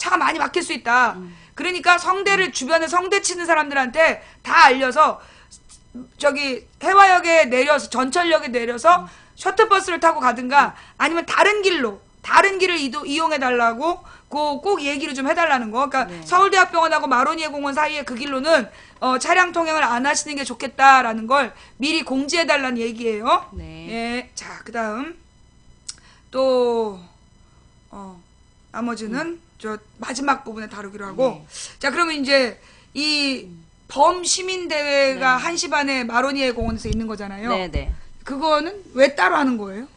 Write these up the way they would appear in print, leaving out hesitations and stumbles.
차가 많이 막힐 수 있다. 그러니까 성대를 주변에 성대 치는 사람들한테 다 알려서 저기 해화역에 내려서 전철역에 내려서 셔틀버스를 타고 가든가 아니면 다른 길을 이용해 달라고 꼭 얘기를 좀 해달라는 거. 그러니까 네. 서울대학병원하고 마로니에 공원 사이에 그 길로는 차량 통행을 안 하시는 게 좋겠다라는 걸 미리 공지해 달라는 얘기예요. 네. 예. 자, 그다음 또 나머지는 저 마지막 부분에 다루기로 하고. 자, 그러면 이제 이 범시민대회가 네. 1시 반에 마로니에 공원에서 있는 거잖아요. 네네. 그거는 왜 따로 하는 거예요?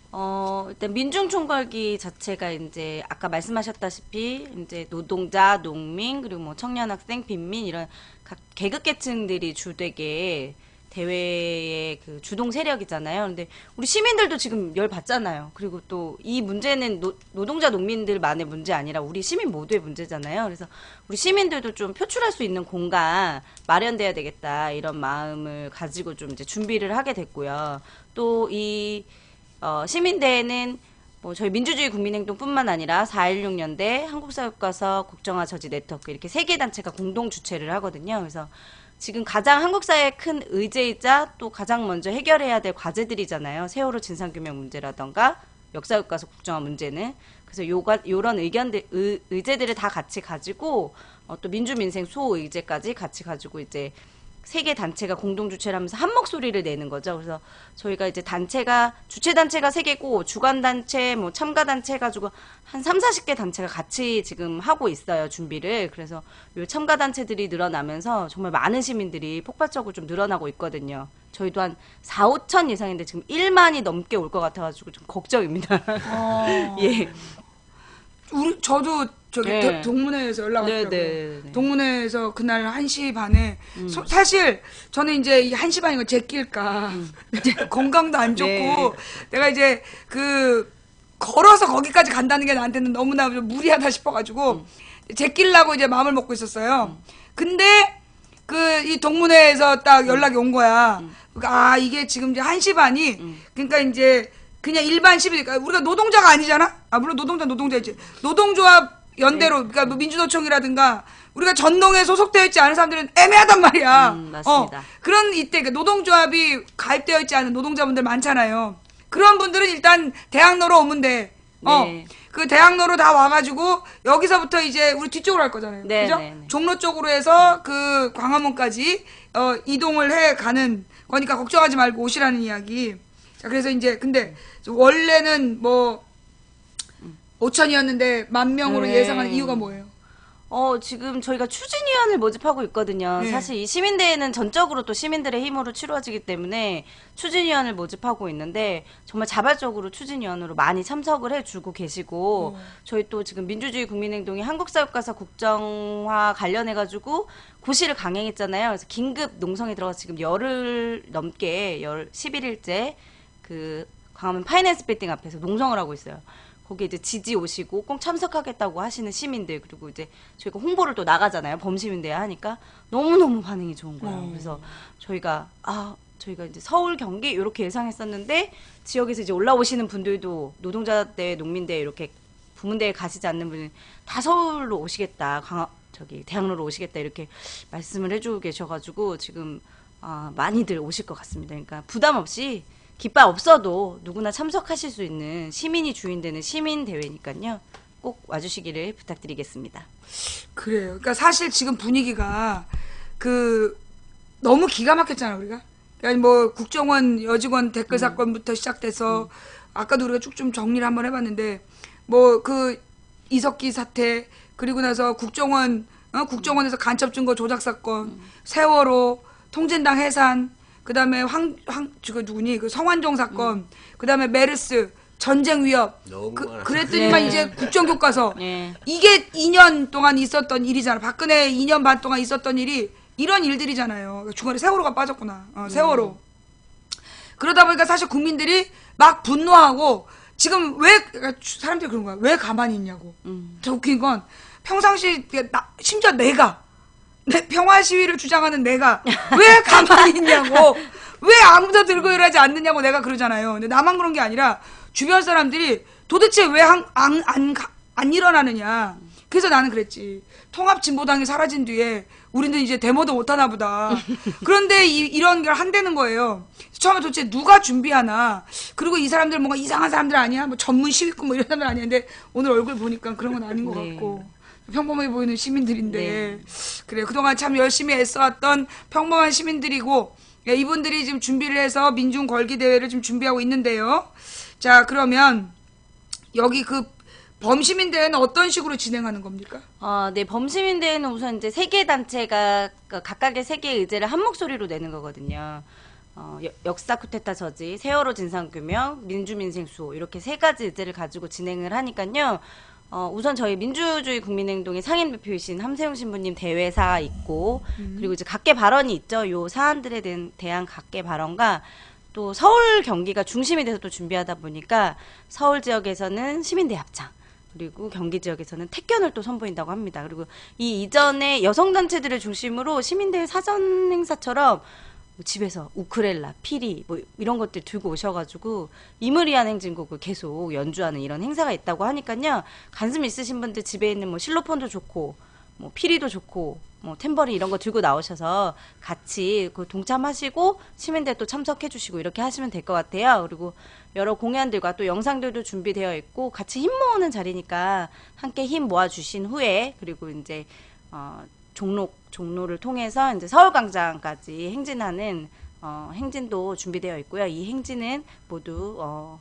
일단 민중총궐기 자체가 이제 아까 말씀하셨다시피 이제 노동자, 농민, 그리고 뭐 청년, 학생, 빈민 이런 각 계급계층들이 주되게 대회의 그 주동 세력이잖아요. 근데 우리 시민들도 지금 열 받잖아요. 그리고 또 이 문제는 노동자, 농민들만의 문제 아니라 우리 시민 모두의 문제잖아요. 그래서 우리 시민들도 좀 표출할 수 있는 공간 마련돼야 되겠다 이런 마음을 가지고 좀 이제 준비를 하게 됐고요. 또 이 시민대회는 뭐 저희 민주주의 국민행동뿐만 아니라 4.16년대 한국사교과서 국정화 저지 네트워크 이렇게 3개 단체가 공동 주최를 하거든요. 그래서 지금 가장 한국 사회의 큰 의제이자 또 가장 먼저 해결해야 될 과제들이잖아요. 세월호 진상규명 문제라던가 역사교과서 국정화 문제는. 그래서 요런 의제들을 다 같이 가지고 또 민주민생 소의제까지 같이 가지고 이제 3개 단체가 공동 주최를 하면서 한 목소리를 내는 거죠. 그래서 저희가 이제 주최 단체가 3개고 주관 단체, 뭐 참가 단체 해가지고 한 40개 단체가 같이 지금 하고 있어요, 준비를. 그래서 요 참가 단체들이 늘어나면서 정말 많은 시민들이 폭발적으로 좀 늘어나고 있거든요. 저희도 한 4, 5천 이상인데 지금 1만이 넘게 올 것 같아가지고 좀 걱정입니다. 예. 저도 저기 네. 동문회에서 연락 왔더라고요. 네. 동문회에서 그날 1시 반에 사실 저는 이제 이 1시 반이고 제낄까 건강도 안 좋고 네. 내가 이제 걸어서 거기까지 간다는 게 나한테는 너무나 좀 무리하다 싶어가지고 제끼려고 이제 마음을 먹고 있었어요. 근데 이 동문회에서 딱 연락이 온 거야. 그러니까 이게 지금 이제 1시 반이 그러니까 이제 그냥 일반 시민이니까 우리가 노동자가 아니잖아. 물론 노동자이지. 노동조합 연대로 그러니까 뭐 민주노총이라든가 우리가 전동에 소속되어 있지 않은 사람들은 애매하단 말이야. 맞습니다. 그런 이때 노동조합이 가입되어 있지 않은 노동자분들 많잖아요. 그런 분들은 일단 대학로로 오면 돼. 네. 그 대학로로 다 와가지고 여기서부터 이제 우리 뒤쪽으로 할 거잖아요. 네, 그죠? 네. 종로 쪽으로 해서 그 광화문까지 이동을 해 가는 거니까 걱정하지 말고 오시라는 이야기. 자, 그래서 이제 근데 원래는 뭐 5천이었는데 10,000명으로 네. 예상하는 이유가 뭐예요? 지금 저희가 추진위원을 모집하고 있거든요. 네. 사실 이 시민대회는 전적으로 또 시민들의 힘으로 치러지기 때문에 추진위원을 모집하고 있는데 정말 자발적으로 추진위원으로 많이 참석을 해주고 계시고 저희 또 지금 민주주의 국민행동이 한국사교과서 국정화 관련해가지고 고시를 강행했잖아요. 그래서 긴급 농성에 들어가서 지금 열흘 넘게 11일째 그 광화문 파이낸스 빌딩 앞에서 농성을 하고 있어요. 거기에 이제 지지 오시고 꼭 참석하겠다고 하시는 시민들 그리고 이제 저희가 홍보를 또 나가잖아요. 범시민대회 하니까 너무너무 반응이 좋은 거예요. 그래서 저희가 이제 서울, 경기 이렇게 예상했었는데 지역에서 이제 올라오시는 분들도 노동자대, 농민대 이렇게 부문대에 가시지 않는 분은 다 서울로 오시겠다. 대학로로 오시겠다 이렇게 말씀을 해주고 계셔가지고 지금 많이들 오실 것 같습니다. 그러니까 부담 없이 깃발 없어도 누구나 참석하실 수 있는 시민이 주인되는 시민대회니까요. 꼭 와주시기를 부탁드리겠습니다. 그래요. 그러니까 사실 지금 분위기가 너무 기가 막혔잖아요, 우리가. 그러니까 뭐 국정원 여직원 댓글 사건부터 시작돼서 아까도 우리가 쭉 좀 정리를 한번 해봤는데 뭐 이석기 사태 그리고 나서 국정원에서 간첩 증거 조작 사건, 세월호, 통진당 해산, 그 다음에 성완종 사건, 그 다음에 메르스, 전쟁 위협. 그랬더니만 네. 이제 국정교과서. 네. 이게 2년 동안 있었던 일이잖아. 박근혜 2년 반 동안 있었던 일이 이런 일들이잖아요. 중간에 세월호가 빠졌구나. 세월호. 그러다 보니까 사실 국민들이 막 분노하고 지금 사람들이 그런 거야. 왜 가만히 있냐고. 더 웃긴 건 평상시 심지어 내가 평화 시위를 주장하는 내가 왜 가만히 있냐고. 왜 아무도 들고 일하지 않느냐고 내가 그러잖아요. 근데 나만 그런 게 아니라 주변 사람들이 도대체 왜 안 일어나느냐. 그래서 나는 그랬지. 통합진보당이 사라진 뒤에 우리는 이제 데모도 못하나 보다. 그런데 이런 걸 한다는 거예요. 처음에 도대체 누가 준비하나. 그리고 이 사람들 뭔가 이상한 사람들 아니야? 뭐 전문 시위꾼 뭐 이런 사람들 아니야? 근데 오늘 얼굴 보니까 그런 건 아닌 것 네. 같고. 평범해 보이는 시민들인데. 네. 그래, 그동안 참 열심히 애써왔던 평범한 시민들이고, 예, 이분들이 지금 준비를 해서 민중 걸기 대회를 지금 준비하고 있는데요. 자, 그러면 여기 그 범시민 대회는 어떤 식으로 진행하는 겁니까? 네, 범시민 대회는 우선 이제 세 개 단체가 각각의 세 개의 의제를 한 목소리로 내는 거거든요. 역사 쿠데타 저지, 세월호 진상규명, 민주민생 수호 이렇게 세 가지 의제를 가지고 진행을 하니까요. 우선 저희 민주주의 국민행동의 상임대표이신 함세웅 신부님 대회사 있고, 그리고 이제 각계 발언이 있죠. 요 사안들에 대한 각계 발언과 또 서울 경기가 중심이 돼서 또 준비하다 보니까 서울 지역에서는 시민대 합창, 그리고 경기 지역에서는 택견을 또 선보인다고 합니다. 그리고 이 이전에 여성단체들을 중심으로 시민대회 사전 행사처럼 뭐 집에서 우크렐라, 피리 뭐 이런 것들 들고 오셔가지고 이무리한 행진곡을 계속 연주하는 이런 행사가 있다고 하니까요. 관심 있으신 분들 집에 있는 뭐 실로폰도 좋고 뭐 피리도 좋고 뭐 탬버린 이런 거 들고 나오셔서 같이 그 동참하시고 시민대 또 참석해 주시고 이렇게 하시면 될 것 같아요. 그리고 여러 공연들과 또 영상들도 준비되어 있고 같이 힘 모으는 자리니까 함께 힘 모아 주신 후에 그리고 이제 종로를 통해서 이제 서울광장까지 행진하는 행진도 준비되어 있고요. 이 행진은 모두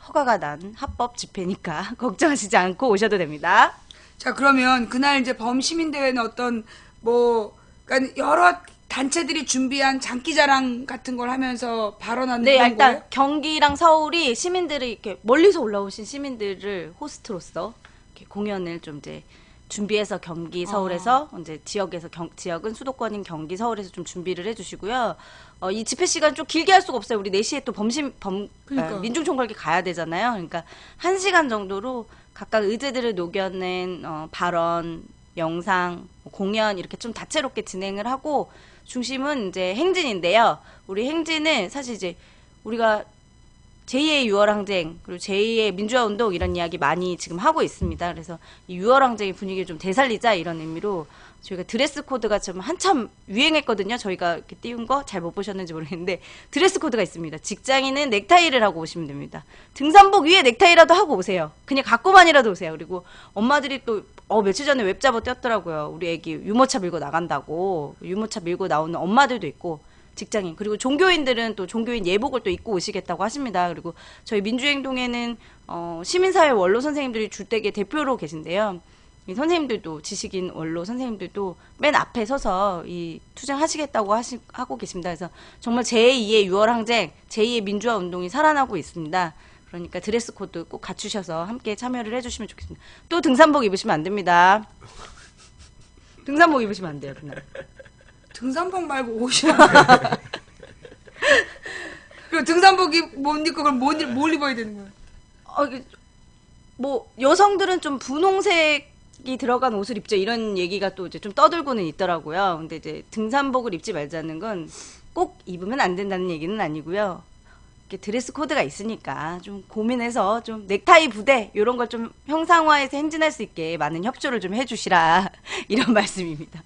허가가 난 합법 집회니까 걱정하시지 않고 오셔도 됩니다. 자, 그러면 그날 이제 범시민대회는 어떤 그러니까 여러 단체들이 준비한 장기자랑 같은 걸 하면서 발언하는 네, 그런 일단 거예요? 경기랑 서울이 시민들을 이렇게 멀리서 올라오신 시민들을 호스트로서 이렇게 공연을 좀 이제 준비해서 경기 서울에서 이제 지역은 수도권인 경기 서울에서 좀 준비를 해주시고요. 이 집회 시간 좀 길게 할 수가 없어요. 우리 4시에 또 그러니까. 민중총궐기 가야 되잖아요. 그러니까 1시간 정도로 각각 의제들을 녹여낸 발언, 영상, 공연 이렇게 좀 다채롭게 진행을 하고 중심은 이제 행진인데요. 우리 행진은 사실 이제 우리가 제2의 6월 항쟁 그리고 제2의 민주화 운동 이런 이야기 많이 지금 하고 있습니다. 그래서 이 6월 항쟁의 분위기를 좀 되살리자 이런 의미로 저희가 드레스 코드가 좀 한참 유행했거든요. 저희가 이렇게 띄운 거 잘 못 보셨는지 모르겠는데 드레스 코드가 있습니다. 직장인은 넥타이를 하고 오시면 됩니다. 등산복 위에 넥타이라도 하고 오세요. 그냥 갖고만이라도 오세요. 그리고 엄마들이 또 며칠 전에 웹잡어 떴더라고요. 우리 애기 유모차 밀고 나간다고. 유모차 밀고 나오는 엄마들도 있고 직장인 그리고 종교인들은 또 종교인 예복을 또 입고 오시겠다고 하십니다. 그리고 저희 민주행동에는 시민사회 원로 선생님들이 줄대계 대표로 계신데요. 이 선생님들도 지식인 원로 선생님들도 맨 앞에 서서 이 투쟁하시겠다고 하고 계십니다. 그래서 정말 제2의 6월 항쟁, 제2의 민주화 운동이 살아나고 있습니다. 그러니까 드레스 코드 꼭 갖추셔서 함께 참여를 해주시면 좋겠습니다. 또 등산복 입으시면 안 됩니다. 등산복 입으시면 안 돼요, 그날. 등산복 말고 옷이야. 그리고 등산복이 못 입고 그럼 뭘 입어야 되는 거야? 뭐 여성들은 좀 분홍색이 들어간 옷을 입죠. 이런 얘기가 또 이제 좀 떠들고는 있더라고요. 근데 이제 등산복을 입지 말자는 건 꼭 입으면 안 된다는 얘기는 아니고요. 이렇게 드레스 코드가 있으니까 좀 고민해서 좀 넥타이 부대 이런 걸 좀 형상화해서 행진할 수 있게 많은 협조를 좀 해주시라 이런 말씀입니다.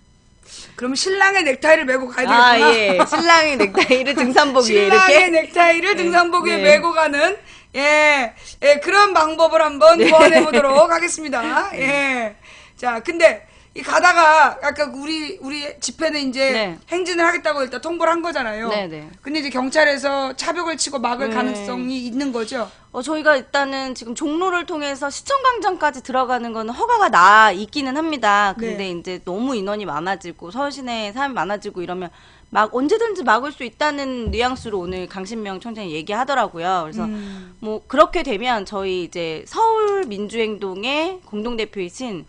그러면 신랑의 넥타이를 메고 가야 되겠구나. 예. 신랑의 넥타이를 등산복 위에 신랑의 이렇게. 넥타이를 등산복 위에 네. 메고 가는 그런 방법을 한번 고안해 보도록 하겠습니다. 예. 자, 근데 이 가다가 아까 우리 집회는 이제 네. 행진을 하겠다고 일단 통보를 한 거잖아요. 네네. 근데 이제 경찰에서 차벽을 치고 막을 네. 가능성이 있는 거죠. 저희가 일단은 지금 종로를 통해서 시청광장까지 들어가는 거는 허가가 나 있기는 합니다. 근데 네. 이제 너무 인원이 많아지고 서울 시내에 사람이 많아지고 이러면 막 언제든지 막을 수 있다는 뉘앙스로 오늘 강신명 총장이 얘기하더라고요. 그래서 뭐 그렇게 되면 저희 이제 서울 민주행동의 공동대표이신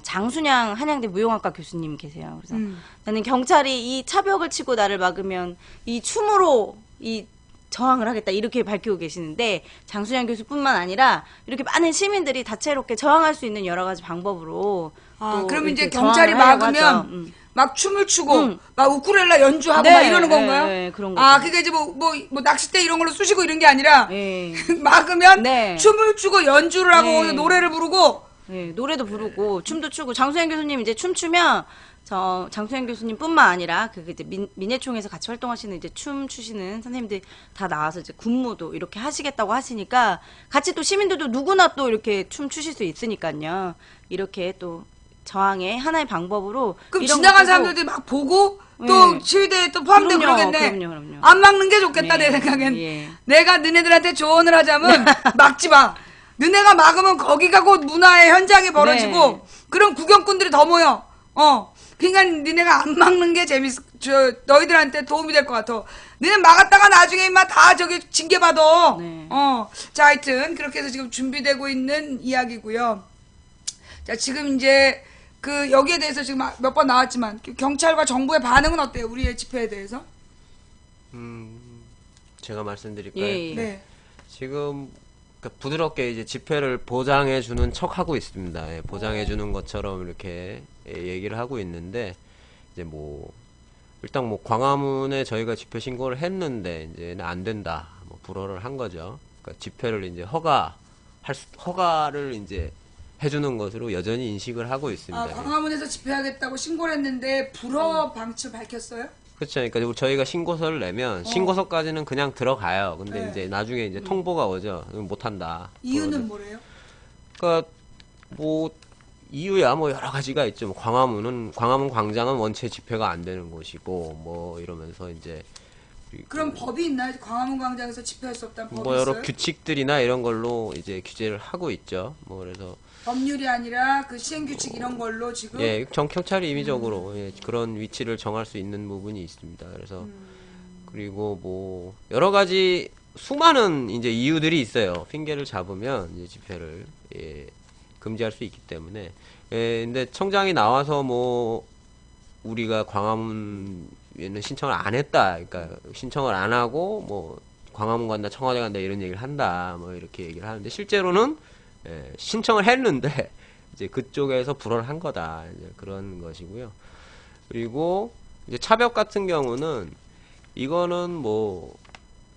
장순양 한양대 무용학과 교수님 계세요. 그래서 나는 경찰이 이 차벽을 치고 나를 막으면 이 춤으로 이 저항을 하겠다 이렇게 밝히고 계시는데 장순양 교수뿐만 아니라 이렇게 많은 시민들이 다채롭게 저항할 수 있는 여러 가지 방법으로 또 그러면 이제 이렇게 경찰이 저항을 하려고 하죠. 막으면 막 춤을 추고 막 우쿨렐라 연주하고 네, 막 이러는 건가요? 네, 그런 거죠. 그게 이제 뭐 낚싯대 이런 걸로 쑤시고 이런 게 아니라 예. 막으면 네. 춤을 추고 연주를 하고 네. 노래를 부르고 네, 노래도 부르고 춤도 추고 장소영 교수님 이제 춤추면 저 장소영 교수님뿐만 아니라 그 이제 민예총에서 같이 활동하시는 이제 춤 추시는 선생님들 다 나와서 이제 군무도 이렇게 하시겠다고 하시니까 같이 또 시민들도 누구나 또 이렇게 춤 추실 수 있으니까요. 이렇게 또 저항의 하나의 방법으로 그럼 이런 지나간 것들도- 사람들이 막 보고 또 네. 시위대에 또 포함되고 그럼요, 그러겠네. 그럼요. 안 막는 게 좋겠다 네, 내 생각엔. 예. 내가 너네들한테 조언을 하자면 막지 마. 너네가 막으면 거기가 곧 문화의 현장이 벌어지고 네. 그럼 구경꾼들이 더 모여. 그러니까 너네가 안 막는 게 너희들한테 도움이 될 것 같아. 너네 막았다가 나중에 임마 다 저기 징계받아. 네. 자, 하여튼 그렇게 해서 지금 준비되고 있는 이야기고요. 자, 지금 이제 그 여기에 대해서 지금 몇 번 나왔지만 경찰과 정부의 반응은 어때요? 우리의 집회에 대해서? 제가 말씀드릴까요? 예, 예. 네. 지금 부드럽게 이제 집회를 보장해 주는 척 하고 있습니다. 예, 보장해 주는 것처럼 이렇게 얘기를 하고 있는데 이제 뭐 일단 뭐 광화문에 저희가 집회 신고를 했는데 이제 안 된다. 뭐 불허를 한 거죠. 그러니까 집회를 이제 허가를 이제 해주는 것으로 여전히 인식을 하고 있습니다. 아, 광화문에서 집회하겠다고 신고를 했는데 불허 방침을 밝혔어요? 그렇죠. 그러니까 저희가 신고서를 내면 신고서까지는 그냥 들어가요. 근데 네. 이제 나중에 이제 통보가 오죠. 못 한다. 이유는 뭐래요? 그러니까 뭐 이유야 뭐 여러 가지가 있죠. 뭐 광화문 광장은 원체 집회가 안 되는 곳이고 뭐 이러면서 이제 그럼 법이 있나요? 광화문 광장에서 집회할 수 없다는 법이 뭐 여러 있어요? 규칙들이나 이런 걸로 이제 규제를 하고 있죠. 뭐 그래서 법률이 아니라 그 시행규칙 이런 걸로 지금 예, 경찰이 임의적으로 예, 그런 위치를 정할 수 있는 부분이 있습니다. 그래서 그리고 뭐 여러 가지 수많은 이제 이유들이 있어요. 핑계를 잡으면 이제 집회를 금지할 수 있기 때문에. 근데 청장이 나와서 뭐 우리가 광화문에는 신청을 안 했다. 그러니까 신청을 안 하고 뭐 광화문 간다, 청와대 간다 이런 얘기를 한다. 뭐 이렇게 얘기를 하는데 실제로는 신청을 했는데 이제 그쪽에서 불허를 한 거다. 이제 그런 것이고요. 그리고 이제 차벽 같은 경우는 이거는 뭐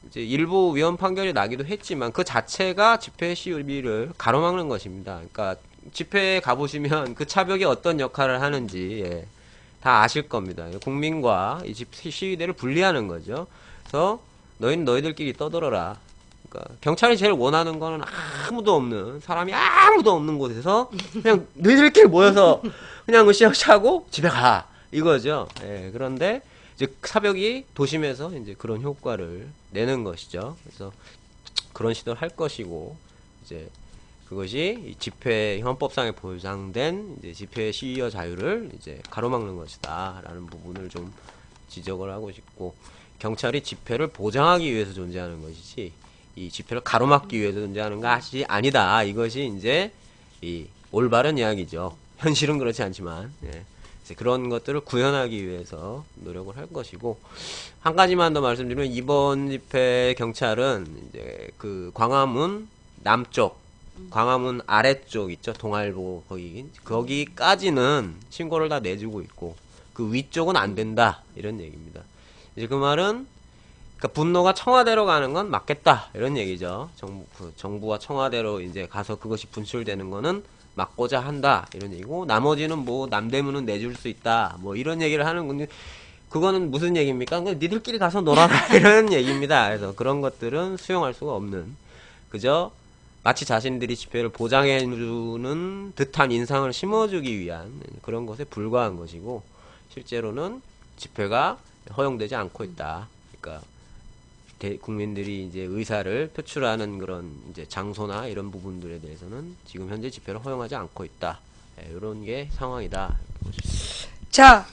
이제 일부 위헌 판결이 나기도 했지만 그 자체가 집회 시위를 가로막는 것입니다. 그러니까 집회에 가보시면 그 차벽이 어떤 역할을 하는지 다 아실 겁니다. 국민과 이 시위대를 분리하는 거죠. 그래서 너희는 너희들끼리 떠들어라. 그러니까 경찰이 제일 원하는 거는 아무도 없는 사람이 아무도 없는 곳에서 그냥 너희들끼리 모여서 그냥 으쌰으쌰하고 집에 가 이거죠. 그런데 이제 사벽이 도심에서 이제 그런 효과를 내는 것이죠. 그래서 그런 시도를 할 것이고 이제 그것이 이 집회 헌법상에 보장된 이제 집회 시위와 자유를 이제 가로막는 것이다라는 부분을 좀 지적을 하고 싶고 경찰이 집회를 보장하기 위해서 존재하는 것이지 이 집회를 가로막기 위해서 존재하는 것이 아니다. 이것이 이제 이 올바른 이야기죠. 현실은 그렇지 않지만 이제 그런 것들을 구현하기 위해서 노력을 할 것이고 한 가지만 더 말씀드리면 이번 집회 경찰은 이제 그 광화문 남쪽, 광화문 아래쪽 있죠. 동아일보 거기까지는 신고를 다 내주고 있고 그 위쪽은 안 된다 이런 얘기입니다. 이제 그 말은 그러니까 분노가 청와대로 가는 건 맞겠다 이런 얘기죠. 정부와 청와대로 이제 가서 그것이 분출되는 거는 막고자 한다 이런 얘기고 나머지는 뭐 남대문은 내줄 수 있다 뭐 이런 얘기를 하는 건데 그거는 무슨 얘기입니까? 그냥 니들끼리 가서 놀아라 이런 얘기입니다. 그래서 그런 것들은 수용할 수가 없는 그저 마치 자신들이 집회를 보장해주는 듯한 인상을 심어주기 위한 그런 것에 불과한 것이고 실제로는 집회가 허용되지 않고 있다. 그러니까 국민들이 이제 의사를 표출하는 그런 이제 장소나 이런 부분들에 대해서는 지금 현재 집회를 허용하지 않고 있다. 이런 게 상황이다. 자,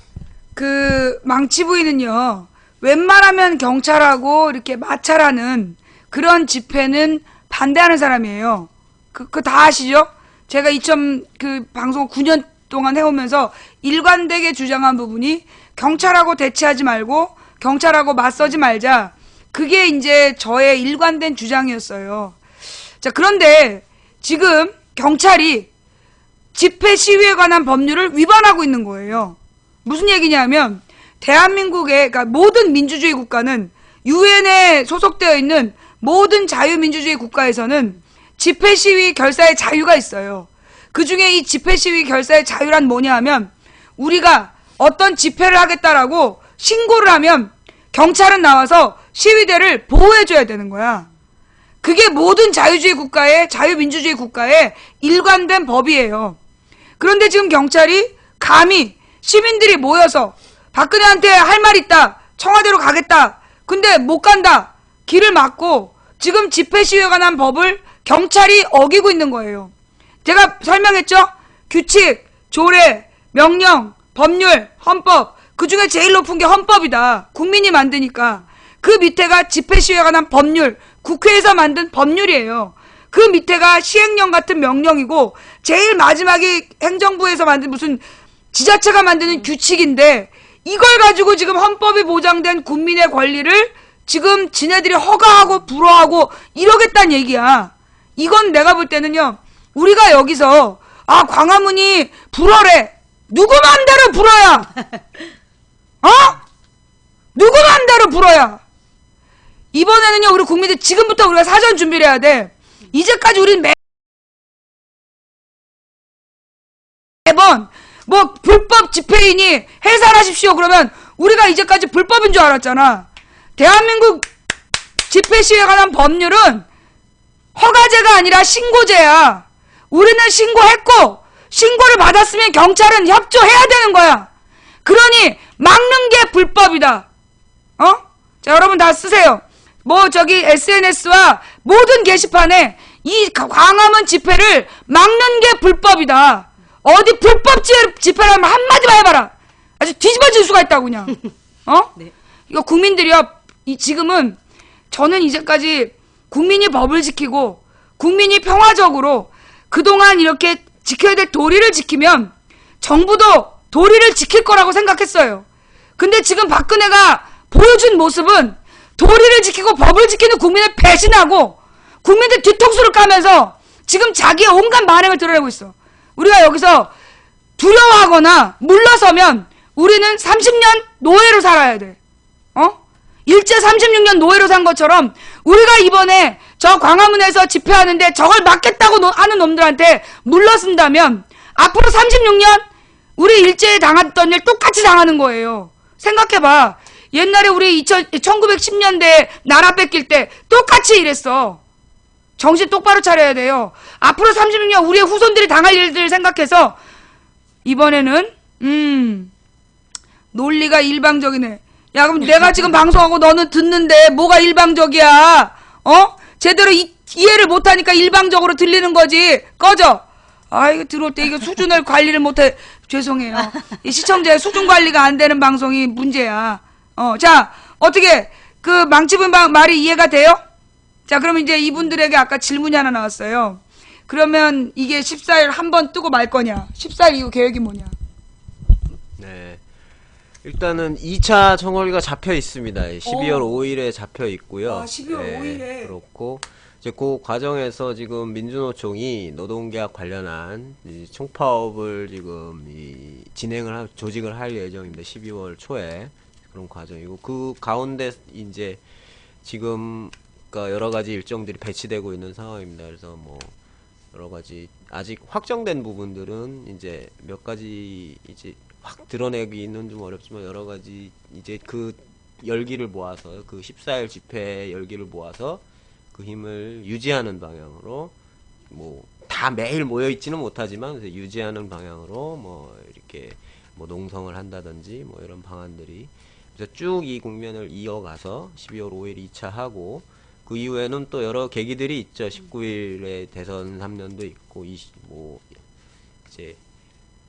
그 망치 부인은요. 웬만하면 경찰하고 이렇게 마찰하는 그런 집회는 반대하는 사람이에요. 그거 다 아시죠? 제가 그 방송 9년 동안 해오면서 일관되게 주장한 부분이 경찰하고 대치하지 말고 경찰하고 맞서지 말자. 그게 이제 저의 일관된 주장이었어요. 자, 그런데 지금 경찰이 집회 시위에 관한 법률을 위반하고 있는 거예요. 무슨 얘기냐면 대한민국의 그러니까 모든 민주주의 국가는 유엔에 소속되어 있는 모든 자유민주주의 국가에서는 집회 시위 결사의 자유가 있어요. 그 중에 이 집회 시위 결사의 자유란 뭐냐 하면 우리가 어떤 집회를 하겠다라고 신고를 하면 경찰은 나와서 시위대를 보호해줘야 되는 거야. 그게 모든 자유주의 국가의, 자유민주주의 국가의 일관된 법이에요. 그런데 지금 경찰이 감히 시민들이 모여서 박근혜한테 할 말 있다, 청와대로 가겠다, 근데 못 간다, 길을 막고 지금 집회 시위에 관한 법을 경찰이 어기고 있는 거예요. 제가 설명했죠? 규칙, 조례, 명령, 법률, 헌법, 그 중에 제일 높은 게 헌법이다. 국민이 만드니까. 그 밑에가 집회 시위에 관한 법률, 국회에서 만든 법률이에요. 그 밑에가 시행령 같은 명령이고 제일 마지막이 행정부에서 만든 무슨 지자체가 만드는 규칙인데 이걸 가지고 지금 헌법이 보장된 국민의 권리를 지금 지네들이 허가하고 불허하고 이러겠다는 얘기야. 이건 내가 볼 때는요, 우리가 여기서 광화문이 불허래. 누구 맘대로 불허야. 누구 맘대로 불허야. 이번에는요, 우리 국민들 지금부터 우리가 사전 준비를 해야 돼. 이제까지 우리는 매번 뭐 불법 집회인이 해산하십시오 그러면 우리가 이제까지 불법인 줄 알았잖아. 대한민국 집회 시위에 관한 법률은 허가제가 아니라 신고제야. 우리는 신고했고 신고를 받았으면 경찰은 협조해야 되는 거야. 그러니 막는 게 불법이다. 자, 여러분 다 쓰세요. SNS와 모든 게시판에 이 광화문 집회를 막는 게 불법이다. 어디 불법 집회를 하면 한마디만 해봐라. 아주 뒤집어질 수가 있다고 그냥. 네. 이거 국민들이요. 지금은 저는 이제까지 국민이 법을 지키고 국민이 평화적으로 그동안 이렇게 지켜야 될 도리를 지키면 정부도 도리를 지킬 거라고 생각했어요. 근데 지금 박근혜가 보여준 모습은 도리를 지키고 법을 지키는 국민을 배신하고 국민들 뒤통수를 까면서 지금 자기의 온갖 만행을 드러내고 있어. 우리가 여기서 두려워하거나 물러서면 우리는 30년 노예로 살아야 돼. 일제 36년 노예로 산 것처럼 우리가 이번에 저 광화문에서 집회하는데 저걸 막겠다고 하는 놈들한테 물러선다면 앞으로 36년 우리 일제에 당했던 일 똑같이 당하는 거예요. 생각해봐. 옛날에 우리 1910년대에 나라 뺏길 때 똑같이 이랬어. 정신 똑바로 차려야 돼요. 앞으로 36년 우리의 후손들이 당할 일들을 생각해서 이번에는 논리가 일방적이네. 야, 그럼 내가 지금 방송하고 너는 듣는데 뭐가 일방적이야? 제대로 이해를 못하니까 일방적으로 들리는 거지. 꺼져. 이거 들어올 때 이게 수준을 관리를 못해. 죄송해요. 이 시청자의 수준 관리가 안 되는 방송이 문제야. 자, 어떻게 그 망치분 말이 이해가 돼요? 자, 그럼 이제 이분들에게 아까 질문이 하나 나왔어요. 그러면 이게 14일 한 번 뜨고 말 거냐? 14일 이후 계획이 뭐냐? 네. 일단은 2차 청원기가 잡혀 있습니다. 12월 5일에 잡혀 있고요. 12월 5일에. 그렇고 이제 그 과정에서 지금 민주노총이 노동계약 관련한 총파업을 지금 조직을 할 예정입니다. 12월 초에 그런 과정이고 그 가운데 이제 지금 여러 가지 일정들이 배치되고 있는 상황입니다. 그래서 뭐 여러 가지 아직 확정된 부분들은 이제 몇 가지 이제 확 드러내기는 좀 어렵지만 여러 가지 이제 그 열기를 모아서 그 14일 집회 열기를 모아서 그 힘을 유지하는 방향으로 뭐 다 매일 모여 있지는 못하지만 유지하는 방향으로 뭐 이렇게 뭐 농성을 한다든지 뭐 이런 방안들이 그래서 쭉 이 국면을 이어가서 12월 5일 2차 하고 그 이후에는 또 여러 계기들이 있죠. 19일에 대선 3년도 있고 이제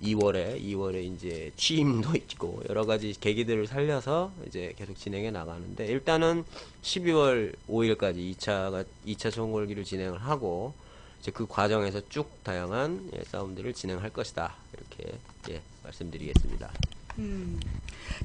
2월에 이제 취임도 있고 여러 가지 계기들을 살려서 이제 계속 진행해 나가는데 일단은 12월 5일까지 2차 총궐기를 진행을 하고 이제 그 과정에서 쭉 다양한 싸움들을 진행할 것이다. 이렇게 말씀드리겠습니다.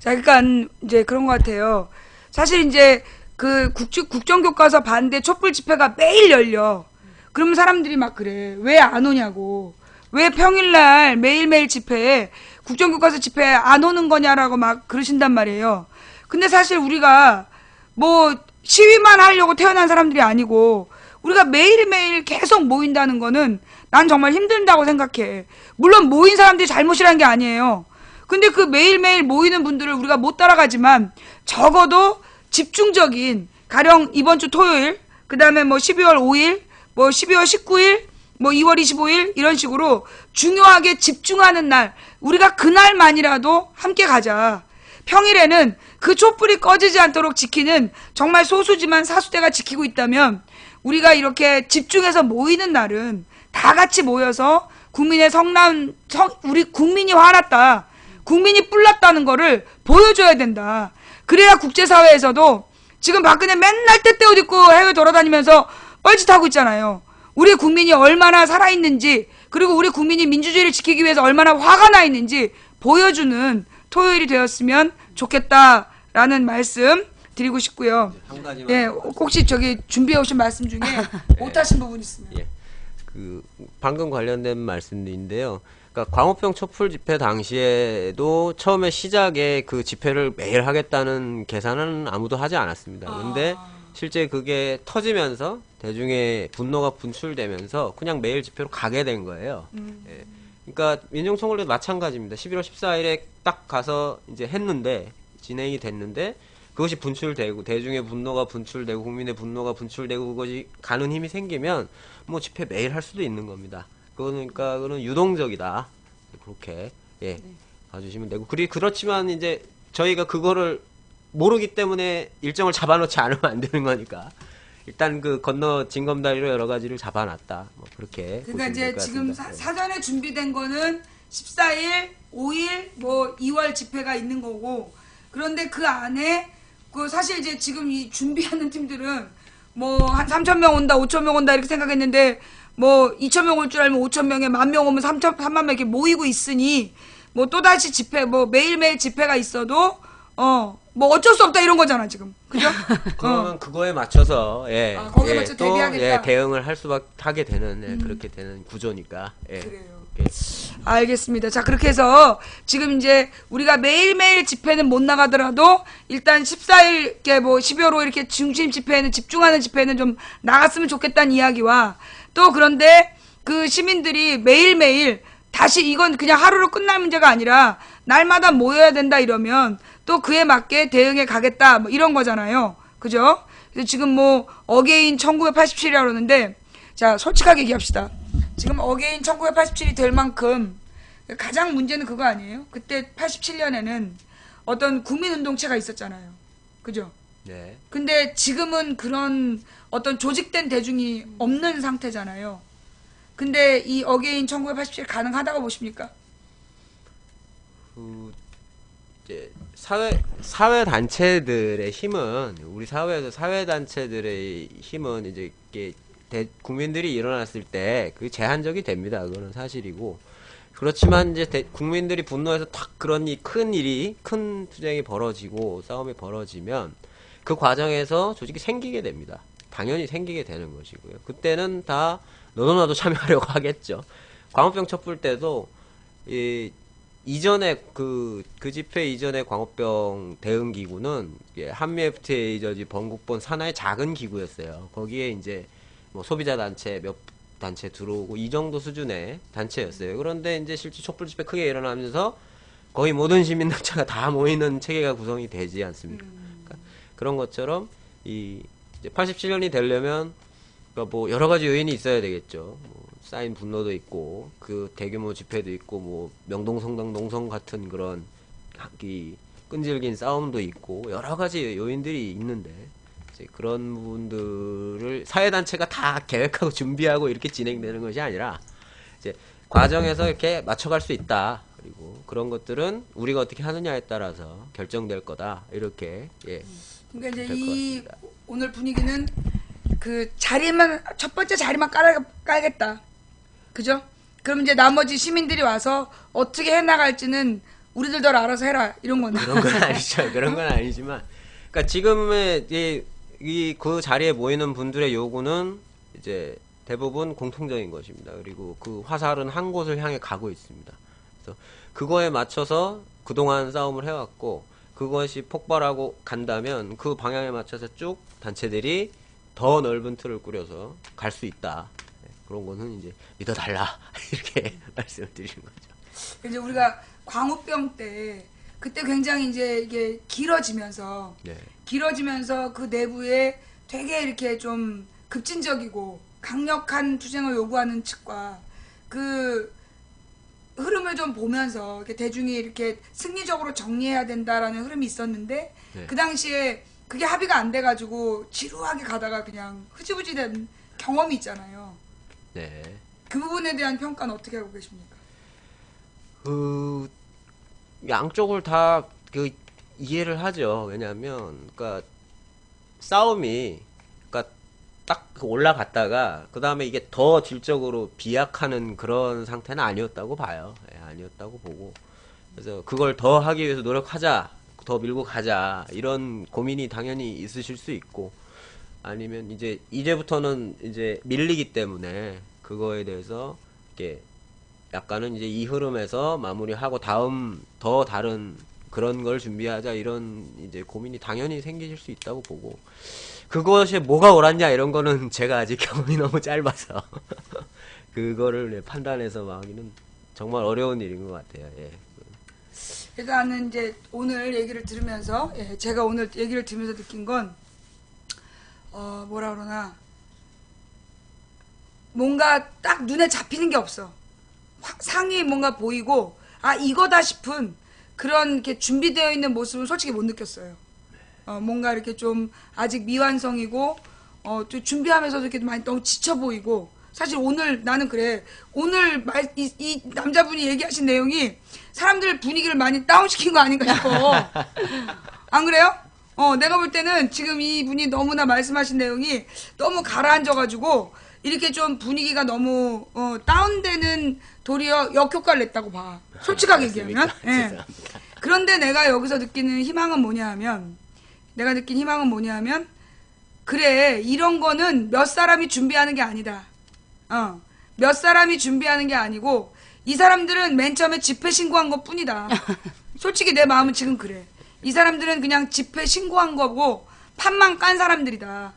자, 그러니까 이제 그런 것 같아요. 사실 이제 그 국정교과서 반대 촛불 집회가 매일 열려. 그러면 사람들이 막 그래. 왜 안 오냐고. 왜 평일날 매일매일 집회에 국정교과서 집회에 안 오는 거냐라고 막 그러신단 말이에요. 근데 사실 우리가 뭐 시위만 하려고 태어난 사람들이 아니고 우리가 매일매일 계속 모인다는 거는 난 정말 힘든다고 생각해. 물론 모인 사람들이 잘못이라는 게 아니에요. 근데 그 매일매일 모이는 분들을 우리가 못 따라가지만 적어도 집중적인, 가령 이번 주 토요일, 그 다음에 뭐 12월 5일, 뭐 12월 19일, 뭐 2월 25일 이런 식으로 중요하게 집중하는 날, 우리가 그날만이라도 함께 가자. 평일에는 그 촛불이 꺼지지 않도록 지키는 정말 소수지만 사수대가 지키고 있다면 우리가 이렇게 집중해서 모이는 날은 다 같이 모여서 국민의 우리 국민이 화났다, 국민이 뿔났다는 거를 보여줘야 된다. 그래야 국제사회에서도 지금 박근혜 맨날 떼떼 옷 입고 해외 돌아다니면서 뻘짓하고 있잖아요. 우리 국민이 얼마나 살아있는지, 그리고 우리 국민이 민주주의를 지키기 위해서 얼마나 화가 나 있는지 보여주는 토요일이 되었으면 좋겠다라는 말씀 드리고 싶고요. 한 가지만. 예, 혹시 저기 준비해 오신 말씀 중에 못하신 부분 있으면. 예. 방금 관련된 말씀인데요. 그러니까 광우병 촛불 집회 당시에도 처음에 시작에 그 집회를 매일 하겠다는 계산은 아무도 하지 않았습니다. 근데 실제 그게 터지면서 대중의 분노가 분출되면서 그냥 매일 집회로 가게 된 거예요. 예. 그러니까 민중총궐도 마찬가지입니다. 11월 14일에 딱 가서 이제 했는데, 진행이 됐는데, 그것이 분출되고 대중의 분노가 분출되고 국민의 분노가 분출되고 그것이 가는 힘이 생기면 뭐 집회 매일 할 수도 있는 겁니다. 그러니까 그건 유동적이다. 그렇게 봐주시면 되고, 그렇지만 이제 저희가 그거를 모르기 때문에 일정을 잡아놓지 않으면 안 되는 거니까 일단 그 건너 징검다리로 여러 가지를 잡아놨다. 뭐 그렇게. 그러니까 보시면 될 이제 것 지금 같습니다. 사전에 준비된 거는 14일, 5일, 뭐 2월 집회가 있는 거고, 그런데 그 안에 그 사실 이제 지금 이 준비하는 팀들은 뭐 한 3,000명 온다, 5,000명 온다 이렇게 생각했는데 뭐 2,000명 올 줄 알면 5,000명에 1,000명 오면 3만 명 이렇게 모이고 있으니 뭐 또다시 집회, 뭐 매일매일 집회가 있어도 뭐 어쩔 수 없다 이런 거잖아 지금. 그죠? 그러면 그거에 맞춰서 거기에 맞춰 또, 대비하겠다. 대응을 할 수밖에 하게 되는 그렇게 되는 구조니까. 그래요. 알겠습니다. 자, 그렇게 해서 지금 이제 우리가 매일매일 집회는 못 나가더라도 일단 14일 이렇게 뭐 12월 5일 이렇게 중심 집회는, 집중하는 집회는 좀 나갔으면 좋겠다는 이야기와, 또 그런데 그 시민들이 매일매일 다시 이건 그냥 하루로 끝날 문제가 아니라 날마다 모여야 된다 이러면 또 그에 맞게 대응해 가겠다 뭐 이런 거잖아요. 그죠? 그래서 지금 뭐 어게인 1987이라고 그러는데, 자, 솔직하게 얘기합시다. 지금 어게인 1987이 될 만큼 가장 문제는 그거 아니에요? 그때 87년에는 어떤 국민운동체가 있었잖아요. 그죠? 네. 근데 지금은 그런 어떤 조직된 대중이 없는 상태잖아요. 근데 이 어게인 1987 가능하다고 보십니까? 이제 사회 단체들의 힘은, 우리 사회에서 사회 단체들의 힘은 이제 이게 국민들이 일어났을 때 그 제한적이 됩니다. 그거는 사실이고. 그렇지만 이제 국민들이 분노해서 탁 그런 큰 일이, 큰 투쟁이 벌어지고 싸움이 벌어지면 그 과정에서 조직이 생기게 됩니다. 당연히 생기게 되는 것이고요. 그때는 다 너도 나도 참여하려고 하겠죠. 광우병 촛불 때도 이전에 그 집회 이전에 광우병 대응 기구는 한미 FTA 저지 번국본 산하의 작은 기구였어요. 거기에 이제 뭐 소비자 단체 몇 단체 들어오고 이 정도 수준의 단체였어요. 그런데 이제 실제 촛불 집회 크게 일어나면서 거의 모든 시민단체가 다 모이는 체계가 구성이 되지 않습니까? 그러니까 그런 것처럼 이제 87년이 되려면 그러니까 뭐 여러 가지 요인이 있어야 되겠죠. 뭐 쌓인 분노도 있고 그 대규모 집회도 있고 뭐 명동성당 농성 같은 그런 이 끈질긴 싸움도 있고 여러 가지 요인들이 있는데 이제 그런 부분들을 사회단체가 다 계획하고 준비하고 이렇게 진행되는 것이 아니라 이제 과정에서 이렇게 맞춰갈 수 있다. 그리고 그런 것들은 우리가 어떻게 하느냐에 따라서 결정될 거다. 이렇게 그러니까 이제 될 것 이 같습니다. 오늘 분위기는 그 자리만, 첫 번째 자리만 깔겠다. 그죠? 그럼 이제 나머지 시민들이 와서 어떻게 해나갈지는 우리들도 알아서 해라. 이런 거네. 그런 건 아니죠. 그런 건 아니지만, 그러니까 지금의 그 자리에 모이는 분들의 요구는 이제 대부분 공통적인 것입니다. 그리고 그 화살은 한 곳을 향해 가고 있습니다. 그래서 그거에 맞춰서 그동안 싸움을 해왔고, 그것이 폭발하고 간다면 그 방향에 맞춰서 쭉 단체들이 더 넓은 틀을 꾸려서 갈 수 있다. 그런 거는 이제 믿어달라 이렇게 말씀을 드리는 거죠. 이제 우리가 광우병 때 그때 굉장히 이제 이게 길어지면서 네. 그 내부에 되게 이렇게 좀 급진적이고 강력한 투쟁을 요구하는 측과 그 흐름을 좀 보면서 이렇게 대중이 이렇게 승리적으로 정리해야 된다라는 흐름이 있었는데 네. 그 당시에 그게 합의가 안 돼가지고 지루하게 가다가 그냥 흐지부지 된 경험이 있잖아요. 네. 그 부분에 대한 평가는 어떻게 하고 계십니까? 그 양쪽을 다 그 이해를 하죠. 왜냐하면 그러니까 싸움이 그러니까 딱 올라갔다가 그 다음에 이게 더 질적으로 비약하는 그런 상태는 아니었다고 봐요. 예, 아니었다고 보고 그래서 그걸 더 하기 위해서 노력하자, 더 밀고 가자 이런 고민이 당연히 있으실 수 있고 아니면 이제부터는 이제 밀리기 때문에 그거에 대해서 이렇게 약간은 이제 이 흐름에서 마무리하고 다음 더 다른 그런 걸 준비하자 이런 이제 고민이 당연히 생기실 수 있다고 보고 그것에 뭐가 옳았냐 이런 거는 제가 아직 경험이 너무 짧아서 그거를 판단해서 하기는 정말 어려운 일인 것 같아요. 예. 일단은 이제 오늘 얘기를 들으면서 제가 오늘 얘기를 들으면서 느낀 건 뭐라 그러나 뭔가 딱 눈에 잡히는 게 없어. 상이 뭔가 보이고 아 이거다 싶은 그런 이렇게 준비되어 있는 모습은 솔직히 못 느꼈어요. 뭔가 이렇게 좀 아직 미완성이고 또 준비하면서도 이렇게 많이 너무 지쳐 보이고 사실 오늘 나는 그래. 오늘 이 남자분이 얘기하신 내용이 사람들 분위기를 많이 다운시킨 거 아닌가 싶어. 안 그래요? 내가 볼 때는 지금 이 분이 너무나 말씀하신 내용이 너무 가라앉아가지고 이렇게 좀 분위기가 너무 다운되는 도리어 역효과를 냈다고 봐. 솔직하게 얘기하면. 예. 그런데 내가 여기서 느끼는 희망은 뭐냐 하면 그래 이런 거는 몇 사람이 준비하는 게 아니다. 몇 사람이 준비하는 게 아니고 이 사람들은 맨 처음에 집회 신고한 것 뿐이다. 솔직히 내 마음은 지금 그래. 이 사람들은 그냥 집회 신고한 거고 판만 깐 사람들이다.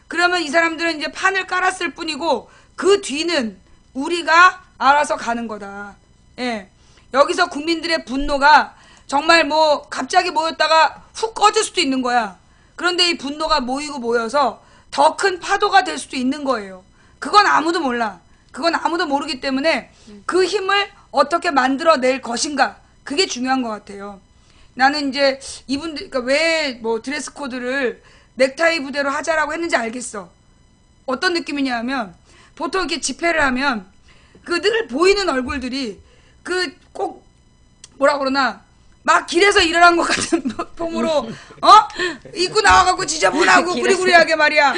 그러면 이 사람들은 이제 판을 깔았을 뿐이고 그 뒤는 우리가 알아서 가는 거다. 예. 여기서 국민들의 분노가 정말 뭐 갑자기 모였다가 훅 꺼질 수도 있는 거야. 그런데 이 분노가 모이고 모여서 더 큰 파도가 될 수도 있는 거예요. 그건 아무도 몰라. 그건 아무도 모르기 때문에 그 힘을 어떻게 만들어낼 것인가. 그게 중요한 것 같아요. 나는 이제 이분들, 그러니까 왜 뭐 드레스 코드를 넥타이 부대로 하자라고 했는지 알겠어. 어떤 느낌이냐 하면 보통 이렇게 집회를 하면 그 늘 보이는 얼굴들이 그 꼭 뭐라 그러나 막 길에서 일어난 것 같은 폼으로 입고 나와갖고 지저분하고 구리구리하게 말이야.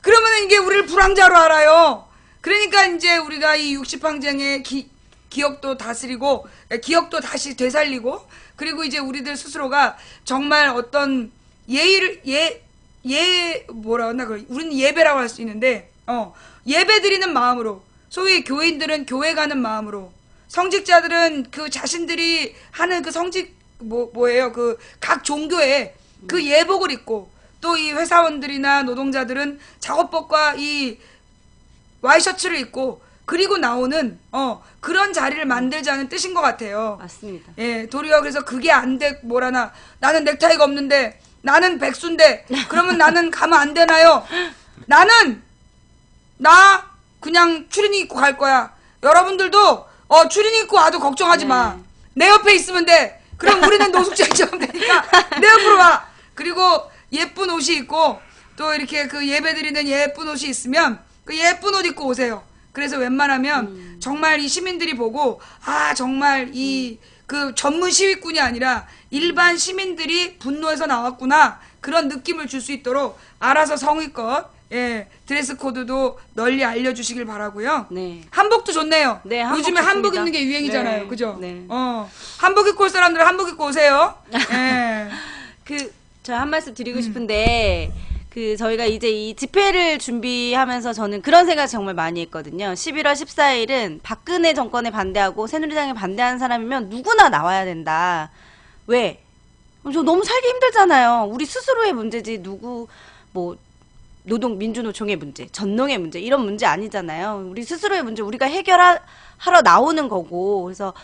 그러면 이게 우리를 불황자로 알아요. 그러니까 이제 우리가 이 60항쟁의 기억도 다스리고 기억도 다시 되살리고 그리고 이제 우리들 스스로가 정말 어떤 뭐라 하나 우리는 예배라고 할 수 있는데 예배 드리는 마음으로 소위 교인들은 교회 가는 마음으로 성직자들은 그 자신들이 하는 그 성직 뭐예요 그 각 종교에 그 예복을 입고 또 이 회사원들이나 노동자들은 작업복과 이 와이셔츠를 입고 그리고 나오는 그런 자리를 만들자는 뜻인 것 같아요. 맞습니다. 예, 도리어 그래서 그게 안 돼 뭐라나 나는 넥타이가 없는데 나는 백수인데 그러면 나는 가면 안 되나요? 나 그냥 추리닝 입고 갈 거야. 여러분들도 추리닝 입고 와도 걱정하지 마. 내 옆에 있으면 돼. 그럼 우리는 노숙자처럼 되니까 내 옆으로 와. 그리고 예쁜 옷이 있고 또 이렇게 그 예배드리는 예쁜 옷이 있으면 그 예쁜 옷 입고 오세요. 그래서 웬만하면 정말 이 시민들이 보고 정말 이 그 전문 시위꾼이 아니라 일반 시민들이 분노해서 나왔구나 그런 느낌을 줄 수 있도록 알아서 성의껏 드레스 코드도 널리 알려주시길 바라고요. 네. 한복도 좋네요. 네, 한복 요즘에 한복 좋습니다. 입는 게 유행이잖아요. 네, 그죠? 네. 한복 입고 올 사람들은 한복 입고 오세요. 예. 저 한 말씀 드리고 싶은데, 저희가 이제 이 집회를 준비하면서 저는 그런 생각 정말 많이 했거든요. 11월 14일은 박근혜 정권에 반대하고 새누리당에 반대하는 사람이면 누구나 나와야 된다. 왜? 저 너무 살기 힘들잖아요. 우리 스스로의 문제지, 민주노총의 문제, 전농의 문제 이런 문제 아니잖아요. 우리 스스로의 문제 우리가 해결하러 나오는 거고 그래서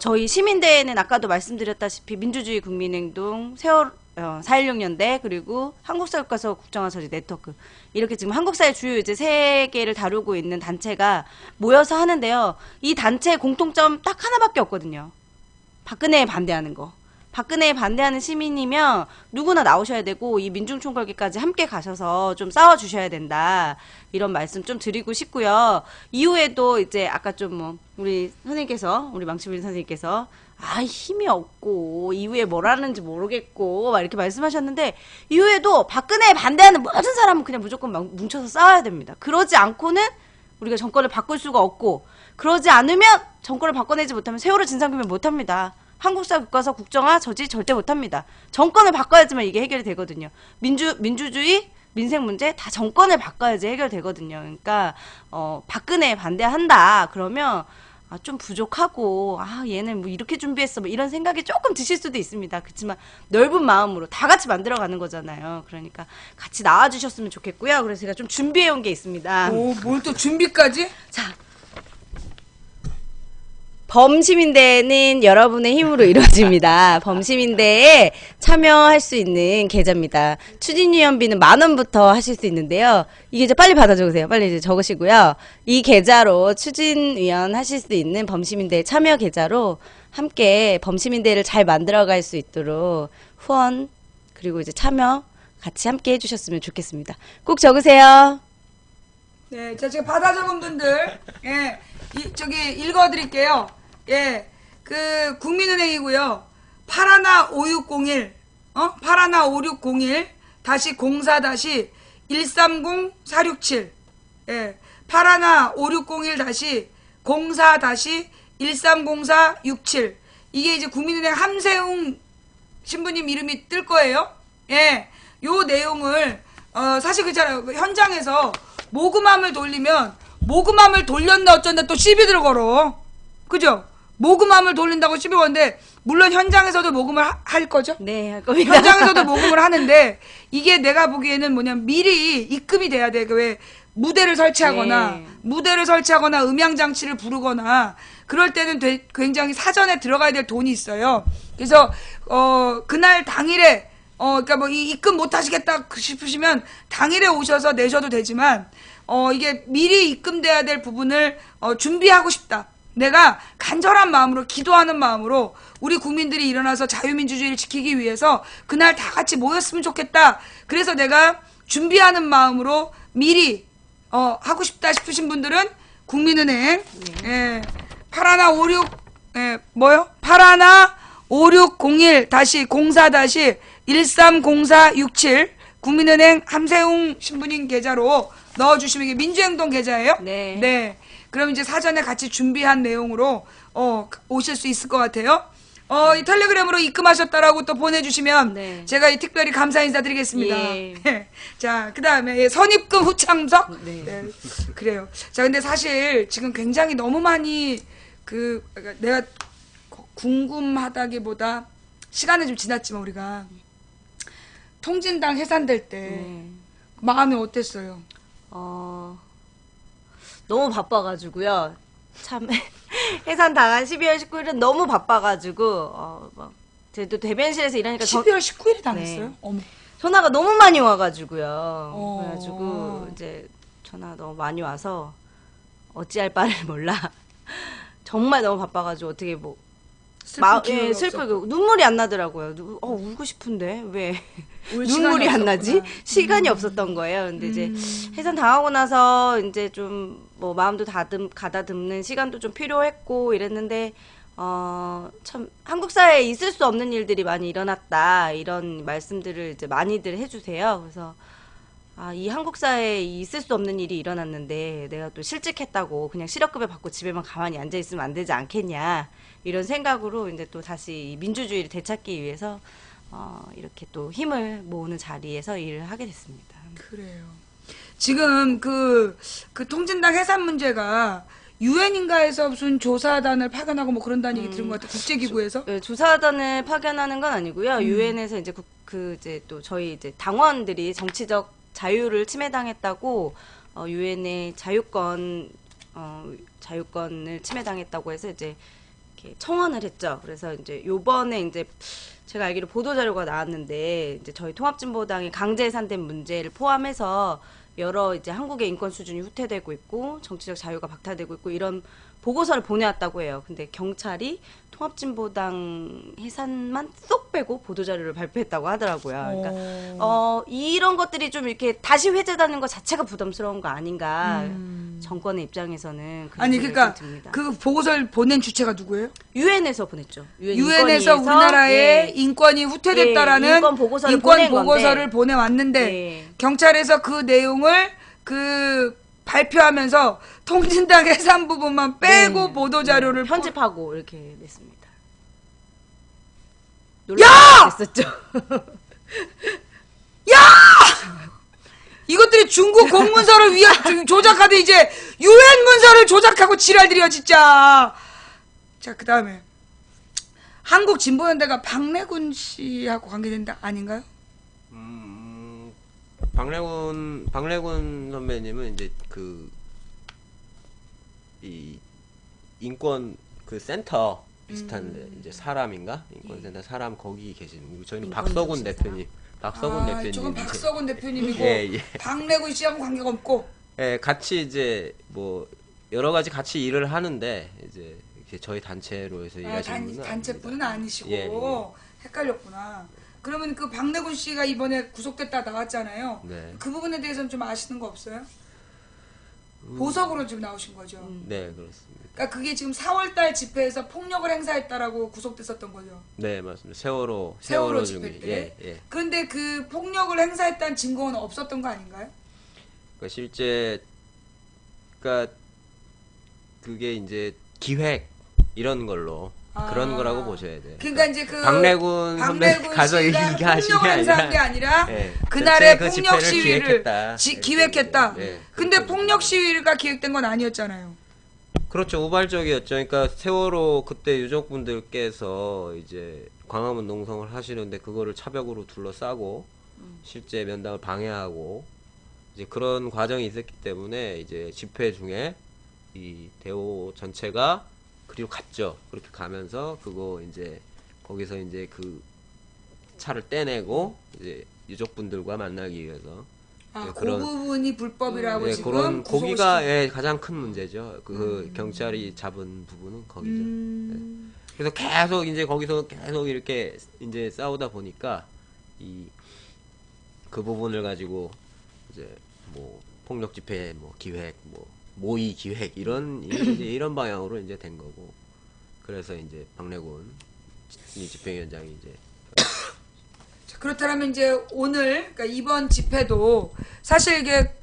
저희 시민대회는 아까도 말씀드렸다시피 민주주의 국민행동, 4.16연대 그리고 한국사교과서 국정화 처리 네트워크 이렇게 지금 한국사의 주요 이제 세 개를 다루고 있는 단체가 모여서 하는데요. 이 단체의 공통점 딱 하나밖에 없거든요. 박근혜에 반대하는 거. 박근혜에 반대하는 시민이면 누구나 나오셔야 되고 이 민중총궐기까지 함께 가셔서 좀 싸워주셔야 된다. 이런 말씀 좀 드리고 싶고요. 이후에도 이제 아까 좀 뭐 우리 망치빈 선생님께서 힘이 없고 이후에 뭘 하는지 모르겠고 막 이렇게 말씀하셨는데 이후에도 박근혜에 반대하는 모든 사람은 그냥 무조건 막 뭉쳐서 싸워야 됩니다. 그러지 않고는 우리가 정권을 바꿀 수가 없고 그러지 않으면 정권을 바꿔내지 못하면 세월호 진상규명 못합니다. 한국사 교과서 국정화 저지 절대 못합니다. 정권을 바꿔야지만 이게 해결이 되거든요. 민주주의, 민생 문제 다 정권을 바꿔야지 해결되거든요. 그러니까 박근혜에 반대한다 그러면 좀 부족하고 얘는 뭐 이렇게 준비했어 뭐 이런 생각이 조금 드실 수도 있습니다. 그렇지만 넓은 마음으로 다 같이 만들어가는 거잖아요. 그러니까 같이 나와주셨으면 좋겠고요. 그래서 제가 좀 준비해온 게 있습니다. 오, 뭘 또 준비까지? 자, 범시민대회는 여러분의 힘으로 이루어집니다. 범시민대회에 참여할 수 있는 계좌입니다. 추진위원비는 10,000원부터 하실 수 있는데요. 이 계좌 빨리 받아 적으세요. 빨리 이제 적으시고요. 이 계좌로 추진위원 하실 수 있는 범시민대회 참여 계좌로 함께 범시민대회를 잘 만들어갈 수 있도록 후원 그리고 이제 참여 같이 함께 해주셨으면 좋겠습니다. 꼭 적으세요. 네, 자, 제가 받아 적은 분들, 읽어드릴게요. 그, 국민은행이고요. 815601, 815601, 다시 04-130467, 815601 다시 04-130467. 이게 이제 국민은행 함세웅 신부님 이름이 뜰 거예요. 요 내용을, 사실 그렇잖아요. 현장에서 모금함을 돌리면, 모금함을 돌렸나 어쩐다 또 시비들 걸어. 그죠? 모금함을 돌린다고 시비 거는데, 물론 현장에서도 모금을 할 거죠? 네, 할 겁니다. 현장에서도 모금을 하는데, 이게 내가 보기에는 뭐냐면, 미리 입금이 돼야 돼. 왜, 무대를 설치하거나, 음향장치를 부르거나, 그럴 때는 굉장히 사전에 들어가야 될 돈이 있어요. 그래서, 그날 당일에, 그러니까 뭐, 입금 못 하시겠다 싶으시면, 당일에 오셔서 내셔도 되지만, 이게 미리 입금돼야 될 부분을, 준비하고 싶다. 내가 간절한 마음으로 기도하는 마음으로 우리 국민들이 일어나서 자유민주주의를 지키기 위해서 그날 다 같이 모였으면 좋겠다. 그래서 내가 준비하는 마음으로 미리 하고 싶다 싶으신 분들은 국민은행 8156 815601-04-130467 국민은행 함세웅 신부님 계좌로 넣어주시면 이게 민주행동 계좌예요. 네. 그럼 이제 사전에 같이 준비한 내용으로 오실 수 있을 것 같아요. 이 텔레그램으로 입금하셨다라고 또 보내주시면 제가 특별히 감사 인사드리겠습니다. 자, 그 다음에 선입금 후참석. 네, 그래요. 자, 근데 사실 지금 굉장히 너무 많이 그러니까 내가 궁금하다기보다 시간은 좀 지났지만 우리가 통진당 해산될 때 마음이 어땠어요? 너무 바빠가지고요. 참 해산 당한 12월 19일은 너무 바빠가지고 또 대변실에서 일하니까 12월 19일에 당했어요? 네. 어머. 전화가 너무 많이 와가지고요. 그래가지고 이제 전화 너무 많이 와서 어찌할 바를 몰라. 정말 너무 바빠가지고 어떻게 뭐 슬프고 눈물이 안 나더라고요. 울고 싶은데 왜 눈물이 안 나지? 시간이 없었던 거예요. 근데 이제 해산 당하고 나서 이제 좀 뭐 마음도 가다듬는 시간도 좀 필요했고 이랬는데 참 한국 사회에 있을 수 없는 일들이 많이 일어났다 이런 말씀들을 이제 많이들 해주세요. 그래서 이 한국 사회에 있을 수 없는 일이 일어났는데 내가 또 실직했다고 그냥 실업급여 받고 집에만 가만히 앉아 있으면 안 되지 않겠냐 이런 생각으로 이제 또 다시 민주주의를 되찾기 위해서 이렇게 또 힘을 모으는 자리에서 일을 하게 됐습니다. 그래요. 지금 그 통진당 해산 문제가 유엔인가에서 무슨 조사단을 파견하고 뭐 그런다는 얘기 들은 것 같아요. 국제기구에서? 조사단을 파견하는 건 아니고요. 유엔에서 이제 이제 또 저희 이제 당원들이 정치적 자유를 침해당했다고 유엔의 자유권을 침해당했다고 해서 이제 이렇게 청원을 했죠. 그래서 이제 요번에 이제 제가 알기로 보도 자료가 나왔는데 이제 저희 통합진보당의 강제 해산된 문제를 포함해서 여러 이제 한국의 인권 수준이 후퇴되고 있고 정치적 자유가 박탈되고 있고 이런 보고서를 보내왔다고 해요. 근데 경찰이 통합진보당 해산만 쏙 빼고 보도자료를 발표했다고 하더라고요. 그러니까 이런 것들이 좀 이렇게 다시 회자되는 것 자체가 부담스러운 거 아닌가. 정권의 입장에서는 아니 그러니까 듭니다. 그 보고서를 보낸 주체가 누구예요? 유엔에서 보냈죠. 유엔에서 우리나라의 예. 인권이 후퇴됐다라는 인권 보고서를 보내왔는데 예. 경찰에서 그 내용을 그 발표하면서 통진당 해산 부분만 빼고 네. 보도 자료를 편집하고 이렇게 냈습니다. 야! 놀랐었죠. 이것들이 중국 공문서를 조작하듯 이제 유엔 문서를 조작하고 지랄들이야 진짜. 자, 그 다음에 한국 진보연대가 박래군 씨하고 관계된다 아닌가요? 박래군 선배님은 이제 이 인권 그 센터 비슷한데 이제 사람인가 인권센터 사람 거기 계시는 저희는 박서군 대표님. 박서군 대표님. 저건 박서군 대표님이고 예. 박래군 씨하고 관계가 없고. 예, 같이 이제 뭐 여러 가지 같이 일을 하는데 이제 이렇게 저희 단체로 해서 일하시는 분은 단체분은 아니시고 예. 헷갈렸구나. 그러면 그 박래군 씨가 이번에 구속됐다 나왔잖아요. 네. 그 부분에 대해서는 좀 아시는 거 없어요? 보석으로 지금 나오신 거죠. 네, 그렇습니다. 그러니까 그게 지금 4월달 집회에서 폭력을 행사했다라고 구속됐었던 거죠. 네, 맞습니다. 세월호 집회 중에 때. 예. 그런데 그 폭력을 행사했다는 증거는 없었던 거 아닌가요? 그러니까 실제 그러니까 그게 이제 기획 이런 걸로 그런 거라고 보셔야 돼요. 그러니까 이제 그 박래군 선배 가서 얘기하시는 폭력을 행사한 게 아니라 예, 그날의 전체 폭력 집회를 시위를 기획했다. 기획했다. 예, 근데 그렇게 폭력 시위가 기획된 건 아니었잖아요. 그렇죠. 우발적이었죠. 그러니까 세월호 그때 유족분들께서 이제 광화문 농성을 하시는데 그거를 차벽으로 둘러싸고 실제 면담을 방해하고 이제 그런 과정이 있었기 때문에 이제 집회 중에 이 대호 전체가 그리로 갔죠. 그렇게 가면서 그거 이제 거기서 이제 그 차를 떼내고 이제 유족분들과 만나기 위해서 그 부분이 불법이라고 네, 지금 그런 구속을 거기가 시킨- 예, 가장 큰 문제죠. 그 경찰이 잡은 부분은 거기죠. 네. 그래서 계속 이제 거기서 계속 이렇게 이제 싸우다 보니까 그 부분을 가지고 이제 뭐 폭력 집회 뭐 기획 뭐 모의 기획 이런 방향으로 이제 된 거고 그래서 이제 박래군 이 집행위원장이 이제 자, 그렇다면 이제 오늘 그러니까 이번 집회도 사실 이게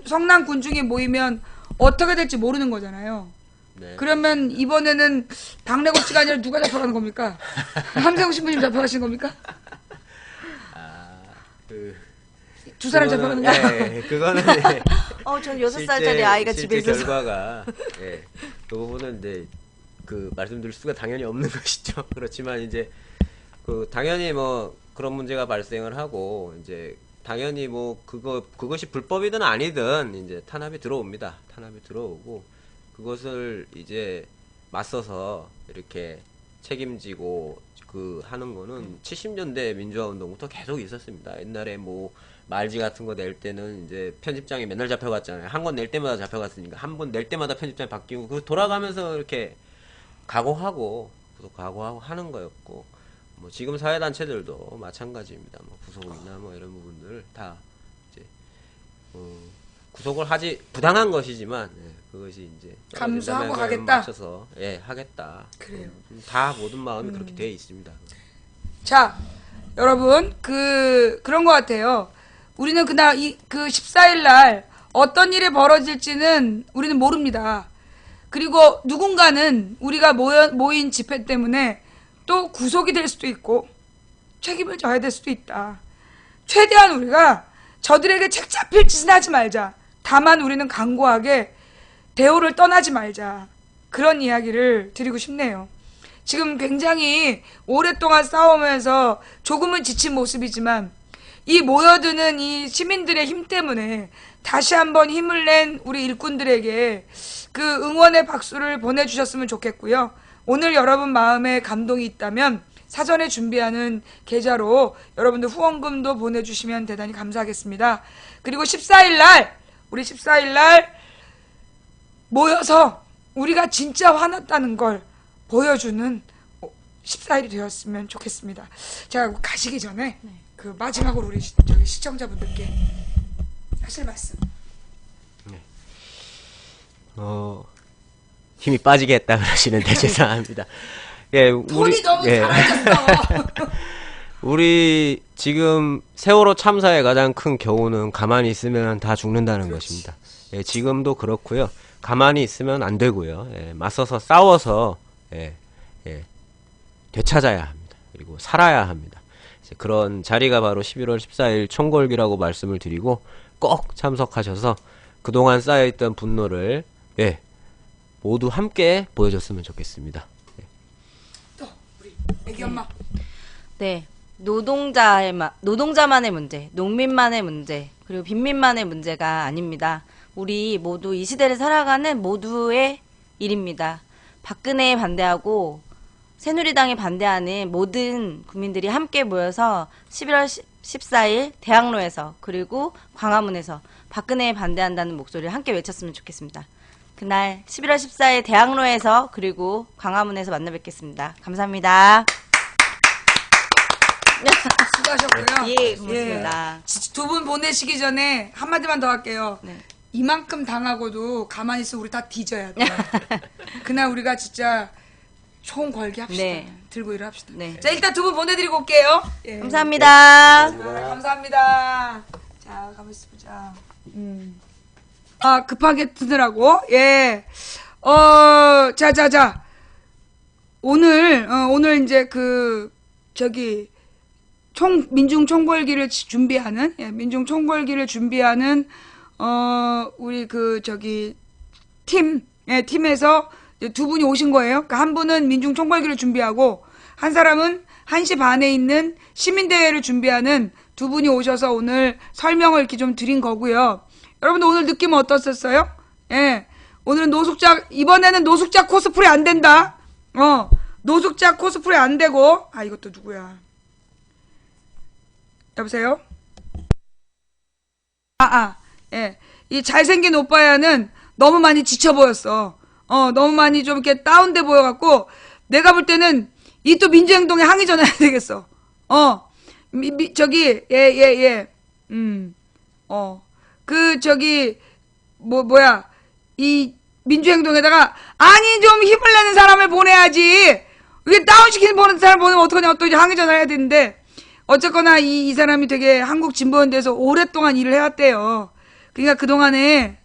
성남 군중이 모이면 어떻게 될지 모르는 거잖아요. 네. 그러면 이번에는 박래군 씨가 아니라 누가 잡혀가는 겁니까? 함세웅 신부님 잡혀가신 겁니까? 두 사람 잡혀가는 거야? 예, 그거는 예. 전 6살짜리 아이가 집에 실제 있어서. 결과가 그 부분은 이제 그 말씀드릴 수가 당연히 없는 것이죠. 그렇지만 이제 그 당연히 뭐 그런 문제가 발생을 하고 이제 당연히 뭐 그것이 불법이든 아니든 이제 탄압이 들어옵니다. 탄압이 들어오고 그것을 이제 맞서서 이렇게 책임지고 그 하는 거는 70년대 민주화 운동부터 계속 있었습니다. 옛날에 뭐 말지 같은 거 낼 때는 이제 편집장이 맨날 잡혀갔잖아요. 한 권 낼 때마다 잡혀갔으니까 한 번 낼 때마다 편집장이 바뀌고 그 돌아가면서 이렇게 각오하고 하는 거였고 뭐 지금 사회단체들도 마찬가지입니다. 뭐 구속이나 뭐 이런 부분들 다 이제 구속을 하지 부당한 것이지만 그것이 이제 감수하고 그걸 가겠다. 맞춰서 하겠다. 그래요. 다 모든 마음이 그렇게 되어 있습니다. 자, 여러분 그런 것 같아요. 우리는 그날 그 14일 날 어떤 일이 벌어질지는 우리는 모릅니다. 그리고 누군가는 우리가 모인 집회 때문에 또 구속이 될 수도 있고 책임을 져야 될 수도 있다. 최대한 우리가 저들에게 책 잡힐 짓은 하지 말자. 다만 우리는 강고하게 대우를 떠나지 말자. 그런 이야기를 드리고 싶네요. 지금 굉장히 오랫동안 싸우면서 조금은 지친 모습이지만 이 모여드는 이 시민들의 힘 때문에 다시 한번 힘을 낸 우리 일꾼들에게 그 응원의 박수를 보내주셨으면 좋겠고요. 오늘 여러분 마음에 감동이 있다면 사전에 준비하는 계좌로 여러분들 후원금도 보내주시면 대단히 감사하겠습니다. 그리고 14일 날 우리 14일 날 모여서 우리가 진짜 화났다는 걸 보여주는 14일이 되었으면 좋겠습니다. 제가 가시기 전에 그 마지막으로 우리 저기 시청자분들께 하실 말씀. 힘이 빠지게 했다 그러시는데 죄송합니다. 예, 톤이 너무 잘하셨어. 우리 지금 세월호 참사의 가장 큰 교훈은 가만히 있으면 다 죽는다는 것입니다. 예, 지금도 그렇고요. 가만히 있으면 안 되고요. 예, 맞서서 싸워서 되찾아야 합니다. 그리고 살아야 합니다. 이제 그런 자리가 바로 11월 14일 총궐기라고 말씀을 드리고 꼭 참석하셔서 그동안 쌓여있던 분노를 모두 함께 보여줬으면 좋겠습니다. 또 우리 애기 엄마. 네. 노동자만의 문제, 농민만의 문제, 그리고 빈민만의 문제가 아닙니다. 우리 모두 이 시대를 살아가는 모두의 일입니다. 박근혜에 반대하고 새누리당에 반대하는 모든 국민들이 함께 모여서 11월 14일 대학로에서 그리고 광화문에서 박근혜에 반대한다는 목소리를 함께 외쳤으면 좋겠습니다. 그날 11월 14일 대학로에서 그리고 광화문에서 만나 뵙겠습니다. 감사합니다. 수고하셨고요. 예, 고맙습니다. 두 분 보내시기 전에 한마디만 더 할게요. 네. 이만큼 당하고도 가만히 있으면 우리 다 뒤져야 돼. 그날 우리가 진짜 총 걸기 합시다. 네. 들고 일합시다. 네. 자, 일단 두 분 보내드리고 올게요. 예. 감사합니다. 감사합니다. 자, 가만 있어 보자. 아, 급하게 드느라고. 예. 자. 오늘 이제 민중 총궐기를 준비하는, 민중 총궐기를 준비하는, 우리 팀에서 두 분이 오신 거예요. 그러니까 한 분은 민중 총궐기를 준비하고, 한 사람은 1시 반에 있는 시민대회를 준비하는 두 분이 오셔서 오늘 설명을 이렇게 좀 드린 거고요. 여러분들 오늘 느낌은 어떠셨어요? 예. 오늘은 이번에는 노숙자 코스프레 안 된다. 노숙자 코스프레 안 되고, 이것도 누구야? 여보세요? 예. 이 잘생긴 오빠야는 너무 많이 지쳐 보였어. 너무 많이 좀 이렇게 다운돼 보여갖고, 내가 볼 때는 이 또 민주행동에 항의 전해야 되겠어. 이 민주행동에다가, 아니, 좀 힘을 내는 사람을 보내야지. 이게 다운시키는 사람 보내면 어떡하냐, 또 이제 항의 전화를 해야 되는데, 어쨌거나 이 사람이 되게 한국 진보연대에서 오랫동안 일을 해왔대요. 그러니까 그동안에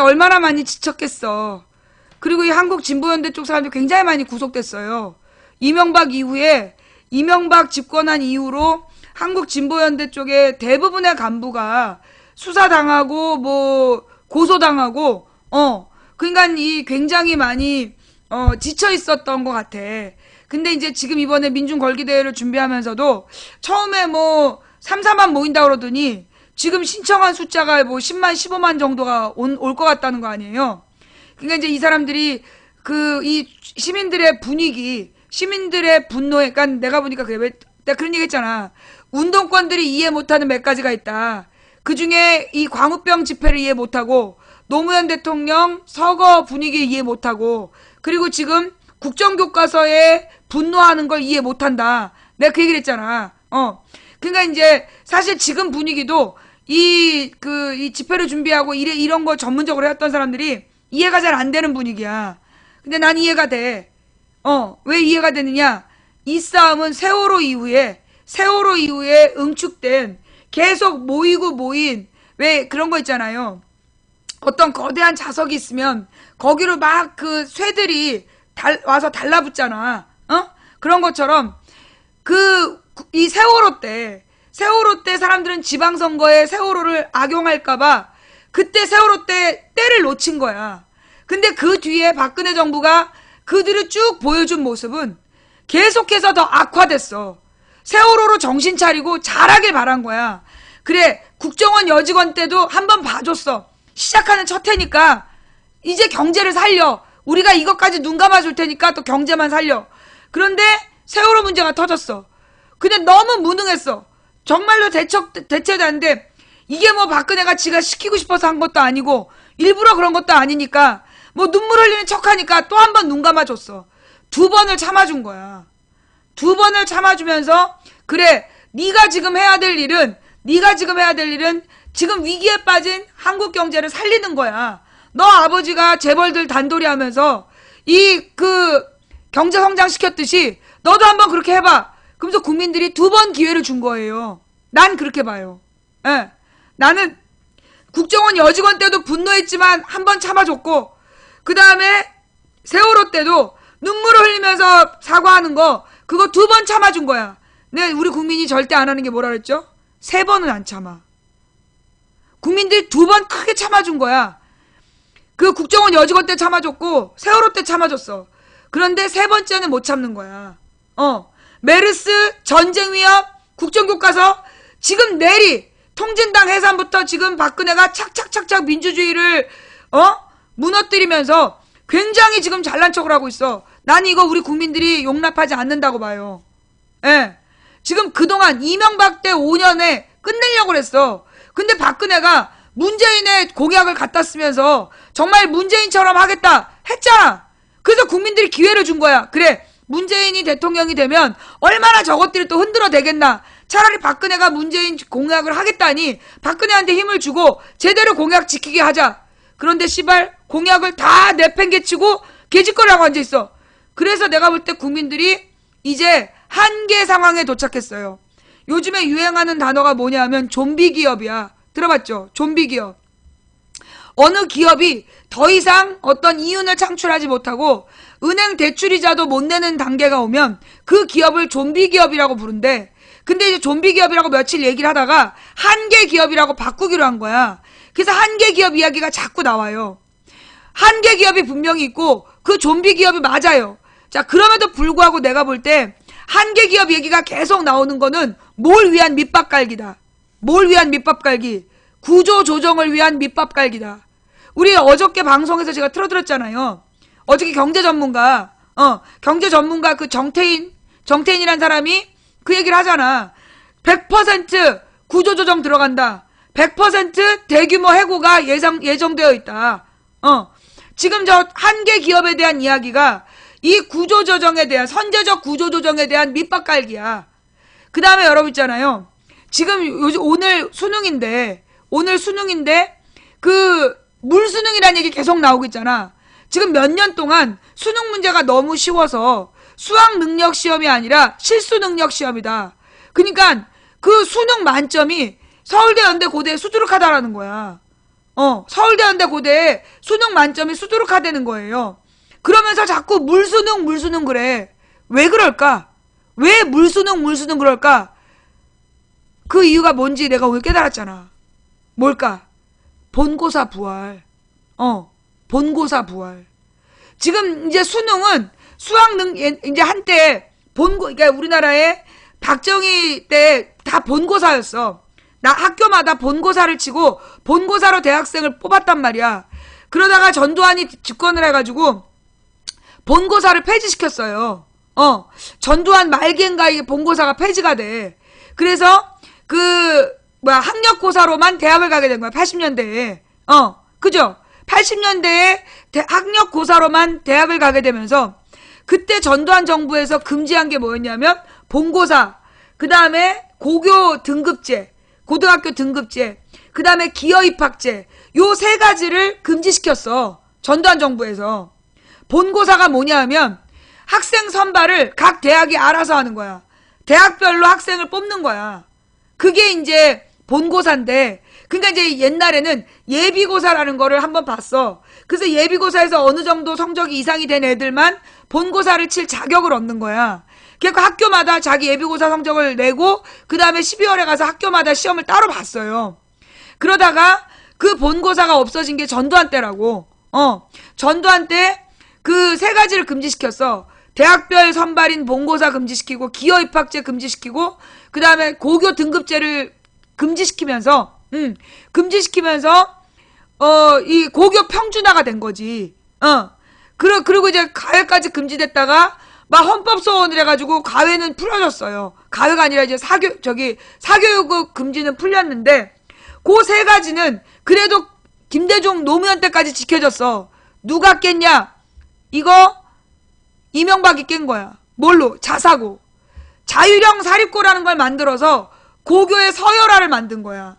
얼마나 많이 지쳤겠어. 그리고 이 한국 진보연대 쪽 사람들 굉장히 많이 구속됐어요. 이명박 집권한 이후로 한국 진보연대 쪽에 대부분의 간부가 수사당하고 고소당하고 그러니까 이 굉장히 많이 지쳐 있었던 것 같아. 근데 이제 지금 이번에 민중 걸기대회를 준비하면서도 처음에 3, 4만 모인다 그러더니 지금 신청한 숫자가 10만, 15만 정도가 올 것 같다는 거 아니에요. 그러니까 이제 이 사람들이 이 시민들의 분위기, 시민들의 분노에, 그러니까 내가 보니까 내가 그런 얘기 했잖아. 운동권들이 이해 못하는 몇 가지가 있다. 그 중에 이 광우병 집회를 이해 못하고, 노무현 대통령 서거 분위기 이해 못하고, 그리고 지금 국정교과서에 분노하는 걸 이해 못한다. 내가 그 얘기를 했잖아. 그러니까 이제 사실 지금 분위기도 이 집회를 준비하고 이런 거 전문적으로 해왔던 사람들이 이해가 잘 안 되는 분위기야. 근데 난 이해가 돼. 왜 이해가 되느냐? 이 싸움은 세월호 이후에 응축된 계속 모인 왜 그런 거 있잖아요. 어떤 거대한 자석이 있으면 거기로 막 쇠들이 와서 달라붙잖아. 그런 것처럼 이 세월호 때 사람들은 지방선거에 세월호를 악용할까봐 그때 세월호 때 때를 놓친 거야. 근데 그 뒤에 박근혜 정부가 그 뒤를 쭉 보여준 모습은 계속해서 더 악화됐어. 세월호로 정신 차리고 잘하길 바란 거야. 그래, 국정원 여직원 때도 한번 봐줬어. 시작하는 첫 해니까 이제 경제를 살려. 우리가 이것까지 눈 감아줄 테니까 또 경제만 살려. 그런데 세월호 문제가 터졌어. 근데 너무 무능했어. 정말로 대처도 안 돼. 이게 뭐 박근혜가 지가 시키고 싶어서 한 것도 아니고 일부러 그런 것도 아니니까 뭐 눈물 흘리는 척하니까 또 한 번 눈 감아줬어. 2번을 참아준 거야. 2번을 참아주면서 그래, 네가 지금 해야 될 일은 지금 위기에 빠진 한국 경제를 살리는 거야. 너 아버지가 재벌들 단돌이 하면서 경제 성장 시켰듯이 너도 한번 그렇게 해봐. 그러면서 국민들이 2번 기회를 준 거예요. 난 그렇게 봐요. 예. 나는 국정원 여직원 때도 분노했지만 한 번 참아줬고, 그 다음에 세월호 때도 눈물을 흘리면서 사과하는 거, 그거 2번 참아준 거야. 근데 우리 국민이 절대 안 하는 게 뭐라 그랬죠? 3번은 안 참아. 국민들이 2번 크게 참아준 거야. 그 국정원 여직원 때 참아줬고 세월호 때 참아줬어. 그런데 3번째는 못 참는 거야. 메르스, 전쟁 위협, 국정교과서, 지금 내리 통진당 해산부터 지금 박근혜가 착착착착 민주주의를 무너뜨리면서 굉장히 지금 잘난 척을 하고 있어. 난 이거 우리 국민들이 용납하지 않는다고 봐요. 예. 지금 그동안 이명박 때 5년에 끝내려고 그랬어. 근데 박근혜가 문재인의 공약을 갖다 쓰면서 정말 문재인처럼 하겠다 했잖아. 그래서 국민들이 기회를 준 거야. 그래, 문재인이 대통령이 되면 얼마나 저것들이 또 흔들어 대겠나. 차라리 박근혜가 문재인 공약을 하겠다니 박근혜한테 힘을 주고 제대로 공약 지키게 하자. 그런데 씨발 공약을 다 내팽개치고 개짓거리하고 앉아있어. 그래서 내가 볼 때 국민들이 이제 한계 상황에 도착했어요. 요즘에 유행하는 단어가 뭐냐면 좀비 기업이야. 들어봤죠? 좀비 기업. 어느 기업이 더 이상 어떤 이윤을 창출하지 못하고 은행 대출이자도 못 내는 단계가 오면 그 기업을 좀비 기업이라고 부른대. 근데 이제 좀비 기업이라고 며칠 얘기를 하다가 한계 기업이라고 바꾸기로 한 거야. 그래서 한계 기업 이야기가 자꾸 나와요. 한계 기업이 분명히 있고 그 좀비 기업이 맞아요. 자, 그럼에도 불구하고 내가 볼 때 한계 기업 얘기가 계속 나오는 거는 뭘 위한 밑밥 깔기다. 뭘 위한 밑밥 깔기. 구조 조정을 위한 밑밥 깔기다. 우리 어저께 방송에서 제가 틀어드렸잖아요. 어저께 경제 전문가 그 정태인이란 사람이 그 얘기를 하잖아. 100% 구조조정 들어간다. 100% 대규모 해고가 예정되어 있다. 지금 저 한계 기업에 대한 이야기가 이 구조조정에 대한, 선제적 구조조정에 대한 밑밥 깔기야. 그 다음에 여러분 있잖아요. 지금 오늘 수능인데, 그 물수능이라는 얘기 계속 나오고 있잖아. 지금 몇 년 동안 수능 문제가 너무 쉬워서 수학 능력 시험이 아니라 실수 능력 시험이다. 그러니까 그 수능 만점이 서울대 연대 고대에 수두룩하다라는 거야. 서울대 연대 고대에 수능 만점이 수두룩하다는 거예요. 그러면서 자꾸 물수능 그래. 왜 그럴까? 왜 물수능 그럴까? 그 이유가 뭔지 내가 오늘 깨달았잖아. 뭘까? 본고사 부활. 본고사 부활. 지금 이제 수능은 이제 한때 그러니까 우리나라에 박정희 때 다 본고사였어. 학교마다 본고사를 치고 본고사로 대학생을 뽑았단 말이야. 그러다가 전두환이 집권을 해가지고 본고사를 폐지시켰어요. 전두환 말기인가 이게 본고사가 폐지가 돼. 그래서 학력고사로만 대학을 가게 된 거야. 80년대에. 그죠? 80년대에 학력고사로만 대학을 가게 되면서 그때 전두환 정부에서 금지한 게 뭐였냐면 본고사, 그 다음에 고교 등급제, 고등학교 등급제, 그 다음에 기여입학제, 요 3가지를 금지시켰어. 전두환 정부에서. 본고사가 뭐냐 하면 학생 선발을 각 대학이 알아서 하는 거야. 대학별로 학생을 뽑는 거야. 그게 이제 본고사인데, 그러니까 이제 옛날에는 예비고사라는 거를 한번 봤어. 그래서 예비고사에서 어느 정도 성적이 이상이 된 애들만 본고사를 칠 자격을 얻는 거야. 그러니까 학교마다 자기 예비고사 성적을 내고 그 다음에 12월에 가서 학교마다 시험을 따로 봤어요. 그러다가 그 본고사가 없어진 게 전두환 때라고. 전두환 때 그 3가지를 금지시켰어. 대학별 선발인 본고사 금지시키고 기여 입학제 금지시키고 그다음에 고교 등급제를 금지시키면서 이 고교 평준화가 된 거지. 그리고 이제 가외까지 금지됐다가 막 헌법소원을 해가지고 가외는 풀어졌어요. 가외가 아니라 이제 사교육 금지는 풀렸는데 그 세 가지는 그래도 김대중 노무현 때까지 지켜졌어. 누가 깼냐? 이거 이명박이 깬 거야. 뭘로? 자사고. 자율형 사립고라는 걸 만들어서 고교의 서열화를 만든 거야.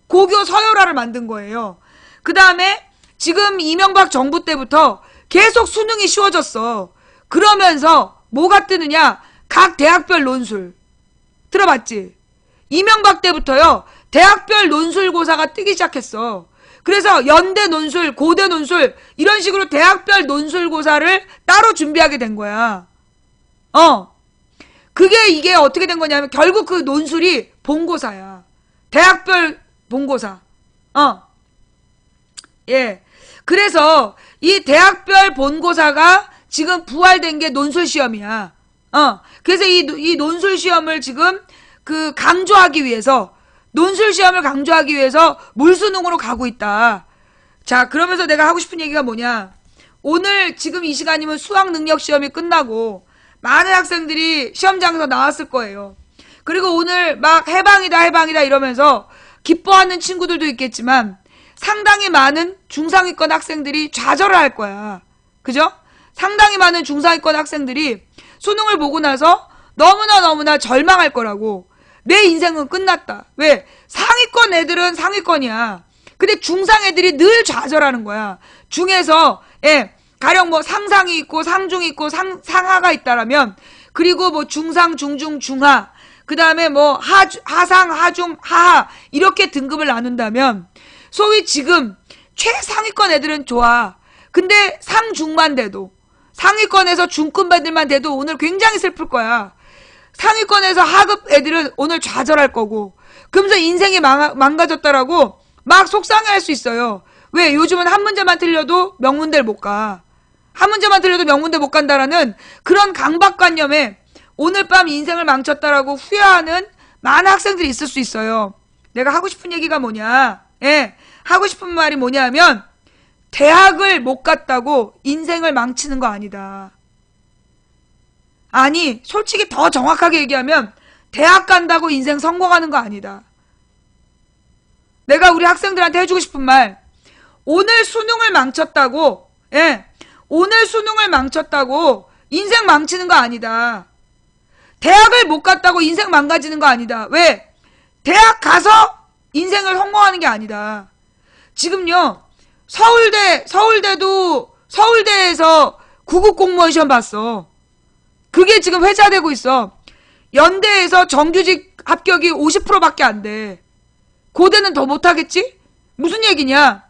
고교 서열화를 만든 거예요. 그 다음에 지금 이명박 정부 때부터 계속 수능이 쉬워졌어. 그러면서 뭐가 뜨느냐? 각 대학별 논술. 들어봤지? 이명박 때부터요. 대학별 논술고사가 뜨기 시작했어. 그래서 연대 논술, 고대 논술 이런 식으로 대학별 논술고사를 따로 준비하게 된 거야. 이게 어떻게 된 거냐면 결국 그 논술이 본고사야. 대학별 본고사. 예. 그래서 이 대학별 본고사가 지금 부활된 게 논술 시험이야. 그래서 이 논술 시험을 지금 강조하기 위해서 논술 시험을 강조하기 위해서 물수능으로 가고 있다. 자, 그러면서 내가 하고 싶은 얘기가 뭐냐? 오늘 지금 이 시간이면 수학 능력 시험이 끝나고 많은 학생들이 시험장에서 나왔을 거예요. 그리고 오늘 막 해방이다 이러면서 기뻐하는 친구들도 있겠지만 상당히 많은 중상위권 학생들이 좌절을 할 거야. 그죠? 상당히 많은 중상위권 학생들이 수능을 보고 나서 너무나 절망할 거라고. 내 인생은 끝났다. 왜? 상위권 애들은 상위권이야. 근데 중상 애들이 늘 좌절하는 거야. 중에서 가령 뭐 상상이 있고 상중이 있고 상하가 있다라면 그리고 뭐 중상, 중중, 중하 그 다음에 뭐 하상, 하중, 하하 이렇게 등급을 나눈다면 소위 지금 최상위권 애들은 좋아. 근데 상중만 돼도 상위권에서 중급애들만 돼도 오늘 굉장히 슬플 거야. 상위권에서 하급 애들은 오늘 좌절할 거고 그러면서 인생이 망가졌다라고 막 속상해할 수 있어요. 왜? 요즘은 한 문제만 틀려도 명문대를 못 가. 한 문제만 틀려도 명문대 못 간다라는 그런 강박관념에 오늘 밤 인생을 망쳤다라고 후회하는 많은 학생들이 있을 수 있어요. 내가 하고 싶은 얘기가 뭐냐? 하고 싶은 말이 뭐냐면 대학을 못 갔다고 인생을 망치는 거 아니다. 아니, 솔직히 더 정확하게 얘기하면 대학 간다고 인생 성공하는 거 아니다. 내가 우리 학생들한테 해주고 싶은 말, 오늘 수능을 망쳤다고, 오늘 수능을 망쳤다고 인생 망치는 거 아니다. 대학을 못 갔다고 인생 망가지는 거 아니다. 왜? 대학 가서 인생을 성공하는 게 아니다. 지금요, 서울대에서 9급 공무원 시험 봤어. 그게 지금 회자되고 있어. 연대에서 정규직 합격이 50%밖에 안 돼. 고대는 더 못하겠지? 무슨 얘기냐?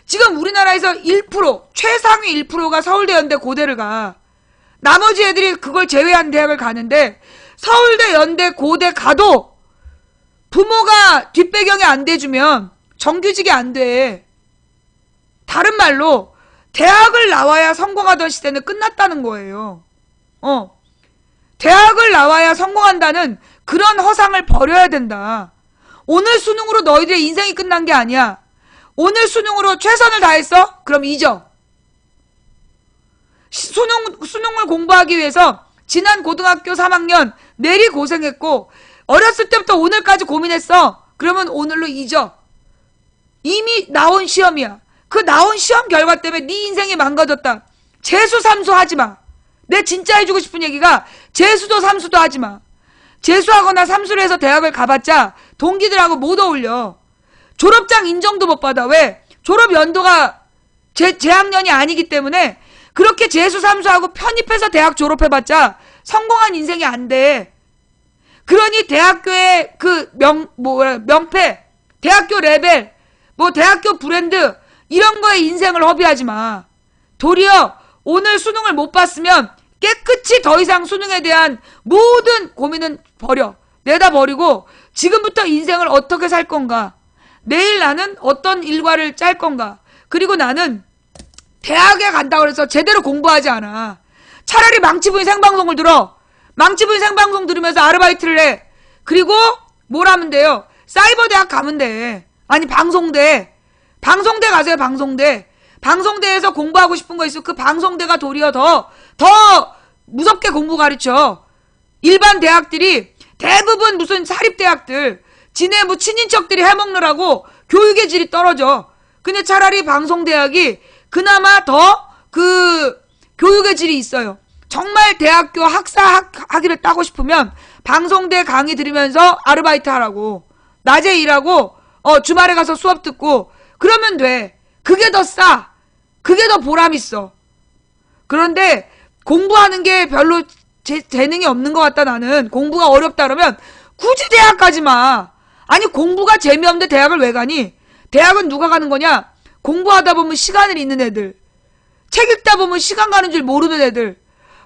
지금 우리나라에서 1%, 최상위 1%가 서울대, 연대, 고대를 가. 나머지 애들이 그걸 제외한 대학을 가는데 서울대, 연대, 고대 가도 부모가 뒷배경이 안 돼주면 정규직이 안 돼. 다른 말로 대학을 나와야 성공하던 시대는 끝났다는 거예요. 대학을 나와야 성공한다는 그런 허상을 버려야 된다. 오늘 수능으로 너희들의 인생이 끝난 게 아니야. 오늘 수능으로 최선을 다했어? 그럼 잊어. 수능을 공부하기 위해서 지난 고등학교 3학년 내리 고생했고 어렸을 때부터 오늘까지 고민했어. 그러면 오늘로 잊어. 이미 나온 시험이야. 그 나온 시험 결과 때문에 네 인생이 망가졌다. 재수 삼수 하지 마. 내 진짜 해주고 싶은 얘기가 재수도 삼수도 하지 마. 재수하거나 삼수를 해서 대학을 가봤자 동기들하고 못 어울려. 졸업장 인정도 못 받아. 왜? 졸업 연도가 재학년이 아니기 때문에 그렇게 재수 삼수하고 편입해서 대학 졸업해봤자 성공한 인생이 안 돼. 그러니 대학교의 명패, 대학교 레벨, 대학교 브랜드 이런 거에 인생을 허비하지 마. 도리어 오늘 수능을 못 봤으면 깨끗이 더 이상 수능에 대한 모든 고민은 버려. 내다 버리고 지금부터 인생을 어떻게 살 건가? 내일 나는 어떤 일과를 짤 건가? 그리고 나는 대학에 간다고 해서 제대로 공부하지 않아. 차라리 망치부인 생방송을 들어. 망치부인 생방송 들으면서 아르바이트를 해. 그리고 뭘 하면 돼요? 사이버 대학 가면 돼. 아니 방송대 가세요. 방송대에서 공부하고 싶은 거 있어. 그 방송대가 도리어 더 무섭게 공부 가르쳐. 일반 대학들이 대부분 무슨 사립대학들 지네 뭐 친인척들이 해먹느라고 교육의 질이 떨어져. 근데 차라리 방송대학이 그나마 더 그 교육의 질이 있어요. 정말 대학교 학사학위를 따고 싶으면 방송대 강의 들으면서 아르바이트 하라고. 낮에 일하고 주말에 가서 수업 듣고 그러면 돼. 그게 더 싸. 그게 더 보람 있어. 그런데 공부하는 게 별로 재능이 없는 것 같다. 나는 공부가 어렵다 그러면 굳이 대학 가지 마. 아니 공부가 재미없는데 대학을 왜 가니? 대학은 누가 가는 거냐? 공부하다 보면 시간을 잃는 애들, 책 읽다 보면 시간 가는 줄 모르는 애들,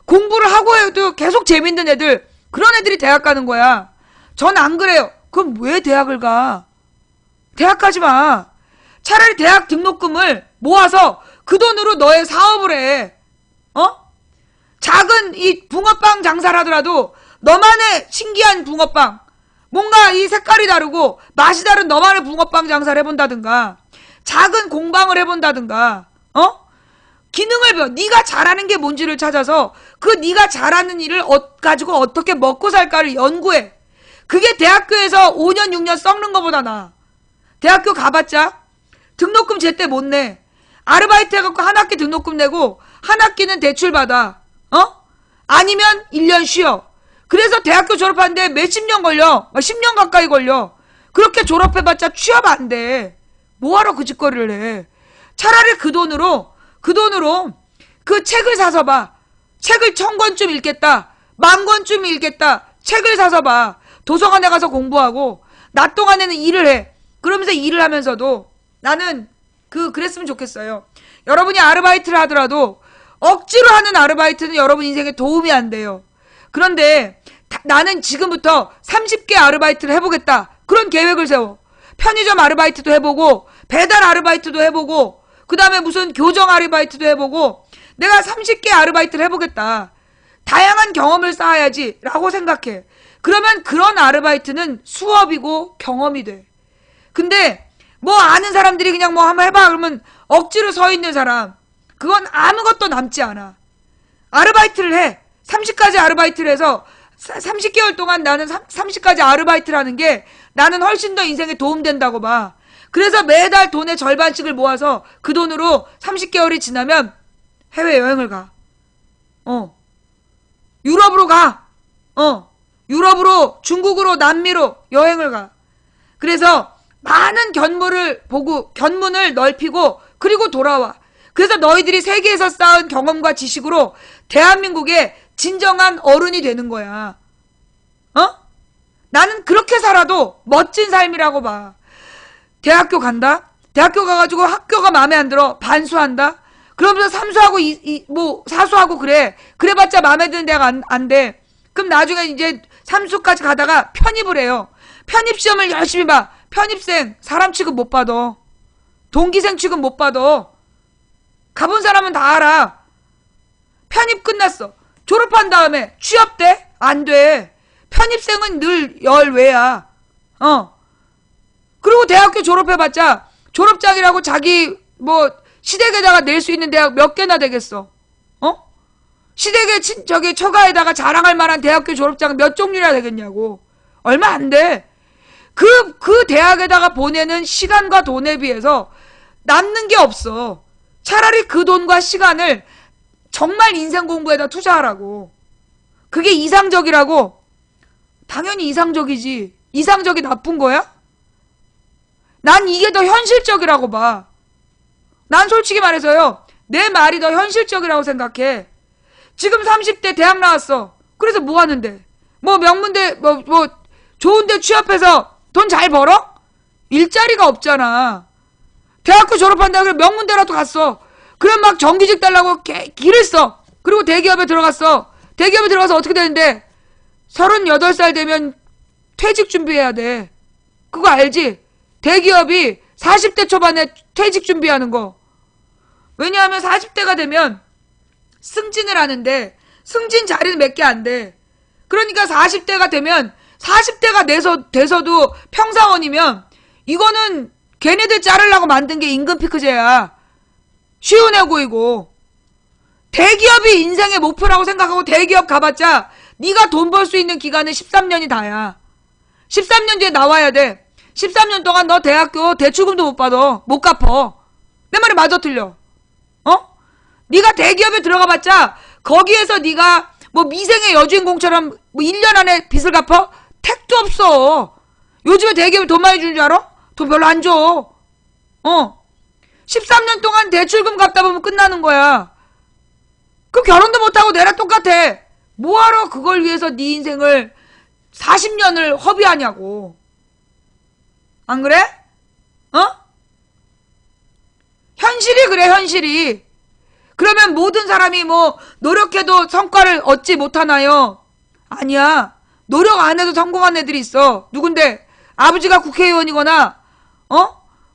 공부를 하고 해도 계속 재밌는 애들, 그런 애들이 대학 가는 거야. 전 안 그래요. 그럼 왜 대학을 가? 대학 가지 마. 차라리 대학 등록금을 모아서 그 돈으로 너의 사업을 해. 작은 이 붕어빵 장사를 하더라도 너만의 신기한 붕어빵, 뭔가 이 색깔이 다르고 맛이 다른 너만의 붕어빵 장사를 해본다든가, 작은 공방을 해본다든가, 기능을 배워. 네가 잘하는 게 뭔지를 찾아서 그 네가 잘하는 일을 가지고 어떻게 먹고 살까를 연구해. 그게 대학교에서 5년 6년 썩는 것보다 나아. 대학교 가봤자 등록금 제때 못 내. 아르바이트 해갖고 한 학기 등록금 내고 한 학기는 대출 받아. 아니면 1년 쉬어. 그래서 대학교 졸업하는데 몇십 년 걸려. 10년 가까이 걸려. 그렇게 졸업해봤자 취업 안 돼. 뭐하러 그 짓거리를 해. 차라리 그 돈으로 그 책을 사서 봐. 책을 1000권쯤 읽겠다. 10,000권쯤 읽겠다. 책을 사서 봐. 도서관에 가서 공부하고 낮 동안에는 일을 해. 그러면서 일을 하면서도 나는 그랬으면 좋겠어요. 여러분이 아르바이트를 하더라도 억지로 하는 아르바이트는 여러분 인생에 도움이 안 돼요. 그런데 나는 지금부터 30개 아르바이트를 해보겠다. 그런 계획을 세워. 편의점 아르바이트도 해보고 배달 아르바이트도 해보고 그 다음에 무슨 교정 아르바이트도 해보고 내가 30개 아르바이트를 해보겠다. 다양한 경험을 쌓아야지 라고 생각해. 그러면 그런 아르바이트는 수업이고 경험이 돼. 근데 뭐 아는 사람들이 그냥 뭐 한번 해봐 그러면 억지로 서 있는 사람, 그건 아무것도 남지 않아. 아르바이트를 해. 30가지 아르바이트를 해서 30개월 동안 나는 30가지 아르바이트를 하는 게 나는 훨씬 더 인생에 도움된다고 봐. 그래서 매달 돈의 절반씩을 모아서 그 돈으로 30개월이 지나면 해외여행을 가. 유럽으로 가. 유럽으로, 중국으로, 남미로 여행을 가. 그래서 많은 견문을 넓히고 그리고 돌아와. 그래서 너희들이 세계에서 쌓은 경험과 지식으로 대한민국의 진정한 어른이 되는 거야. 나는 그렇게 살아도 멋진 삶이라고 봐. 대학교 간다? 대학교 가가지고 학교가 마음에 안 들어. 반수한다? 그러면서 삼수하고 뭐 사수하고 그래. 그래봤자 마음에 드는 데가 안 돼. 그럼 나중에 이제 삼수까지 가다가 편입을 해요. 편입시험을 열심히 봐. 편입생 사람 취급 못 받아. 동기생 취급 못 받아. 가본 사람은 다 알아. 편입 끝났어. 졸업한 다음에 취업돼? 안 돼. 편입생은 늘 열외야. 그리고 대학교 졸업해봤자 졸업장이라고 자기 뭐 시댁에다가 낼 수 있는 대학 몇 개나 되겠어. 시댁에 저기 처가에다가 자랑할 만한 대학교 졸업장 몇 종류나 되겠냐고. 얼마 안 돼. 그 대학에다가 보내는 시간과 돈에 비해서 남는 게 없어. 차라리 그 돈과 시간을 정말 인생 공부에다 투자하라고. 그게 이상적이라고? 당연히 이상적이지. 이상적이 나쁜 거야? 난 이게 더 현실적이라고 봐. 난 솔직히 말해서요, 내 말이 더 현실적이라고 생각해. 지금 30대 대학 나왔어. 그래서 뭐 하는데? 뭐 명문대, 뭐 좋은데 취업해서 돈 잘 벌어? 일자리가 없잖아. 대학교 졸업한다 그래 명문대라도 갔어. 그럼 막 정규직 달라고 길을 써. 그리고 대기업에 들어갔어. 대기업에 들어가서 어떻게 되는데 38살 되면 퇴직 준비해야 돼. 그거 알지? 대기업이 40대 초반에 퇴직 준비하는 거. 왜냐하면 40대가 되면 승진을 하는데 승진 자리는 몇 개 안 돼. 그러니까 40대가 되면 40대가 돼서도 평사원이면 이거는 걔네들 자르려고 만든 게 임금 피크제야. 쉬운 애고이고. 대기업이 인생의 목표라고 생각하고 대기업 가봤자 네가 돈 벌 수 있는 기간은 13년이 다야. 13년 뒤에 나와야 돼. 13년 동안 너 대학교 대출금도 못 받아. 못 갚어. 내 말이 맞아 틀려? 어? 네가 대기업에 들어가봤자 거기에서 네가 뭐 미생의 여주인공처럼 뭐 1년 안에 빚을 갚아? 택도 없어. 요즘에 대기업이 돈 많이 주는 줄 알아? 돈 별로 안 줘. 13년 동안 대출금 갚다 보면 끝나는 거야. 그럼 결혼도 못하고 내랑 똑같아. 뭐하러 그걸 위해서 네 인생을 40년을 허비하냐고. 안 그래? 현실이 그래, 현실이. 그러면 모든 사람이 뭐 노력해도 성과를 얻지 못하나요? 아니야. 노력 안 해도 성공한 애들이 있어. 누군데? 아버지가 국회의원이거나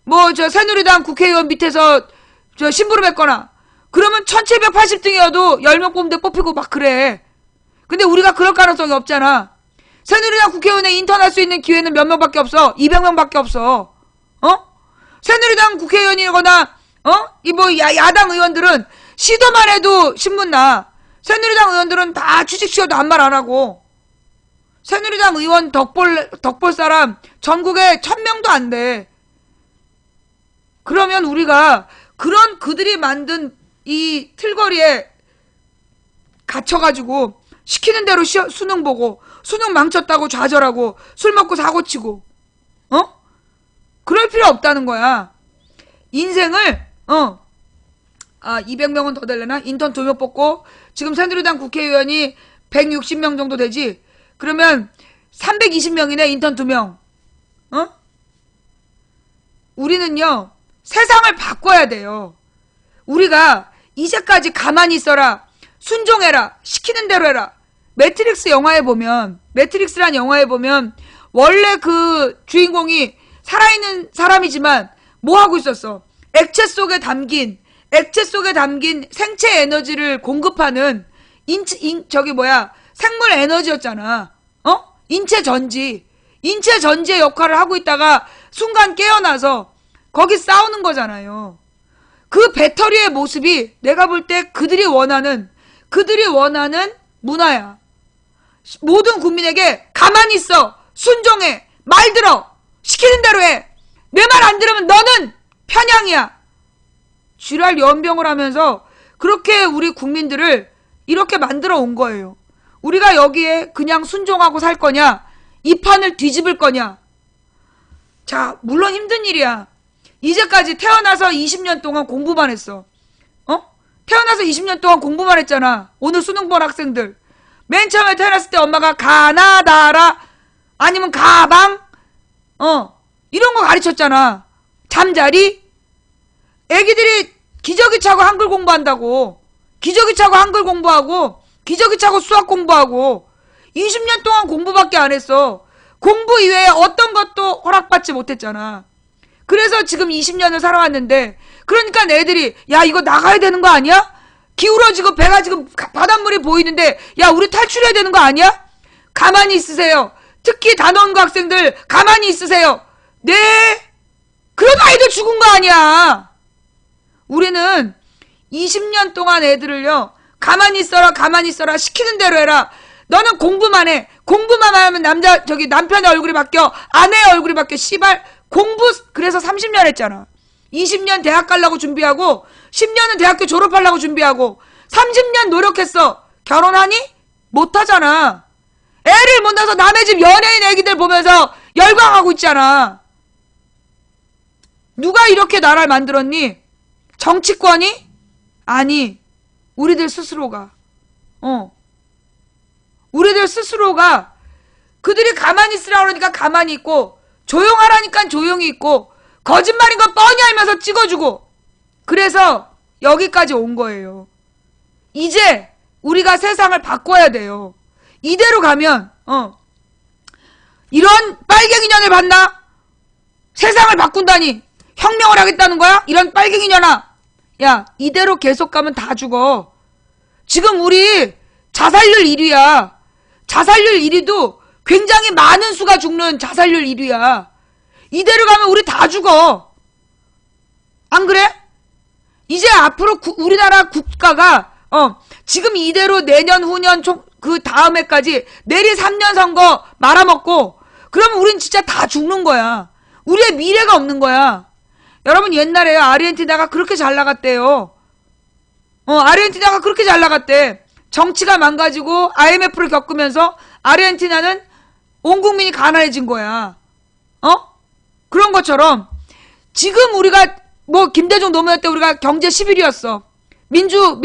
뭐 저 새누리당 국회의원 밑에서 저 심부름 했거나 그러면 1780등이어도 10명 뽑는데 뽑히고 막 그래. 근데 우리가 그럴 가능성이 없잖아. 새누리당 국회의원에 인턴할 수 있는 기회는 몇 명밖에 없어. 200명밖에 없어. 새누리당 국회의원이거나 이 뭐 야당 의원들은 시도만 해도 신문 나. 새누리당 의원들은 다 취직시켜도 아무 말 안 하고. 새누리당 의원 덕볼 사람 전국에 1000명도 안 돼. 그러면 우리가 그런 그들이 만든 이 틀거리에 갇혀가지고 시키는 대로 수능 보고 수능 망쳤다고 좌절하고 술 먹고 사고치고 그럴 필요 없다는 거야. 인생을 200명은 더 되려나? 인턴 2명 뽑고 지금 새누리당 국회의원이 160명 정도 되지? 그러면 320명이네. 인턴 2명. 우리는요 세상을 바꿔야 돼요. 우리가 이제까지 가만히 있어라, 순종해라, 시키는 대로 해라. 매트릭스란 영화에 보면 원래 그 주인공이 살아있는 사람이지만 뭐 하고 있었어? 액체 속에 담긴 생체 에너지를 공급하는 생물 에너지였잖아. 인체 전지의 역할을 하고 있다가 순간 깨어나서 거기 싸우는 거잖아요. 그 배터리의 모습이 내가 볼 때 그들이 원하는 문화야. 모든 국민에게 가만히 있어, 순종해, 말 들어, 시키는 대로 해. 내 말 안 들으면 너는 편향이야. 쥐랄 연병을 하면서 그렇게 우리 국민들을 이렇게 만들어 온 거예요. 우리가 여기에 그냥 순종하고 살 거냐, 이 판을 뒤집을 거냐. 자, 물론 힘든 일이야. 이제까지 태어나서 20년 동안 공부만 했어. 태어나서 20년 동안 공부만 했잖아. 오늘 수능 본 학생들. 맨 처음에 태어났을 때 엄마가 가나다라 아니면 가방 이런 거 가르쳤잖아. 잠자리. 애기들이 기저귀 차고 한글 공부한다고. 기저귀 차고 한글 공부하고 기저귀 차고 수학 공부하고 20년 동안 공부밖에 안 했어. 공부 이외에 어떤 것도 허락받지 못했잖아. 그래서 지금 20년을 살아왔는데, 그러니까 애들이 야 이거 나가야 되는 거 아니야? 기울어지고 배가 지금 바닷물이 보이는데 야 우리 탈출해야 되는 거 아니야? 가만히 있으세요. 특히 단원고 학생들 가만히 있으세요. 네? 그런 아이들 죽은 거 아니야. 우리는 20년 동안 애들을요 가만히 있어라 시키는 대로 해라. 너는 공부만 해. 공부만 하면 남편의 얼굴이 바뀌어, 아내의 얼굴이 바뀌어. 씨발 공부. 그래서 30년 했잖아. 20년 대학 가려고 준비하고 10년은 대학교 졸업하려고 준비하고 30년 노력했어. 결혼하니? 못하잖아. 애를 못 낳아서 남의 집 연예인 애기들 보면서 열광하고 있잖아. 누가 이렇게 나라를 만들었니? 정치권이? 아니, 우리들 스스로가. 우리들 스스로가. 그들이 가만히 있으라 그러니까 가만히 있고, 조용하라니까 조용히 있고, 거짓말인 건 뻔히 알면서 찍어주고. 그래서 여기까지 온 거예요. 이제 우리가 세상을 바꿔야 돼요. 이대로 가면 이런 빨갱이년을 봤나? 세상을 바꾼다니 혁명을 하겠다는 거야? 이런 빨갱이년아. 야, 이대로 계속 가면 다 죽어. 지금 우리 자살률 1위야. 자살률 1위도 굉장히 많은 수가 죽는 자살률 1위야. 이대로 가면 우리 다 죽어. 안 그래? 이제 앞으로 우리나라 국가가 지금 이대로 내년 후년 그 다음 해까지 내리 3년 선거 말아먹고 그러면 우린 진짜 다 죽는 거야. 우리의 미래가 없는 거야. 여러분 옛날에 아르헨티나가 그렇게 잘 나갔대요. 아르헨티나가 그렇게 잘 나갔대. 정치가 망가지고 IMF를 겪으면서 아르헨티나는 온 국민이 가난해진 거야. 그런 것처럼 지금 우리가 뭐 김대중 노무현 때 우리가 경제 11위였어. 민주화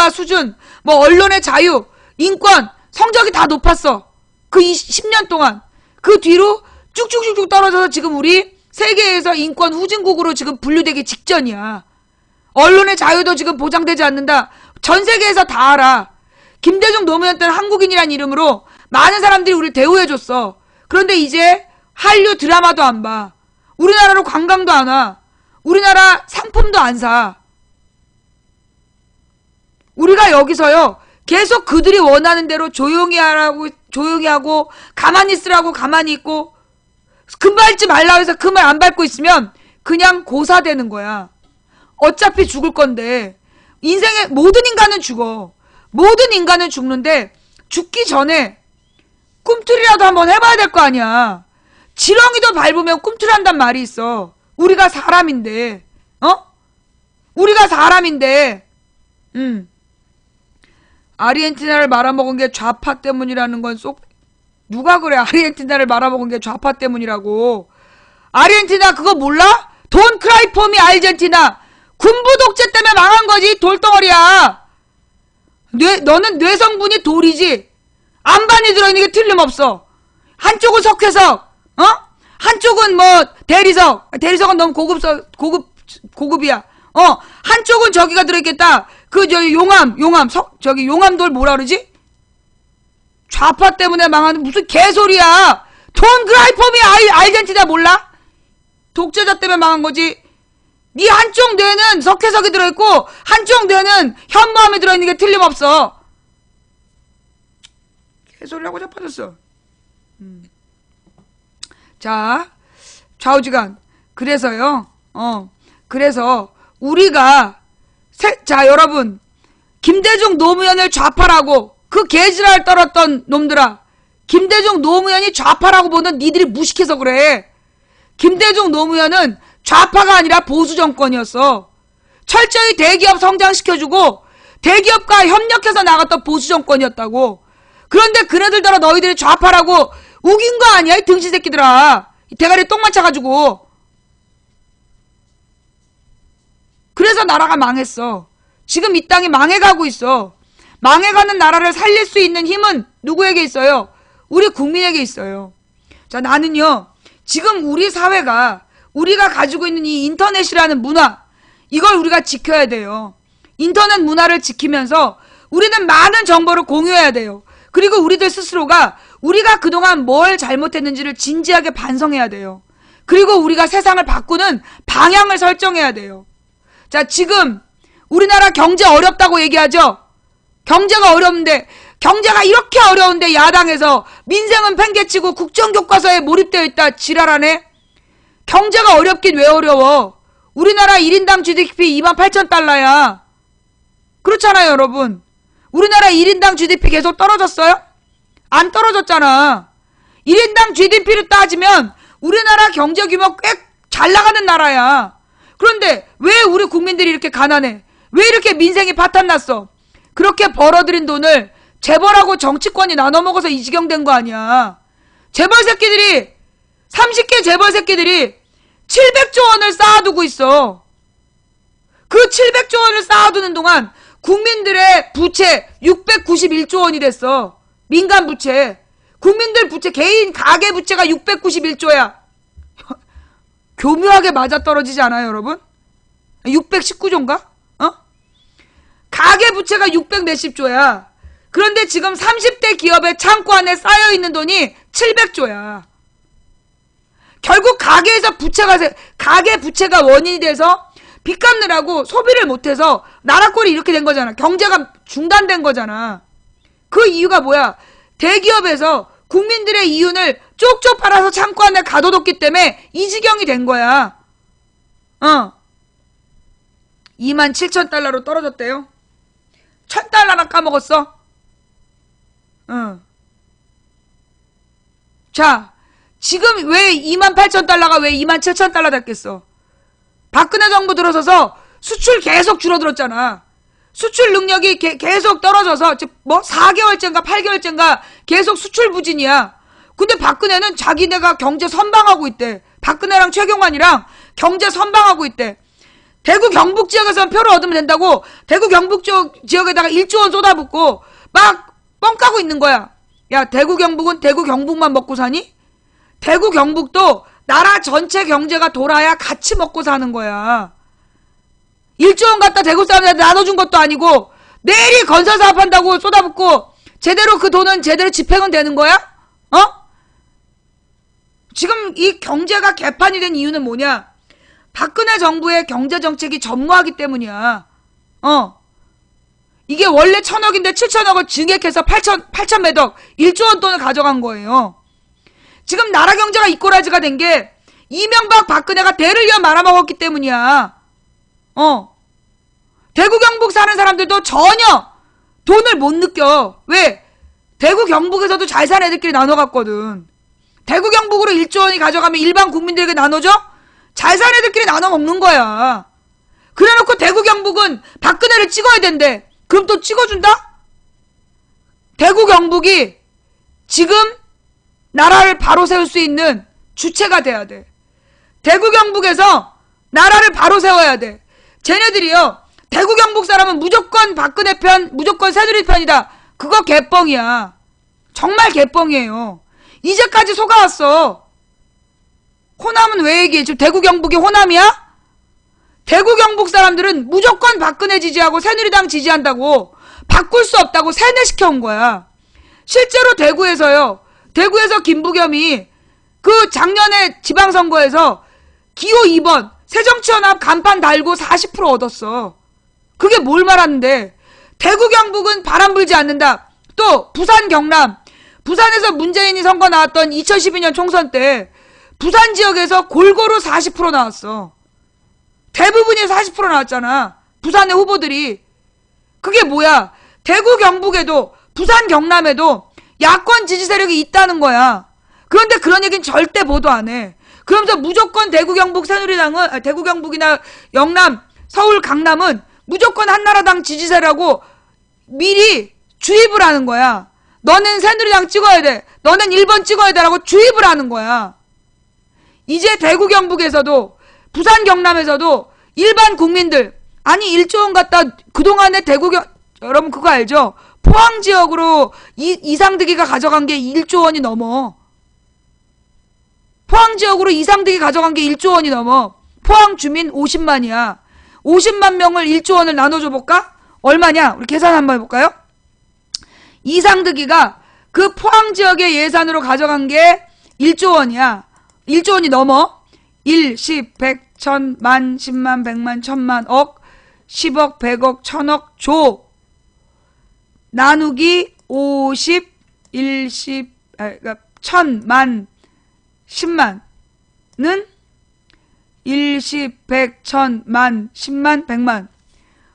수준, 뭐 언론의 자유, 인권, 성적이 다 높았어. 그 10년 동안. 그 뒤로 쭉쭉쭉쭉 떨어져서 지금 우리 세계에서 인권 후진국으로 지금 분류되기 직전이야. 언론의 자유도 지금 보장되지 않는다. 전 세계에서 다 알아. 김대중 노무현 때는 한국인이란 이름으로 많은 사람들이 우리를 대우해줬어. 그런데 이제 한류 드라마도 안 봐. 우리나라로 관광도 안 와. 우리나라 상품도 안 사. 우리가 여기서요 계속 그들이 원하는 대로 조용히 하고 가만히 있으라고 가만히 있고 금 밟지 말라고 해서 금을 안 밟고 있으면 그냥 고사되는 거야. 어차피 죽을 건데 인생의 모든 인간은 죽어. 모든 인간은 죽는데 죽기 전에 꿈틀이라도 한번 해봐야 될 거 아니야. 지렁이도 밟으면 꿈틀한단 말이 있어. 우리가 사람인데 우리가 사람인데 아르헨티나를 말아먹은 게 좌파 때문이라는 건 누가 그래? 아르헨티나를 말아먹은 게 좌파 때문이라고. 아르헨티나 그거 몰라? 돈 크라이 포미 아르헨티나. 군부 독재 때문에 망한 거지. 돌덩어리야. 너는 뇌성분이 돌이지. 안반이 들어있는 게 틀림없어. 한쪽은 석회석, 한쪽은 뭐 대리석은 너무 고급이야. 한쪽은 저기가 들어있겠다. 용암돌 뭐라 그러지? 좌파 때문에 망하는 무슨 개소리야. 돈 그라이폼이 아르헨티나 몰라? 독재자 때문에 망한 거지. 네 한쪽 뇌는 석회석이 들어있고 한쪽 뇌는 현무암에 들어있는 게 틀림없어. 개소리라고 자빠졌어. 자, 좌우지간. 그래서요. 그래서 우리가 자 여러분 김대중 노무현을 좌파라고 그 개지랄 떨었던 놈들아. 김대중 노무현이 좌파라고 보는 니들이 무식해서 그래. 김대중 노무현은 좌파가 아니라 보수 정권이었어. 철저히 대기업 성장시켜주고 대기업과 협력해서 나갔던 보수 정권이었다고. 그런데 그네들더러 너희들이 좌파라고 우긴 거 아니야? 이 등신 새끼들아. 대가리에 똥 맞춰가지고. 그래서 나라가 망했어. 지금 이 땅이 망해가고 있어. 망해가는 나라를 살릴 수 있는 힘은 누구에게 있어요? 우리 국민에게 있어요. 자, 나는요 지금 우리 사회가 우리가 가지고 있는 이 인터넷이라는 문화, 이걸 우리가 지켜야 돼요. 인터넷 문화를 지키면서 우리는 많은 정보를 공유해야 돼요. 그리고 우리들 스스로가 우리가 그동안 뭘 잘못했는지를 진지하게 반성해야 돼요. 그리고 우리가 세상을 바꾸는 방향을 설정해야 돼요. 자, 지금 우리나라 경제 어렵다고 얘기하죠? 경제가 어려운데, 경제가 이렇게 어려운데 야당에서 민생은 팽개치고 국정교과서에 몰입되어 있다 지랄하네? 경제가 어렵긴 왜 어려워? 우리나라 1인당 GDP 28,000달러야. 그렇잖아요, 여러분. 우리나라 1인당 GDP 계속 떨어졌어요? 안 떨어졌잖아. 1인당 GDP를 따지면 우리나라 경제 규모 꽤 잘 나가는 나라야. 그런데 왜 우리 국민들이 이렇게 가난해? 왜 이렇게 민생이 파탄났어? 그렇게 벌어들인 돈을 재벌하고 정치권이 나눠먹어서 이 지경 된 거 아니야. 재벌 새끼들이 30개 재벌 새끼들이 700조 원을 쌓아두고 있어. 그 700조 원을 쌓아두는 동안 국민들의 부채 691조 원이 됐어. 민간 부채. 국민들 부채, 개인 가계 부채가 691조야. 교묘하게 맞아떨어지지 않아요, 여러분? 619조인가? 가계 부채가 600 몇십 조야. 그런데 지금 30대 기업의 창고 안에 쌓여있는 돈이 700조야. 결국 가계에서 가계 부채가 원인이 돼서 빚 갚느라고 소비를 못해서 나라 꼴이 이렇게 된 거잖아. 경제가 중단된 거잖아. 그 이유가 뭐야? 대기업에서 국민들의 이윤을 쪽쪽 빨아서 창고 안에 가둬뒀기 때문에 이 지경이 된 거야. 27,000달러로 떨어졌대요. 1,000달러나 까먹었어. 자, 지금 왜 28,000달러가 왜 27,000달러 됐겠어? 박근혜 정부 들어서서 수출 계속 줄어들었잖아. 수출 능력이 계속 떨어져서 뭐 4개월째인가 8개월째인가 계속 수출 부진이야. 근데 박근혜는 자기네가 경제 선방하고 있대. 박근혜랑 최경환이랑 경제 선방하고 있대. 대구 경북 지역에서는 표를 얻으면 된다고 대구 경북 지역에다가 1조 원 쏟아붓고 막 뻥까고 있는 거야. 야, 대구 경북은 대구 경북만 먹고 사니? 대구 경북도 나라 전체 경제가 돌아야 같이 먹고 사는 거야. 1조 원 갖다 대구 사람들한테 나눠준 것도 아니고 내일이 건설 사업한다고 쏟아붓고 제대로 그 돈은 제대로 집행은 되는 거야? 지금 이 경제가 개판이 된 이유는 뭐냐? 박근혜 정부의 경제정책이 전무하기 때문이야. 이게 원래 1,000억인데 7,000억을 증액해서 8천 매덕 1조 원 돈을 가져간 거예요. 지금 나라 경제가 이꼬라지가 된 게 이명박 박근혜가 대를 이어 말아먹었기 때문이야. 대구 경북 사는 사람들도 전혀 돈을 못 느껴. 왜? 대구 경북에서도 잘 사는 애들끼리 나눠갔거든. 대구 경북으로 1조 원이 가져가면 일반 국민들에게 나눠줘? 잘 사는 애들끼리 나눠 먹는 거야. 그래놓고 대구 경북은 박근혜를 찍어야 된대. 그럼 또 찍어준다? 대구 경북이 지금 나라를 바로 세울 수 있는 주체가 돼야 돼. 대구 경북에서 나라를 바로 세워야 돼. 쟤네들이요, 대구 경북 사람은 무조건 박근혜 편, 무조건 새누리 편이다. 그거 개뻥이야. 정말 개뻥이에요. 이제까지 속아왔어. 호남은 왜 얘기해? 지금 대구 경북이 호남이야? 대구 경북 사람들은 무조건 박근혜 지지하고 새누리당 지지한다고 바꿀 수 없다고 세뇌시켜온 거야. 실제로 대구에서요, 대구에서 김부겸이 그 작년에 지방선거에서 기호 2번 새정치연합 간판 달고 40% 얻었어. 그게 뭘 말하는데? 대구 경북은 바람 불지 않는다. 또 부산 경남, 부산에서 문재인이 선거 나왔던 2012년 총선 때 부산 지역에서 골고루 40% 나왔어. 대부분이 40% 나왔잖아. 부산의 후보들이. 그게 뭐야? 대구 경북에도 부산 경남에도 야권 지지 세력이 있다는 거야. 그런데 그런 얘기는 절대 보도 안 해. 그러면서 무조건 대구 경북 새누리당은, 대구 경북이나 영남, 서울, 강남은 무조건 한나라당 지지세라고 미리 주입을 하는 거야. 너는 새누리당 찍어야 돼. 너는 1번 찍어야 돼라고 주입을 하는 거야. 이제 대구 경북에서도 부산 경남에서도 일반 국민들, 아니 1조 원 갖다 그동안에 여러분 그거 알죠? 포항 지역으로 이상득이가 가져간 게 1조 원이 넘어. 포항 지역으로 이상득이 가져간 게 1조 원이 넘어. 포항 주민 50만이야. 50만 명을 1조 원을 나눠줘 볼까? 얼마냐? 우리 계산 한번 해볼까요? 이상득이가 그 포항 지역의 예산으로 가져간 게 1조 원이야. 1조 원이 넘어. 1, 10, 100, 1000, 만, 10만, 100만, 1000만, 억, 10억, 100억, 1000억, 조. 나누기 50, 1, 10, 그러니까 1000, 만, 10만은 1, 10, 100, 1000, 만, 10만, 100만.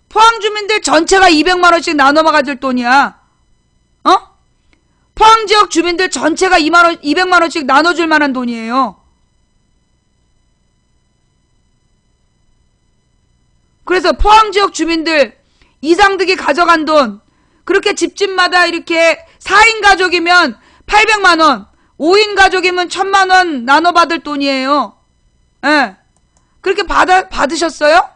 포항 주민들 전체가 200만 원씩 나눠 가질 돈이야. 포항 지역 주민들 전체가 200만 원씩 나눠줄 만한 돈이에요. 그래서 포항 지역 주민들 이상득이 가져간 돈, 그렇게 집집마다 이렇게 4인 가족이면 800만 원, 5인 가족이면 1000만 원 나눠 받을 돈이에요. 예. 그렇게 받으셨어요?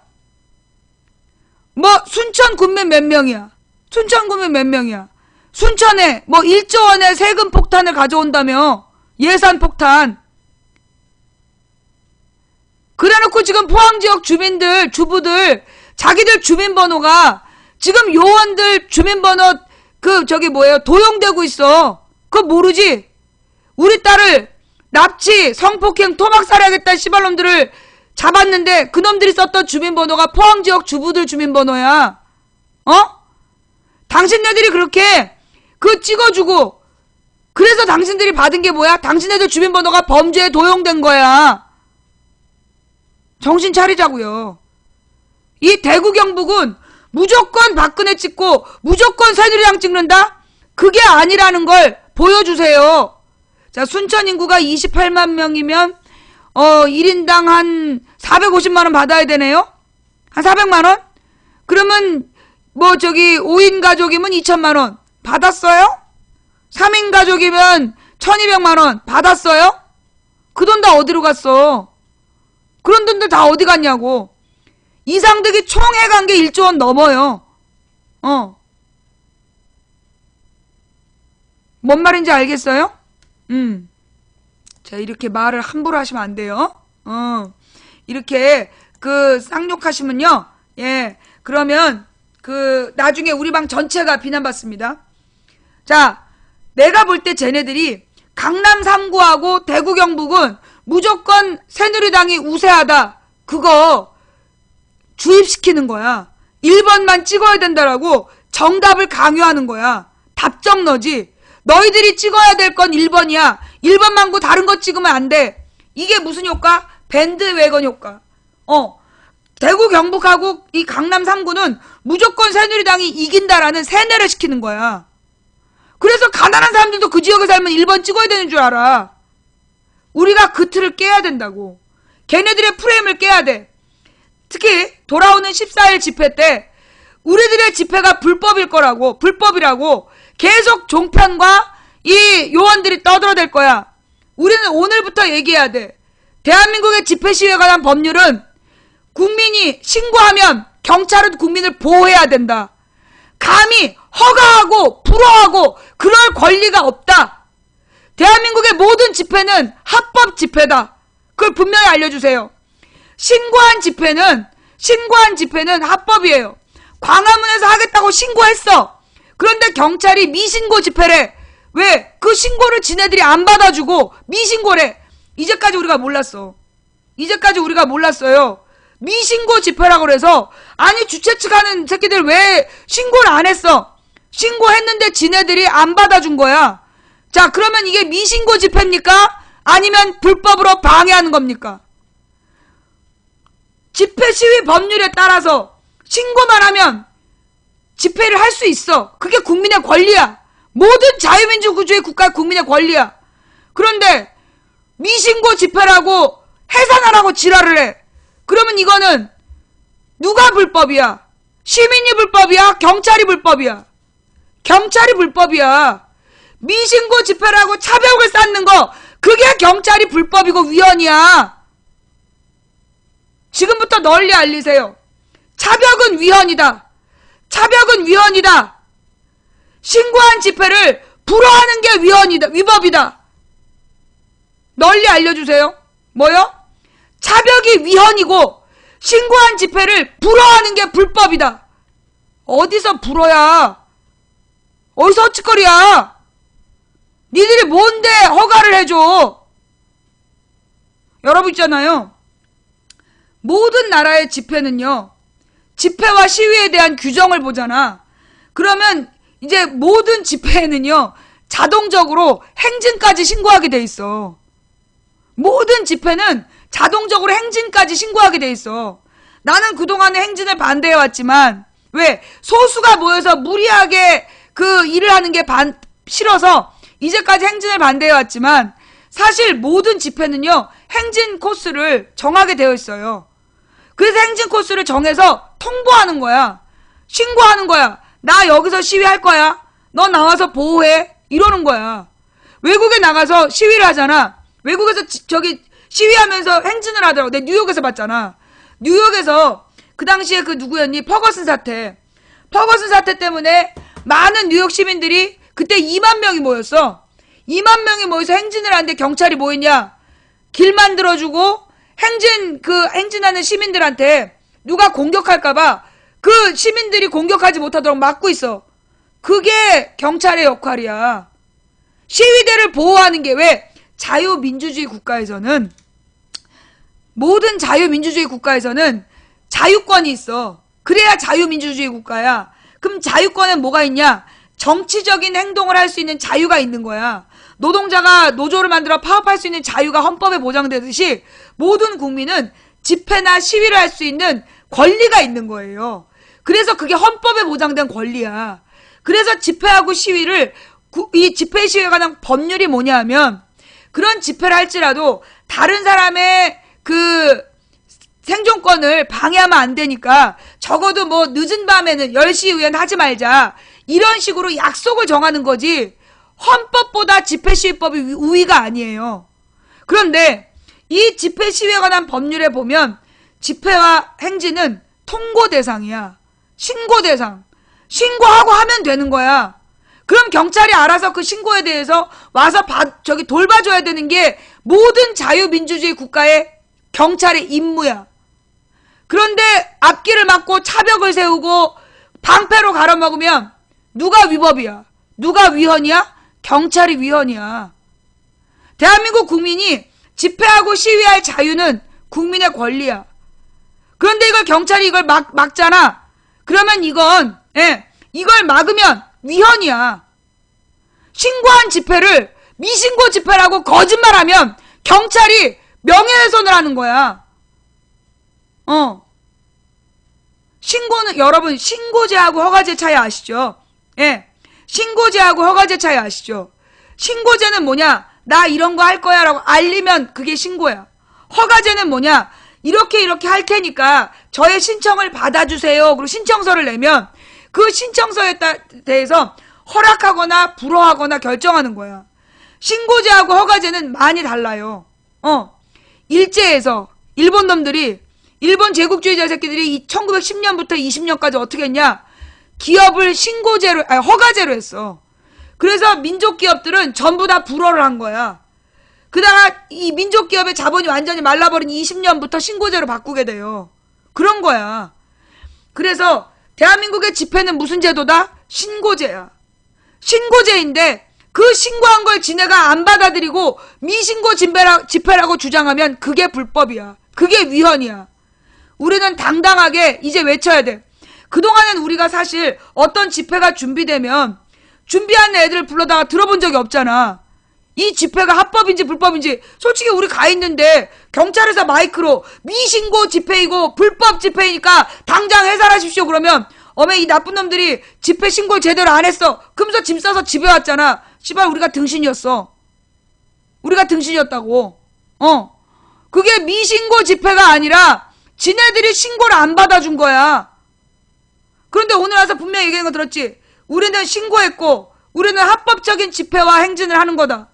뭐 순천 군민 몇 명이야? 순천 군민 몇 명이야? 순천에 뭐 1조 원의 세금 폭탄을 가져온다며. 예산 폭탄. 그래놓고 지금 포항 지역 주민들, 주부들, 자기들 주민번호가 지금 요원들 주민번호 도용되고 있어. 그거 모르지? 우리 딸을 납치, 성폭행, 토막살해야겠다는 씨발놈들을 잡았는데 그놈들이 썼던 주민번호가 포항 지역 주부들 주민번호야. 당신네들이 그렇게 그 찍어주고 그래서 당신들이 받은 게 뭐야? 당신네들 주민번호가 범죄에 도용된 거야. 정신 차리자고요. 이 대구 경북은 무조건 박근혜 찍고 무조건 새누리당 찍는다? 그게 아니라는 걸 보여주세요. 자, 순천 인구가 28만 명이면 1인당 한 450만 원 받아야 되네요. 한 400만 원? 그러면 5인 가족이면 2천만 원 받았어요? 3인 가족이면 1200만 원 받았어요? 그 돈 다 어디로 갔어? 그런 돈들 다 어디 갔냐고. 이상득이 총 해간 게 1조 원 넘어요. 뭔 말인지 알겠어요? 자, 이렇게 말을 함부로 하시면 안 돼요. 이렇게 쌍욕하시면요. 예. 그러면 나중에 우리 방 전체가 비난받습니다. 자, 내가 볼 때 쟤네들이 강남 3구하고 대구 경북은 무조건 새누리당이 우세하다. 그거 주입시키는 거야. 1번만 찍어야 된다라고 정답을 강요하는 거야. 답정너지. 너희들이 찍어야 될 건 1번이야. 1번 말고 다른 거 찍으면 안 돼. 이게 무슨 효과? 밴드웨건 효과. 대구 경북하고 이 강남 3구는 무조건 새누리당이 이긴다라는 세뇌를 시키는 거야. 그래서 가난한 사람들도 그 지역에 살면 1번 찍어야 되는 줄 알아. 우리가 그 틀을 깨야 된다고. 걔네들의 프레임을 깨야 돼. 특히 돌아오는 14일 집회 때 우리들의 집회가 불법이라고 계속 종편과 이 요원들이 떠들어댈 거야. 우리는 오늘부터 얘기해야 돼. 대한민국의 집회 시위에 관한 법률은 국민이 신고하면 경찰은 국민을 보호해야 된다. 감히 허가하고 불허하고 그럴 권리가 없다. 대한민국의 모든 집회는 합법 집회다. 그걸 분명히 알려주세요. 신고한 집회는 합법이에요. 광화문에서 하겠다고 신고했어. 그런데 경찰이 미신고 집회래. 왜? 그 신고를 지네들이 안 받아주고 미신고래. 이제까지 우리가 몰랐어요. 미신고 집회라고 그래서 아니 주최 측 하는 새끼들 왜 신고를 안 했어? 신고했는데 지네들이 안 받아준 거야. 자, 그러면 이게 미신고 집회입니까? 아니면 불법으로 방해하는 겁니까? 집회 시위 법률에 따라서 신고만 하면 집회를 할 수 있어. 그게 국민의 권리야. 모든 자유민주주의 국가의 국민의 권리야. 그런데 미신고 집회라고 해산하라고 지랄을 해. 그러면 이거는 누가 불법이야? 시민이 불법이야? 경찰이 불법이야? 경찰이 불법이야. 미신고 집회라고 차벽을 쌓는 거 그게 경찰이 불법이고 위헌이야. 지금부터 널리 알리세요. 차벽은 위헌이다. 신고한 집회를 불허하는 게 위법이다. 널리 알려주세요. 뭐요? 차벽이 위헌이고 신고한 집회를 불허하는 게 불법이다. 어디서 불허야? 어디서 헛짓거리야? 니들이 뭔데 허가를 해줘? 여러분 있잖아요. 모든 나라의 집회는요. 집회와 시위에 대한 규정을 보잖아. 그러면 이제 모든 집회에는요. 자동적으로 행진까지 신고하게 돼 있어. 모든 집회는 자동적으로 행진까지 신고하게 돼 있어. 나는 그동안에 행진을 반대해왔지만 왜? 소수가 모여서 무리하게 그 일을 하는 게 싫어서 이제까지 행진을 반대해왔지만 사실 모든 집회는요. 행진 코스를 정하게 되어 있어요. 그래서 행진 코스를 정해서 통보하는 거야. 신고하는 거야. 나 여기서 시위할 거야. 너 나와서 보호해. 이러는 거야. 외국에 나가서 시위를 하잖아. 외국에서 시위하면서 행진을 하더라고. 내가 뉴욕에서 봤잖아. 뉴욕에서 그 당시에 그 누구였니? 퍼거슨 사태 때문에 많은 뉴욕 시민들이 그때 2만 명이 모였어. 2만 명이 모여서 행진을 하는데 경찰이 뭐 했냐? 길 만들어주고 행진하는 시민들한테 누가 공격할까봐 그 시민들이 공격하지 못하도록 막고 있어. 그게 경찰의 역할이야. 시위대를 보호하는 게 왜? 자유민주주의 국가에서는 모든 자유민주주의 국가에서는 자유권이 있어. 그래야 자유민주주의 국가야. 그럼 자유권에 뭐가 있냐? 정치적인 행동을 할 수 있는 자유가 있는 거야. 노동자가 노조를 만들어 파업할 수 있는 자유가 헌법에 보장되듯이 모든 국민은 집회나 시위를 할 수 있는 권리가 있는 거예요. 그래서 그게 헌법에 보장된 권리야. 그래서 집회하고 시위를 이 집회 시위에 관한 법률이 뭐냐 하면 그런 집회를 할지라도 다른 사람의 그 생존권을 방해하면 안 되니까 적어도 뭐 늦은 밤에는 10시 이후엔 하지 말자. 이런 식으로 약속을 정하는 거지 헌법보다 집회시위법이 우위가 아니에요. 그런데 이 집회시위에 관한 법률에 보면 집회와 행진은 통고 대상이야. 신고 대상. 신고하고 하면 되는 거야. 그럼 경찰이 알아서 그 신고에 대해서 와서 돌봐줘야 되는 게 모든 자유민주주의 국가의 경찰의 임무야. 그런데 앞길을 막고 차벽을 세우고 방패로 갈아먹으면 누가 위법이야? 누가 위헌이야? 경찰이 위헌이야. 대한민국 국민이 집회하고 시위할 자유는 국민의 권리야. 그런데 이걸 경찰이 이걸 막잖아. 그러면 이건 이걸 막으면 위헌이야. 신고한 집회를 미신고 집회라고 거짓말하면 경찰이 명예훼손을 하는 거야. 신고는 여러분 신고제하고 허가제 차이 아시죠? 예. 신고제하고 허가제 차이 아시죠? 신고제는 뭐냐? 나 이런 거 할 거야 라고 알리면 그게 신고야. 허가제는 뭐냐? 이렇게 할 테니까 저의 신청을 받아주세요. 그리고 신청서를 내면 그 신청서에 대해서 허락하거나 불허하거나 결정하는 거야. 신고제하고 허가제는 많이 달라요. 일제에서 일본 놈들이 일본 제국주의자 새끼들이 1910년부터 20년까지 어떻게 했냐? 기업을 허가제로 했어. 그래서 민족 기업들은 전부 다 불허를 한 거야. 그다가 이 민족 기업의 자본이 완전히 말라버린 20년부터 신고제로 바꾸게 돼요. 그런 거야. 그래서 대한민국의 집회는 무슨 제도다? 신고제야. 신고제인데 그 신고한 걸 지네가 안 받아들이고 미신고 집회라고 주장하면 그게 불법이야. 그게 위헌이야. 우리는 당당하게 이제 외쳐야 돼. 그동안은 우리가 사실 어떤 집회가 준비되면 준비한 애들 불러다가 들어본 적이 없잖아. 이 집회가 합법인지 불법인지 솔직히 우리 가 있는데 경찰에서 마이크로 미신고 집회이고 불법 집회이니까 당장 해산하십시오 그러면 어메 이 나쁜 놈들이 집회 신고를 제대로 안 했어. 그러면서 짐 싸서 집에 왔잖아. 씨발 우리가 등신이었어. 우리가 등신이었다고. 그게 미신고 집회가 아니라 지네들이 신고를 안 받아준 거야. 그런데 오늘 와서 분명히 얘기한 거 들었지? 우리는 신고했고 우리는 합법적인 집회와 행진을 하는 거다.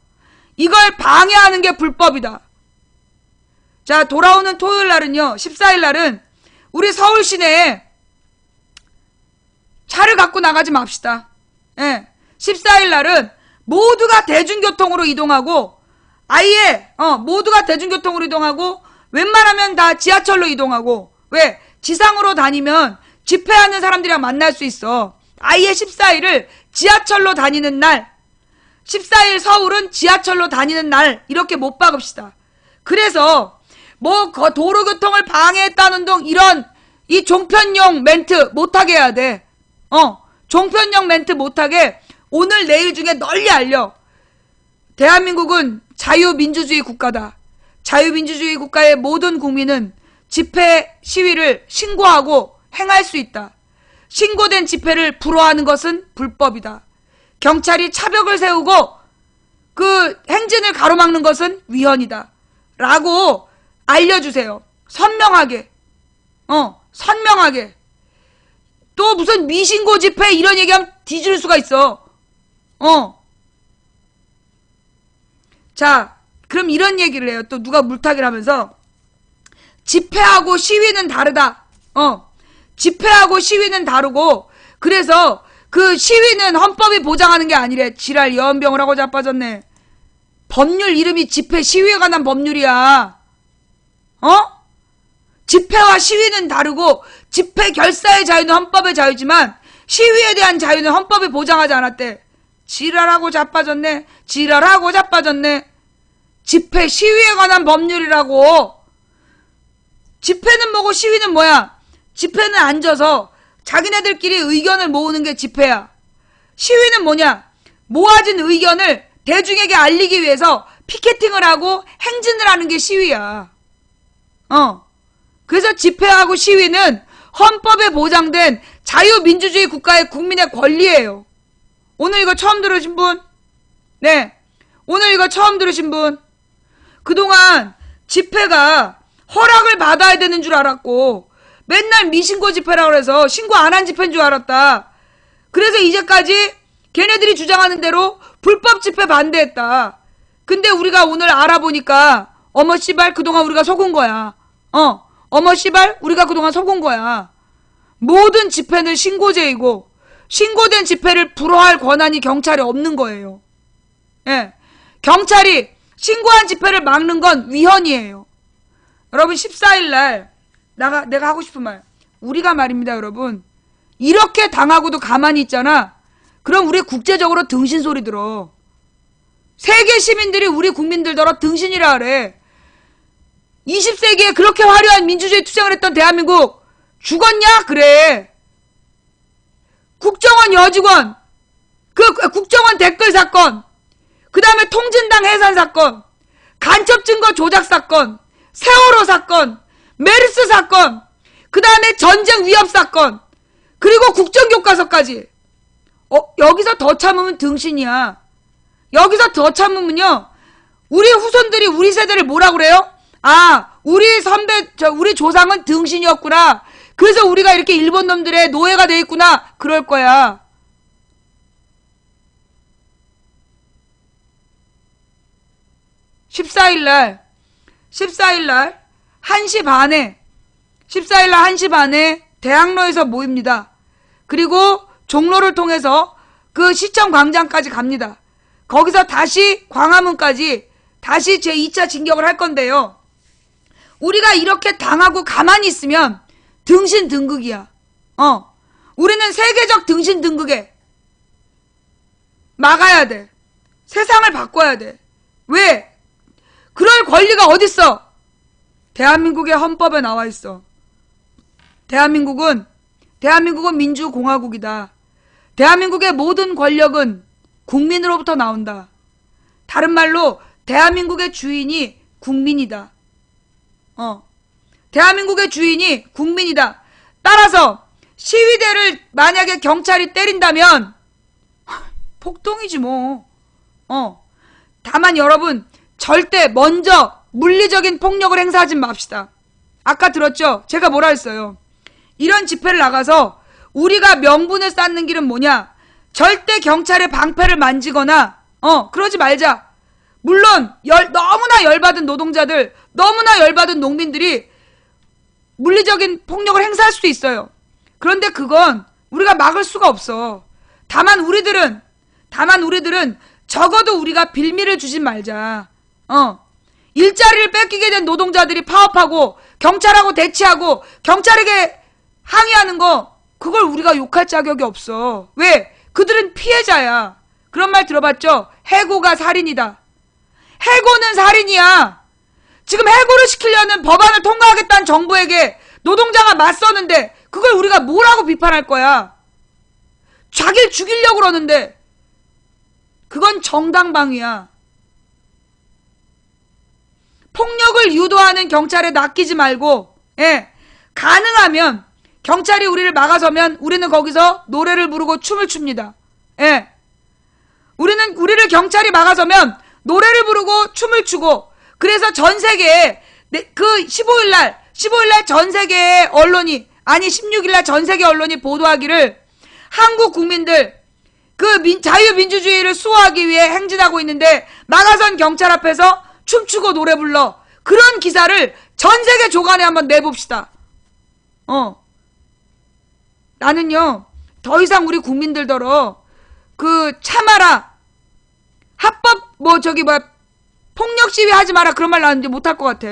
이걸 방해하는 게 불법이다. 자, 돌아오는 토요일 날은요, 14일 날은 우리 서울 시내에 차를 갖고 나가지 맙시다. 예. 14일 날은 모두가 대중교통으로 이동하고 아예 모두가 대중교통으로 이동하고 웬만하면 다 지하철로 이동하고 왜? 지상으로 다니면 집회하는 사람들이랑 만날 수 있어. 아예 14일을 지하철로 다니는 날 14일 서울은 지하철로 다니는 날 이렇게 못 박읍시다. 그래서 뭐 도로교통을 방해했다는 등 이런 이 종편용 멘트 못하게 해야 돼. 종편용 멘트 못하게 오늘 내일 중에 널리 알려. 대한민국은 자유민주주의 국가다. 자유민주주의 국가의 모든 국민은 집회 시위를 신고하고 행할 수 있다. 신고된 집회를 불허하는 것은 불법이다. 경찰이 차벽을 세우고 그 행진을 가로막는 것은 위헌이다. 라고 알려주세요. 선명하게. 선명하게. 또 무슨 미신고 집회 이런 얘기하면 뒤질 수가 있어. 자, 그럼 이런 얘기를 해요. 또 누가 물타기를 하면서 집회하고 시위는 다르다. 집회하고 시위는 다르고 그래서 그 시위는 헌법이 보장하는 게 아니래. 지랄 여언병을 하고 자빠졌네. 법률 이름이 집회 시위에 관한 법률이야. 집회와 시위는 다르고 집회 결사의 자유는 헌법의 자유지만 시위에 대한 자유는 헌법이 보장하지 않았대. 지랄하고 자빠졌네. 지랄하고 자빠졌네. 집회 시위에 관한 법률이라고. 집회는 뭐고 시위는 뭐야? 집회는 앉아서 자기네들끼리 의견을 모으는 게 집회야. 시위는 뭐냐? 모아진 의견을 대중에게 알리기 위해서 피켓팅을 하고 행진을 하는 게 시위야. 그래서 집회하고 시위는 헌법에 보장된 자유민주주의 국가의 국민의 권리예요. 오늘 이거 처음 들으신 분? 네. 오늘 이거 처음 들으신 분? 그동안 집회가 허락을 받아야 되는 줄 알았고 맨날 미신고 집회라고 해서 신고 안 한 집회인 줄 알았다. 그래서 이제까지 걔네들이 주장하는 대로 불법 집회 반대했다. 근데 우리가 오늘 알아보니까 어머 씨발 그동안 우리가 속은 거야. 어머 씨발 우리가 그동안 속은 거야. 모든 집회는 신고제이고 신고된 집회를 불허할 권한이 경찰에 없는 거예요. 예. 경찰이 신고한 집회를 막는 건 위헌이에요. 여러분 14일날 내가 하고 싶은 말. 우리가 말입니다 여러분. 이렇게 당하고도 가만히 있잖아. 그럼 우리 국제적으로 등신 소리 들어. 세계 시민들이 우리 국민들더러 등신이라 그래. 20세기에 그렇게 화려한 민주주의 투쟁을 했던 대한민국 죽었냐? 그래. 국정원 여직원, 국정원 댓글 사건, 그 다음에 통진당 해산 사건, 간첩 증거 조작 사건, 세월호 사건, 메르스 사건, 그 다음에 전쟁 위협 사건, 그리고 국정교과서까지. 여기서 더 참으면 등신이야. 여기서 더 참으면요, 우리 후손들이 우리 세대를 뭐라 그래요? 아, 우리 우리 조상은 등신이었구나. 그래서 우리가 이렇게 일본 놈들의 노예가 돼 있구나. 그럴 거야. (14일날) 1시 반에 1시 반에 대학로에서 모입니다. 그리고 종로를 통해서 그 시청 광장까지 갑니다. 거기서 다시 광화문까지 다시 제2차 진격을 할 건데요. 우리가 이렇게 당하고 가만히 있으면 등신 등극이야. 우리는 세계적 등신 등극에 막아야 돼. 세상을 바꿔야 돼. 왜? 그럴 권리가 어딨어? 대한민국의 헌법에 나와 있어. 대한민국은 민주공화국이다. 대한민국의 모든 권력은 국민으로부터 나온다. 다른 말로 대한민국의 주인이 국민이다. 대한민국의 주인이 국민이다. 따라서 시위대를 만약에 경찰이 때린다면 폭동이지 뭐. 다만 여러분 절대 먼저 물리적인 폭력을 행사하지 맙시다. 아까 들었죠? 제가 뭐라 했어요? 이런 집회를 나가서 우리가 명분을 쌓는 길은 뭐냐? 절대 경찰의 방패를 만지거나 그러지 말자. 물론 너무나 열받은 노동자들, 너무나 열받은 농민들이 물리적인 폭력을 행사할 수도 있어요. 그런데 그건 우리가 막을 수가 없어. 다만 우리들은 적어도 우리가 빌미를 주지 말자. 일자리를 뺏기게 된 노동자들이 파업하고 경찰하고 대치하고 경찰에게 항의하는 거, 그걸 우리가 욕할 자격이 없어. 왜? 그들은 피해자야. 그런 말 들어봤죠? 해고가 살인이다. 해고는 살인이야. 지금 해고를 시키려는 법안을 통과하겠다는 정부에게 노동자가 맞서는데 그걸 우리가 뭐라고 비판할 거야? 자기를 죽이려고 그러는데 그건 정당방위야. 폭력을 유도하는 경찰에 낚이지 말고, 가능하면 경찰이 우리를 막아서면 우리는 거기서 노래를 부르고 춤을 춥니다. 우리를 경찰이 막아서면 노래를 부르고 춤을 추고, 그래서 전 세계에 그 15일날 전 세계의 언론이, 아니 16일날 전 세계 언론이 보도하기를 한국 국민들 그 자유민주주의를 수호하기 위해 행진하고 있는데 막아선 경찰 앞에서 춤추고 노래 불러. 그런 기사를 전 세계 조간에 한번 내봅시다. 나는요, 더 이상 우리 국민들더러 참아라, 합법 폭력 시위 하지 마라, 그런 말 나는 이제 못할 것 같아.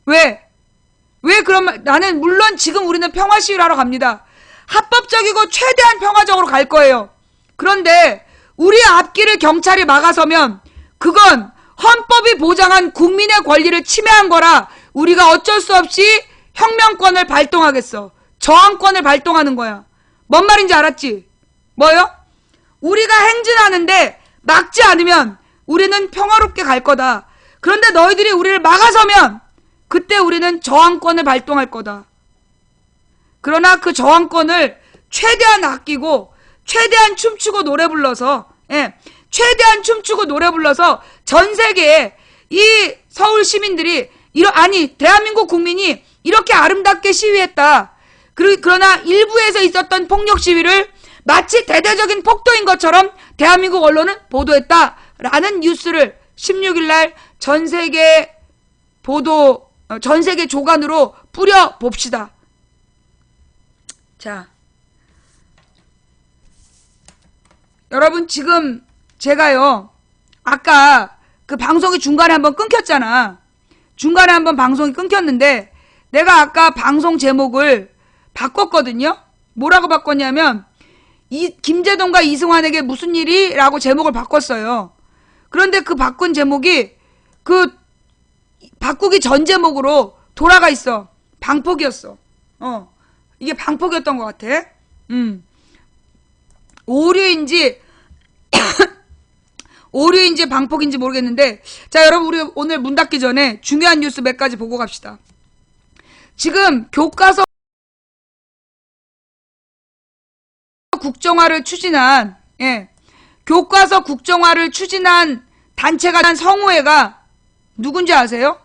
왜 그런 말? 나는 물론 지금 우리는 평화 시위를 하러 갑니다. 합법적이고 최대한 평화적으로 갈 거예요. 그런데 우리 앞길을 경찰이 막아서면 그건 헌법이 보장한 국민의 권리를 침해한 거라 우리가 어쩔 수 없이 혁명권을 발동하겠어. 저항권을 발동하는 거야. 뭔 말인지 알았지? 뭐요? 우리가 행진하는데 막지 않으면 우리는 평화롭게 갈 거다. 그런데 너희들이 우리를 막아서면 그때 우리는 저항권을 발동할 거다. 그러나 그 저항권을 최대한 아끼고 최대한 춤추고 노래 불러서 최대한 춤추고 노래 불러서 전 세계에 이 서울 시민들이 아니 대한민국 국민이 이렇게 아름답게 시위했다. 그러나 일부에서 있었던 폭력 시위를 마치 대대적인 폭도인 것처럼 대한민국 언론은 보도했다라는 뉴스를 16일 날 전 세계 조간으로 뿌려 봅시다. 자, 여러분 지금 제가요 아까 그 방송이 중간에 한번 끊겼잖아. 중간에 한번 방송이 끊겼는데 내가 아까 방송 제목을 바꿨거든요. 뭐라고 바꿨냐면 김제동과 이승환에게 무슨 일이? 라고 제목을 바꿨어요. 그런데 그 바꾼 제목이 그 바꾸기 전 제목으로 돌아가 있어. 방폭이었어. 이게 방폭이었던 것 같아. 오류인지 오류인지 방폭인지 모르겠는데, 자 여러분 우리 오늘 문 닫기 전에 중요한 뉴스 몇 가지 보고 갑시다. 지금 교과서 국정화를 추진한 교과서 국정화를 추진한 단체가 한 성우회가 누군지 아세요?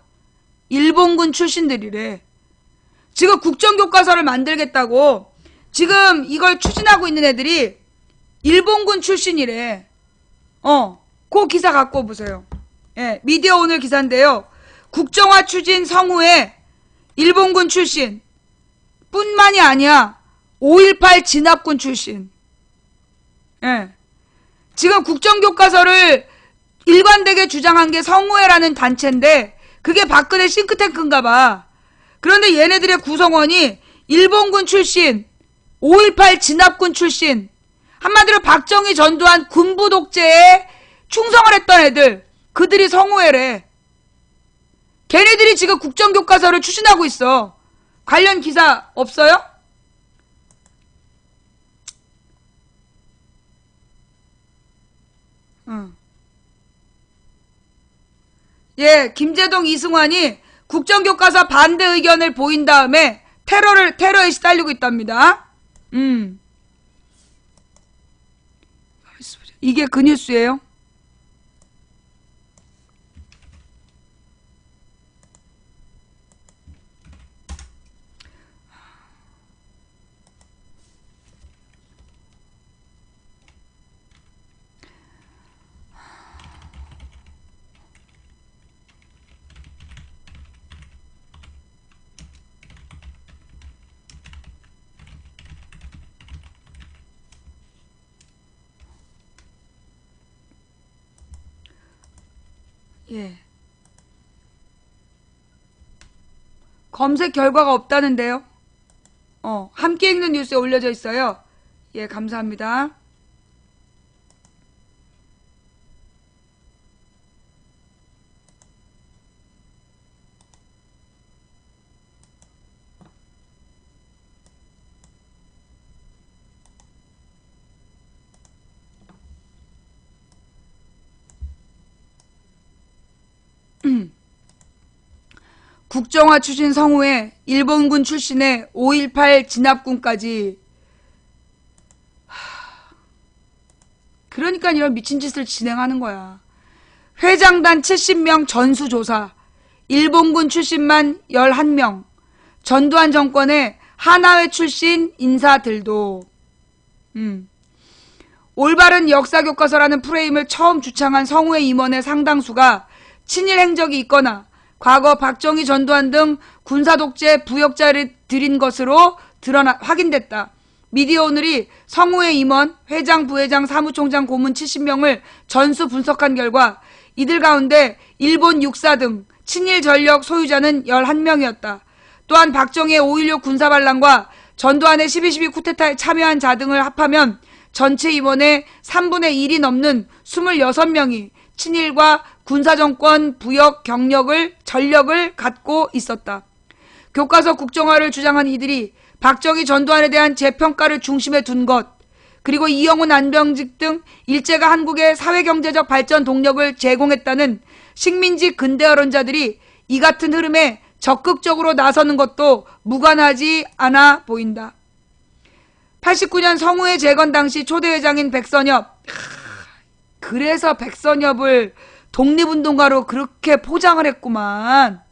일본군 출신들이래. 지금 국정교과서를 만들겠다고 지금 이걸 추진하고 있는 애들이 일본군 출신이래. 그 기사 갖고 보세요. 미디어 오늘 기사인데요. 국정화 추진 성우회 일본군 출신 뿐만이 아니야 5.18 진압군 출신. 지금 국정교과서를 일관되게 주장한 게 성우회라는 단체인데 그게 박근혜 싱크탱크인가 봐. 그런데 얘네들의 구성원이 일본군 출신, 5.18 진압군 출신, 한마디로 박정희 전두환 군부 독재에 충성을 했던 애들, 그들이 성우회래. 걔네들이 지금 국정교과서를 추진하고 있어. 관련 기사 없어요? 김제동 이승환이 국정교과서 반대 의견을 보인 다음에 테러에 시달리고 있답니다. 이게 그 뉴스예요? 검색 결과가 없다는데요. 함께 읽는 뉴스에 올려져 있어요. 감사합니다. 국정화 추진 성우회 일본군 출신의 5.18 진압군까지. 그러니까 이런 미친 짓을 진행하는 거야. 회장단 70명 전수조사, 일본군 출신만 11명, 전두환 정권의 하나회 출신 인사들도. 올바른 역사교과서라는 프레임을 처음 주창한 성우회 임원의 상당수가 친일 행적이 있거나 과거 박정희 전두환 등 군사독재 부역자를 들인 것으로 확인됐다. 미디어 오늘이 성우회 임원, 회장, 부회장, 사무총장, 고문 70명을 전수 분석한 결과 이들 가운데 일본 육사 등 친일 전력 소유자는 11명이었다. 또한 박정희의 5.16 군사반란과 전두환의 12.12 쿠데타에 참여한 자 등을 합하면 전체 임원의 3분의 1이 넘는 26명이 친일과 군사정권 부역 전력을 갖고 있었다. 교과서 국정화를 주장한 이들이 박정희 전두환에 대한 재평가를 중심에 둔 것, 그리고 이영훈 안병직 등 일제가 한국의 사회경제적 발전 동력을 제공했다는 식민지 근대 언론자들이 이 같은 흐름에 적극적으로 나서는 것도 무관하지 않아 보인다. 89년 성우회 재건 당시 초대회장인 백선엽, 그래서 백선엽을 독립운동가로 그렇게 포장을 했구만.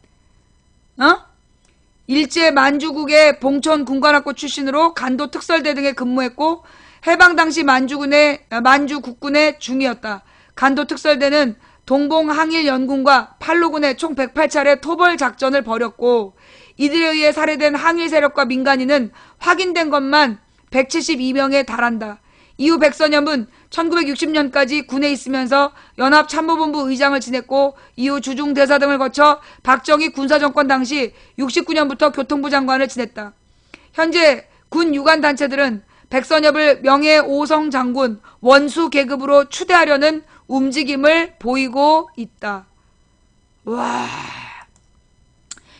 일제 만주국의 봉천 군관학교 출신으로 간도 특설대 등에 근무했고 해방 당시 만주 국군의 중이었다. 간도 특설대는 동봉 항일 연군과 팔로군의 총 108차례 토벌 작전을 벌였고 이들에 의해 살해된 항일 세력과 민간인은 확인된 것만 172명에 달한다. 이후 백선엽은 1960년까지 군에 있으면서 연합참모본부 의장을 지냈고 이후 주중대사 등을 거쳐 박정희 군사정권 당시 69년부터 교통부 장관을 지냈다. 현재 군 유관단체들은 백선엽을 명예 5성 장군 원수 계급으로 추대하려는 움직임을 보이고 있다. 와.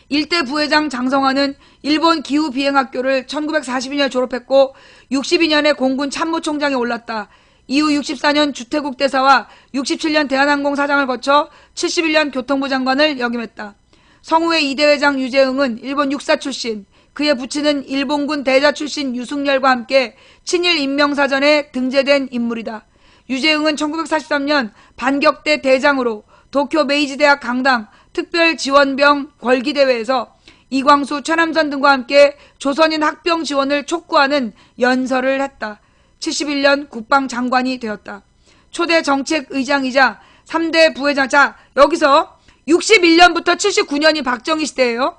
일대 부회장 장성환은 일본 기후비행학교를 1942년에 졸업했고 62년에 공군 참모총장에 올랐다. 이후 64년 주태국 대사와 67년 대한항공 사장을 거쳐 71년 교통부 장관을 역임했다. 성우회 2대 회장 유재응은 일본 육사 출신, 그의 부친은 일본군 대자 출신 유승열과 함께 친일 인명사전에 등재된 인물이다. 유재응은 1943년 반격대 대장으로 도쿄 메이지대학 강당 특별지원병 걸기대회에서 이광수, 최남선 등과 함께 조선인 학병 지원을 촉구하는 연설을 했다. 71년 국방장관이 되었다. 초대 정책의장이자 3대 부회장. 자, 여기서 61년부터 79년이 박정희 시대예요.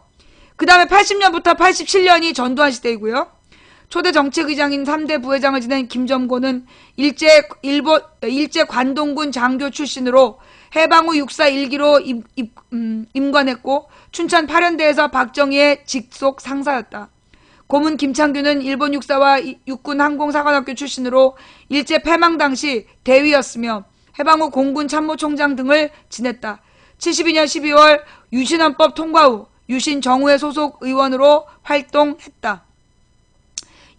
그 다음에 80년부터 87년이 전두환 시대이고요. 초대 정책의장인 3대 부회장을 지낸 김점고는 일제 관동군 장교 출신으로 해방 후 육사 1기로 임관했고 춘천 파련대에서 박정희의 직속 상사였다. 고문 김창규는 일본 육사와 육군 항공사관학교 출신으로 일제 패망 당시 대위였으며 해방 후 공군 참모총장 등을 지냈다. 72년 12월 유신헌법 통과 후 유신 정우회 소속 의원으로 활동했다.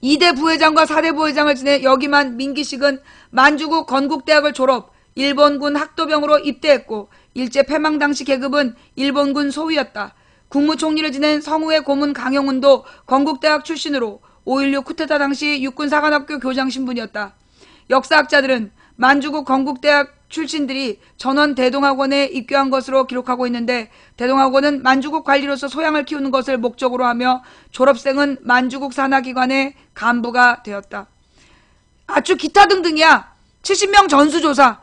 2대 부회장과 4대 부회장을 지내 역임한 민기식은 만주국 건국대학을 졸업, 일본군 학도병으로 입대했고 일제 패망 당시 계급은 일본군 소위였다. 국무총리를 지낸 성우회 고문 강영훈도 건국대학 출신으로 5.16 쿠데타 당시 육군사관학교 교장 신분이었다. 역사학자들은 만주국 건국대학 출신들이 전원 대동학원에 입교한 것으로 기록하고 있는데 대동학원은 만주국 관리로서 소양을 키우는 것을 목적으로 하며 졸업생은 만주국 산하기관의 간부가 되었다. 아주 기타 등등이야. 70명 전수조사.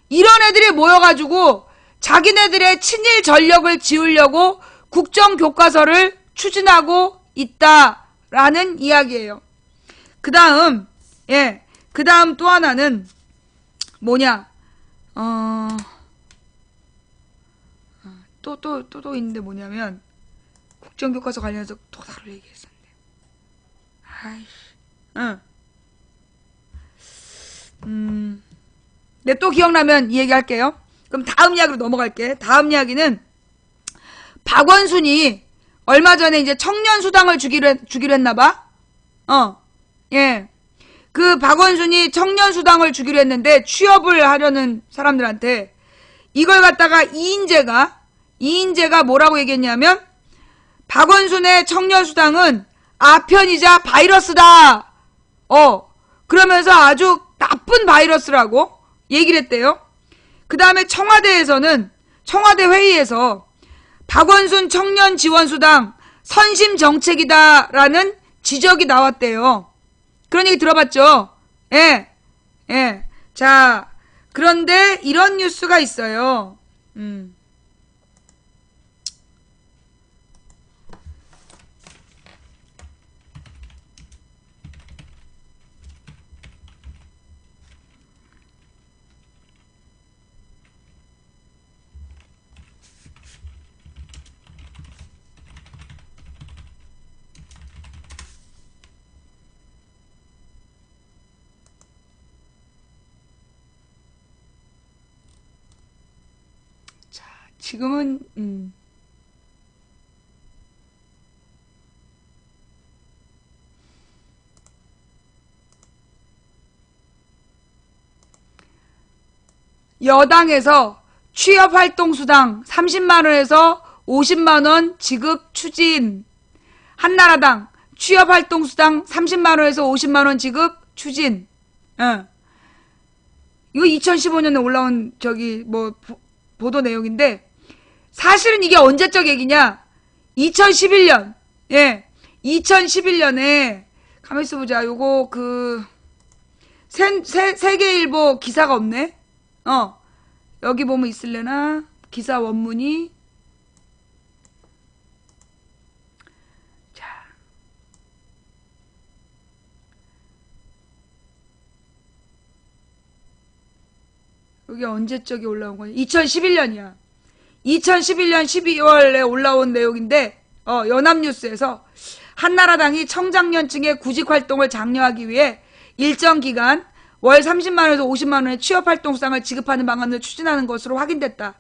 이런 애들이 모여가지고 자기네들의 친일 전력을 지우려고 국정교과서를 추진하고 있다라는 이야기예요. 그 다음 또 하나는 뭐냐, 또 있는데 뭐냐면, 국정교과서 관련해서 또 다를 얘기했었는데. 네, 또 기억나면 이 얘기 할게요. 그럼 다음 이야기로 넘어갈게. 다음 이야기는, 박원순이 얼마 전에 이제 청년수당을 주기로 했나봐? 그 박원순이 청년수당을 주기로 했는데 취업을 하려는 사람들한테 이걸 갖다가 이인재가 뭐라고 얘기했냐면 박원순의 청년수당은 아편이자 바이러스다. 그러면서 아주 나쁜 바이러스라고 얘기를 했대요. 그 다음에 청와대 회의에서 박원순 청년지원수당 선심정책이다라는 지적이 나왔대요. 그런 얘기 들어봤죠? 예. 자, 그런데 이런 뉴스가 있어요. 지금은 여당에서 취업활동수당 30만원에서 50만원 지급 추진. 한나라당 취업활동수당 30만원에서 50만원 지급 추진. 이거 2015년에 올라온 보도 내용인데, 사실은 이게 언제적 얘기냐? 2011년. 예. 2011년에 가만히 있어보자. 요거 세계일보 기사가 없네. 여기 보면 있을래나? 기사 원문이. 자. 여기 언제적이 올라온 거냐? 2011년이야. 2011년 12월에 올라온 내용인데, 연합뉴스에서 한나라당이 청장년층의 구직활동을 장려하기 위해 일정 기간 월 30만원에서 50만원의 취업활동수당을 지급하는 방안을 추진하는 것으로 확인됐다.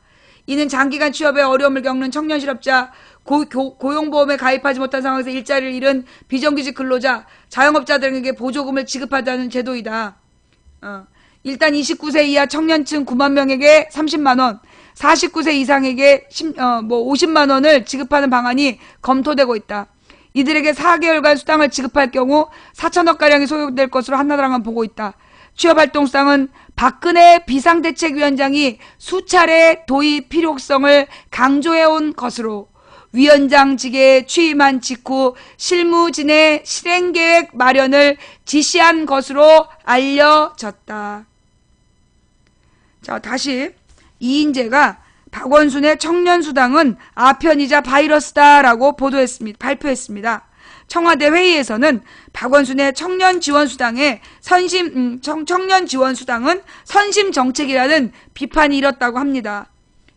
이는 장기간 취업에 어려움을 겪는 청년 실업자, 고용보험에 가입하지 못한 상황에서 일자리를 잃은 비정규직 근로자, 자영업자들에게 보조금을 지급하자는 제도이다. 일단 29세 이하 청년층 9만 명에게 30만원, 49세 이상에게 50만원을 지급하는 방안이 검토되고 있다. 이들에게 4개월간 수당을 지급할 경우 4천억가량이 소요될 것으로 한나라당은 보고 있다. 취업활동수당은 박근혜 비상대책위원장이 수차례 도입 필요성을 강조해온 것으로 위원장직에 취임한 직후 실무진의 실행계획 마련을 지시한 것으로 알려졌다. 자, 다시 이인재가 박원순의 청년수당은 아편이자 바이러스다라고 발표했습니다. 청와대 회의에서는 박원순의 청년지원수당은 선심정책이라는 비판이 일었다고 합니다.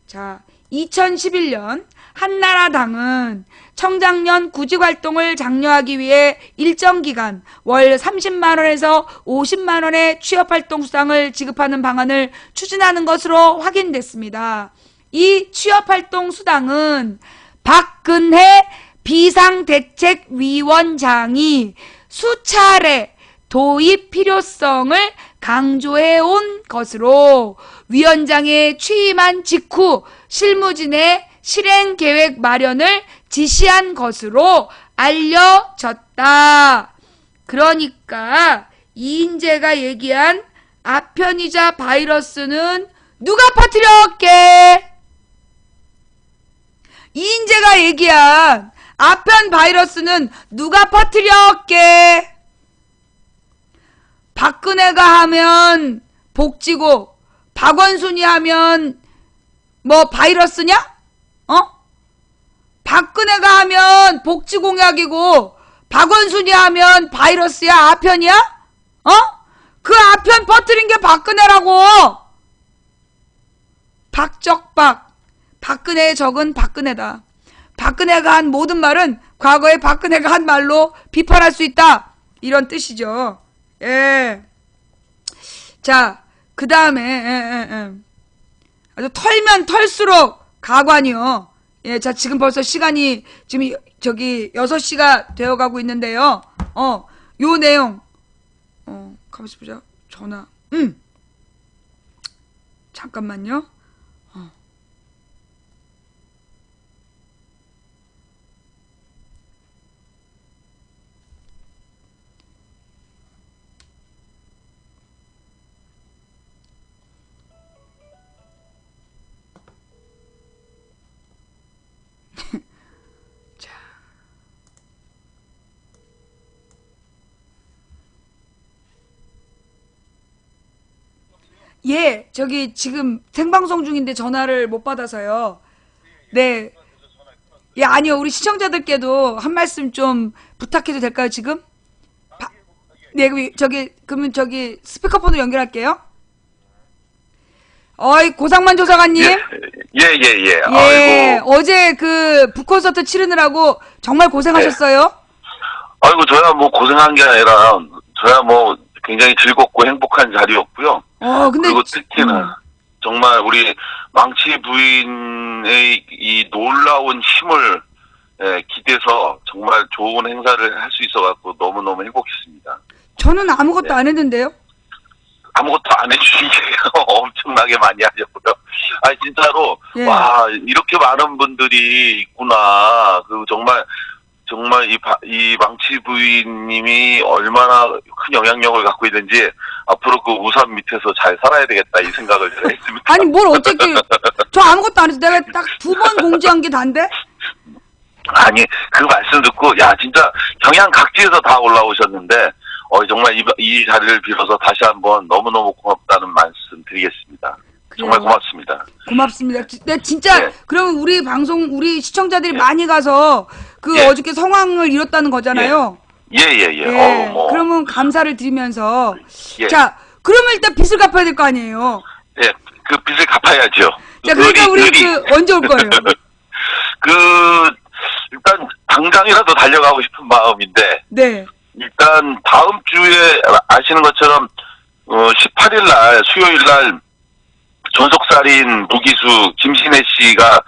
자, 2011년 한나라당은 청장년 구직활동을 장려하기 위해 일정 기간 월 30만원에서 50만원의 취업활동수당을 지급하는 방안을 추진하는 것으로 확인됐습니다. 이 취업활동수당은 박근혜 비상대책위원장이 수차례 도입 필요성을 강조해온 것으로 위원장에 취임한 직후 실무진의 실행계획 마련을 지시한 것으로 알려졌다. 그러니까 이인재가 얘기한 아편이자 바이러스는 누가 퍼뜨렸게? 이인재가 얘기한 아편 바이러스는 누가 퍼뜨렸게? 박근혜가 하면 복지고 박원순이 하면 뭐 바이러스냐? 박근혜가 하면 복지공약이고 박원순이 하면 바이러스야? 아편이야? 그 아편 퍼뜨린 게 박근혜라고. 박적박. 박근혜의 적은 박근혜다. 박근혜가 한 모든 말은 과거에 박근혜가 한 말로 비판할 수 있다. 이런 뜻이죠. 예. 자, 그 다음에, 아주 털면 털수록 가관이요. 예, 자, 지금 벌써 시간이, 지금, 6시가 되어가고 있는데요. 요 내용. 가만있어 보자. 전화. 잠깐만요. 예, 지금 생방송 중인데 전화를 못 받아서요. 네. 예, 아니요. 우리 시청자들께도 한 말씀 좀 부탁해도 될까요, 지금? 네, 그러면 스피커폰으로 연결할게요. 고상만 조사관님. 예. 예, 아이고. 어제 북콘서트 치르느라고 정말 고생하셨어요. 아이고, 저야 뭐 고생한 게 아니라, 저야 뭐 굉장히 즐겁고 행복한 자리였고요. 근데. 그리고 특히나, 정말 우리 망치 부인의 이 놀라운 힘을 기대서 정말 좋은 행사를 할 수 있어갖고 너무너무 행복했습니다. 저는 아무것도 안 했는데요? 아무것도 안 해주신 게 엄청나게 많이 하셨고요. 아니, 진짜로, 예. 와, 이렇게 많은 분들이 있구나. 그, 정말 이 망치 부인님이 얼마나 큰 영향력을 갖고 있는지 앞으로 그 우산 밑에서 잘 살아야 되겠다 이 생각을 제가 했습니다. 아니 뭘 어쨌게 저 아무것도 안 해서 내가 딱 2번 공지한 게 단데? 아니, 그 말씀 듣고, 야, 진짜 경양 각지에서 다 올라오셨는데, 정말 이 자리를 빌어서 다시 한번 너무너무 고맙다는 말씀 드리겠습니다. 정말 그래요. 고맙습니다. 고맙습니다. 네, 진짜 예. 그러면 우리 시청자들이 많이 가서 그 예. 어저께 성황을 이뤘다는 거잖아요. 예. 예. 그러면 감사를 드리면서 예. 자, 그러면 일단 빚을 갚아야 될 거 아니에요. 예, 그 빚을 갚아야죠. 자, 그러니까 우리 그 언제 올 거예요? 일단 당장이라도 달려가고 싶은 마음인데, 네. 일단 다음 주에 아시는 것처럼 18일 날 수요일 날 존속살인 무기수 김신혜 씨가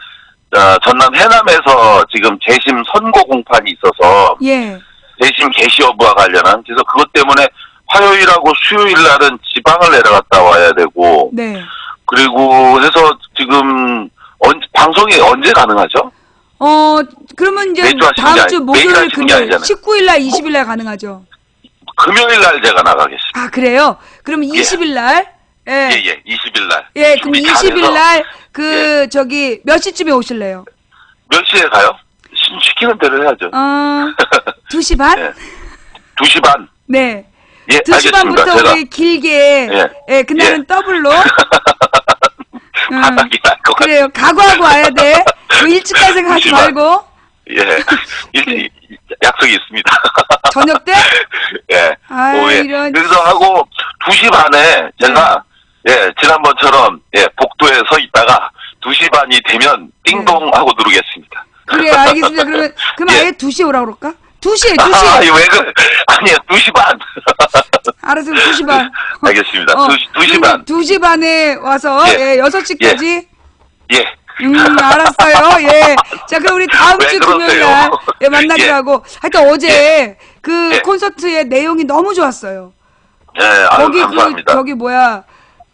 전남 해남에서 지금 재심 선고 공판이 있어서 예. 재심 개시 여부와 관련한, 그래서 그것 때문에 화요일하고 수요일 날은 지방을 내려갔다 와야 되고, 네. 그리고 해서 지금 방송이 언제 가능하죠? 그러면 이제 매주 하시는 게 다음 주 아니- 매일 목요일 하시는 게 금요일 아니잖아요. 19일 날 20일 날 가능하죠. 금요일 날 제가 나가겠습니다. 아, 그래요? 그러면 20일 날 예. 예, 20일 날. 예, 그럼 준비 20일 날 예. 저기 몇 시쯤에 오실래요? 몇 시에 가요? 시키는 대로 해야죠. 2시 반? 예. 2시 반. 네. 예, 2시 알겠습니다. 반부터 제가 우리 길게 예. 그날은 예. 더블로 바닥이 날 것 같아요. 그래요. 각오하고 와야 돼. 뭐 일찍 갈 생각하지 2시 반. 말고 예. 일찍 약속이 있습니다. 저녁 때? 예. 아, 오후에. 이런. 그래서 하고 2시 반에 제가 지난번처럼 복도에 서 있다가 2시 반이 되면 띵동 하고 누르겠습니다. 그래, 알겠습니다. 그러면 예. 아예 2시에 오라고 그럴까? 2시에 아, 왜 아니야, 2시 반. 알았어, 2시 반. 알겠습니다. 2시 반. 2시 반에 와서 예. 6시까지 예. 알았어요. 예. 자, 그럼 우리 다음 왜 주 그러세요? 금요일 날 만나기로 예. 하고. 하여튼 어제 그 예. 콘서트의 내용이 너무 좋았어요. 예, 아유, 거기 감사합니다. 저기 뭐야.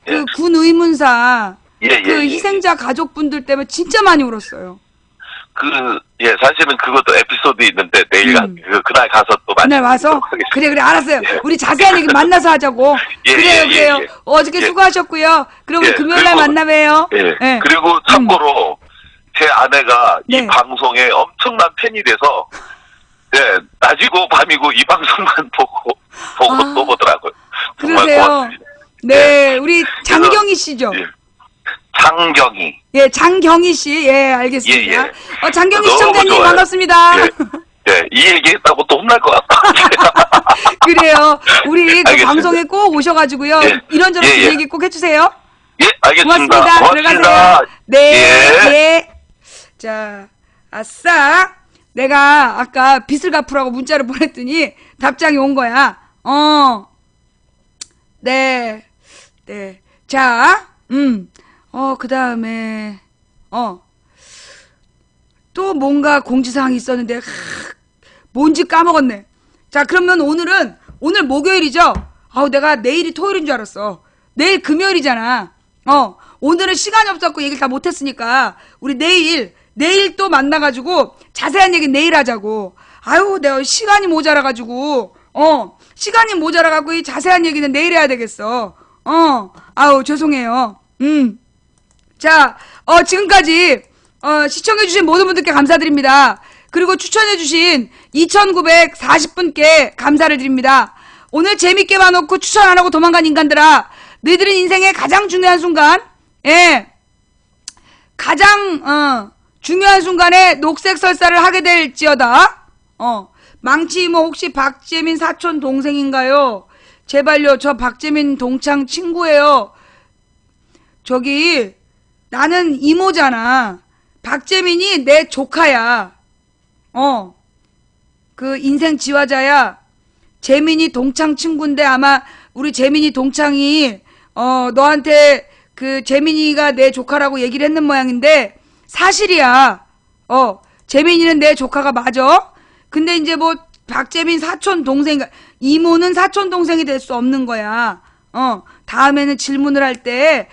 그 예. 군 의문사 예, 그 희생자 가족분들 때문에 진짜 많이 울었어요. 사실은 그것도 에피소드 있는데 내일 그날 가서 또 그날 와서 그래 알았어요. 예. 우리 자세한 얘기 만나서 하자고. 예, 그래요 예, 그래요. 예. 어저께 예. 수고하셨고요. 그럼 우리 예, 금요일 날 그리고- 만나봬요. 예. 예. 그리고 참고로 제 아내가 네. 이 방송에 엄청난 팬이 돼서 낮이고 밤이고 이 방송만 보고 아, 또 보더라고요. 정말 그러세요. 고맙습니다. 네, 우리 장경희 씨죠. 예. 장경희. 예, 장경희 씨. 예, 알겠습니다. 예, 예. 장경희 너무 시청자님 좋아요. 반갑습니다. 예. 예, 이 얘기했다고 또 혼날 것 같다. 그래요. 우리 그 알겠습니다. 방송에 꼭 오셔가지고요. 예. 이런저런 예, 예. 얘기 꼭 해주세요. 예, 알겠습니다. 고맙습니다. 들어가세요. 네. 예. 예. 자, 아싸. 내가 아까 빚을 갚으라고 문자를 보냈더니 답장이 온 거야. 네. 네. 자, 그 다음에, 또 뭔가 공지사항이 있었는데, 뭔지 까먹었네. 자, 그러면 오늘 목요일이죠? 내가 내일이 토요일인 줄 알았어. 내일 금요일이잖아. 오늘은 시간이 없었고 얘기를 다 못했으니까, 우리 내일 또 만나가지고, 자세한 얘기 내일 하자고. 내가 시간이 모자라가지고, 시간이 모자라가지고 이 자세한 얘기는 내일 해야 되겠어. 죄송해요. 자, 지금까지, 시청해주신 모든 분들께 감사드립니다. 그리고 추천해주신 2,940분께 감사를 드립니다. 오늘 재밌게 봐놓고 추천 안 하고 도망간 인간들아, 너희들은 인생의 가장 중요한 순간, 가장, 중요한 순간에 녹색 설사를 하게 될지어다. 망치 이모 혹시 박재민 사촌 동생인가요? 제발요, 저 박재민 동창 친구예요. 저기, 나는 이모잖아. 박재민이 내 조카야. 그 인생 지화자야. 재민이 동창 친구인데 아마 우리 재민이 동창이 너한테 그 재민이가 내 조카라고 얘기를 했는 모양인데 사실이야. 재민이는 내 조카가 맞아. 근데 이제 뭐 박재민 사촌 동생, 이모는 사촌 동생이 될 수 없는 거야. 다음에는 질문을 할 때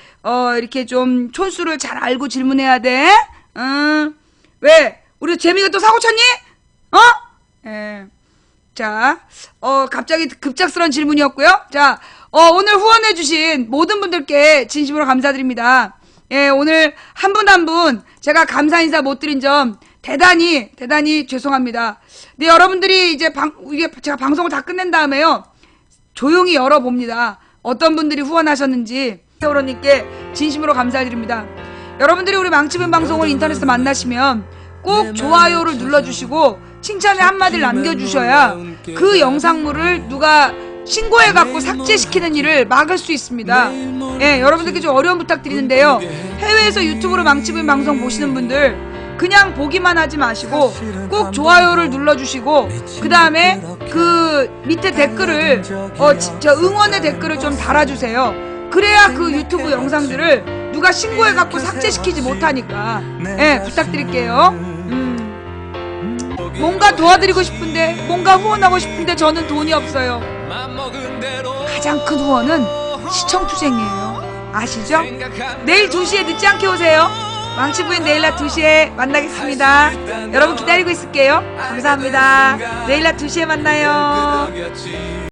이렇게 좀 촌수를 잘 알고 질문해야 돼. 왜? 우리 재미가 또 사고 쳤니? 예. 자, 갑자기 급작스러운 질문이었고요. 자, 오늘 후원해주신 모든 분들께 진심으로 감사드립니다. 예, 오늘 한 분 한 분 제가 감사 인사 못 드린 점 대단히 죄송합니다. 네, 여러분들이 이제 이게 제가 방송을 다 끝낸 다음에요. 조용히 열어봅니다. 어떤 분들이 후원하셨는지. 세월호님께 진심으로 감사드립니다. 여러분들이 우리 망치빈 방송을 인터넷에서 만나시면 꼭 좋아요를 눌러주시고 칭찬의 한마디를 남겨주셔야 그 영상물을 누가 신고해갖고 삭제시키는 일을 막을 수 있습니다. 예, 여러분들께 좀 어려운 부탁드리는데요. 해외에서 유튜브로 망치빈 방송 보시는 분들 그냥 보기만 하지 마시고 꼭 좋아요를 눌러주시고 그 다음에 그 밑에 댓글을 저 응원의 댓글을 좀 달아주세요. 그래야 그 유튜브 영상들을 누가 신고해갖고 삭제시키지 못하니까. 예, 부탁드릴게요. 뭔가 도와드리고 싶은데 뭔가 후원하고 싶은데 저는 돈이 없어요. 가장 큰 후원은 시청투쟁이에요. 아시죠? 내일 2시에 늦지 않게 오세요. 망치부인 내일 낮 2시에 만나겠습니다. 여러분 기다리고 있을게요. 감사합니다. 내일 낮 2시에 만나요.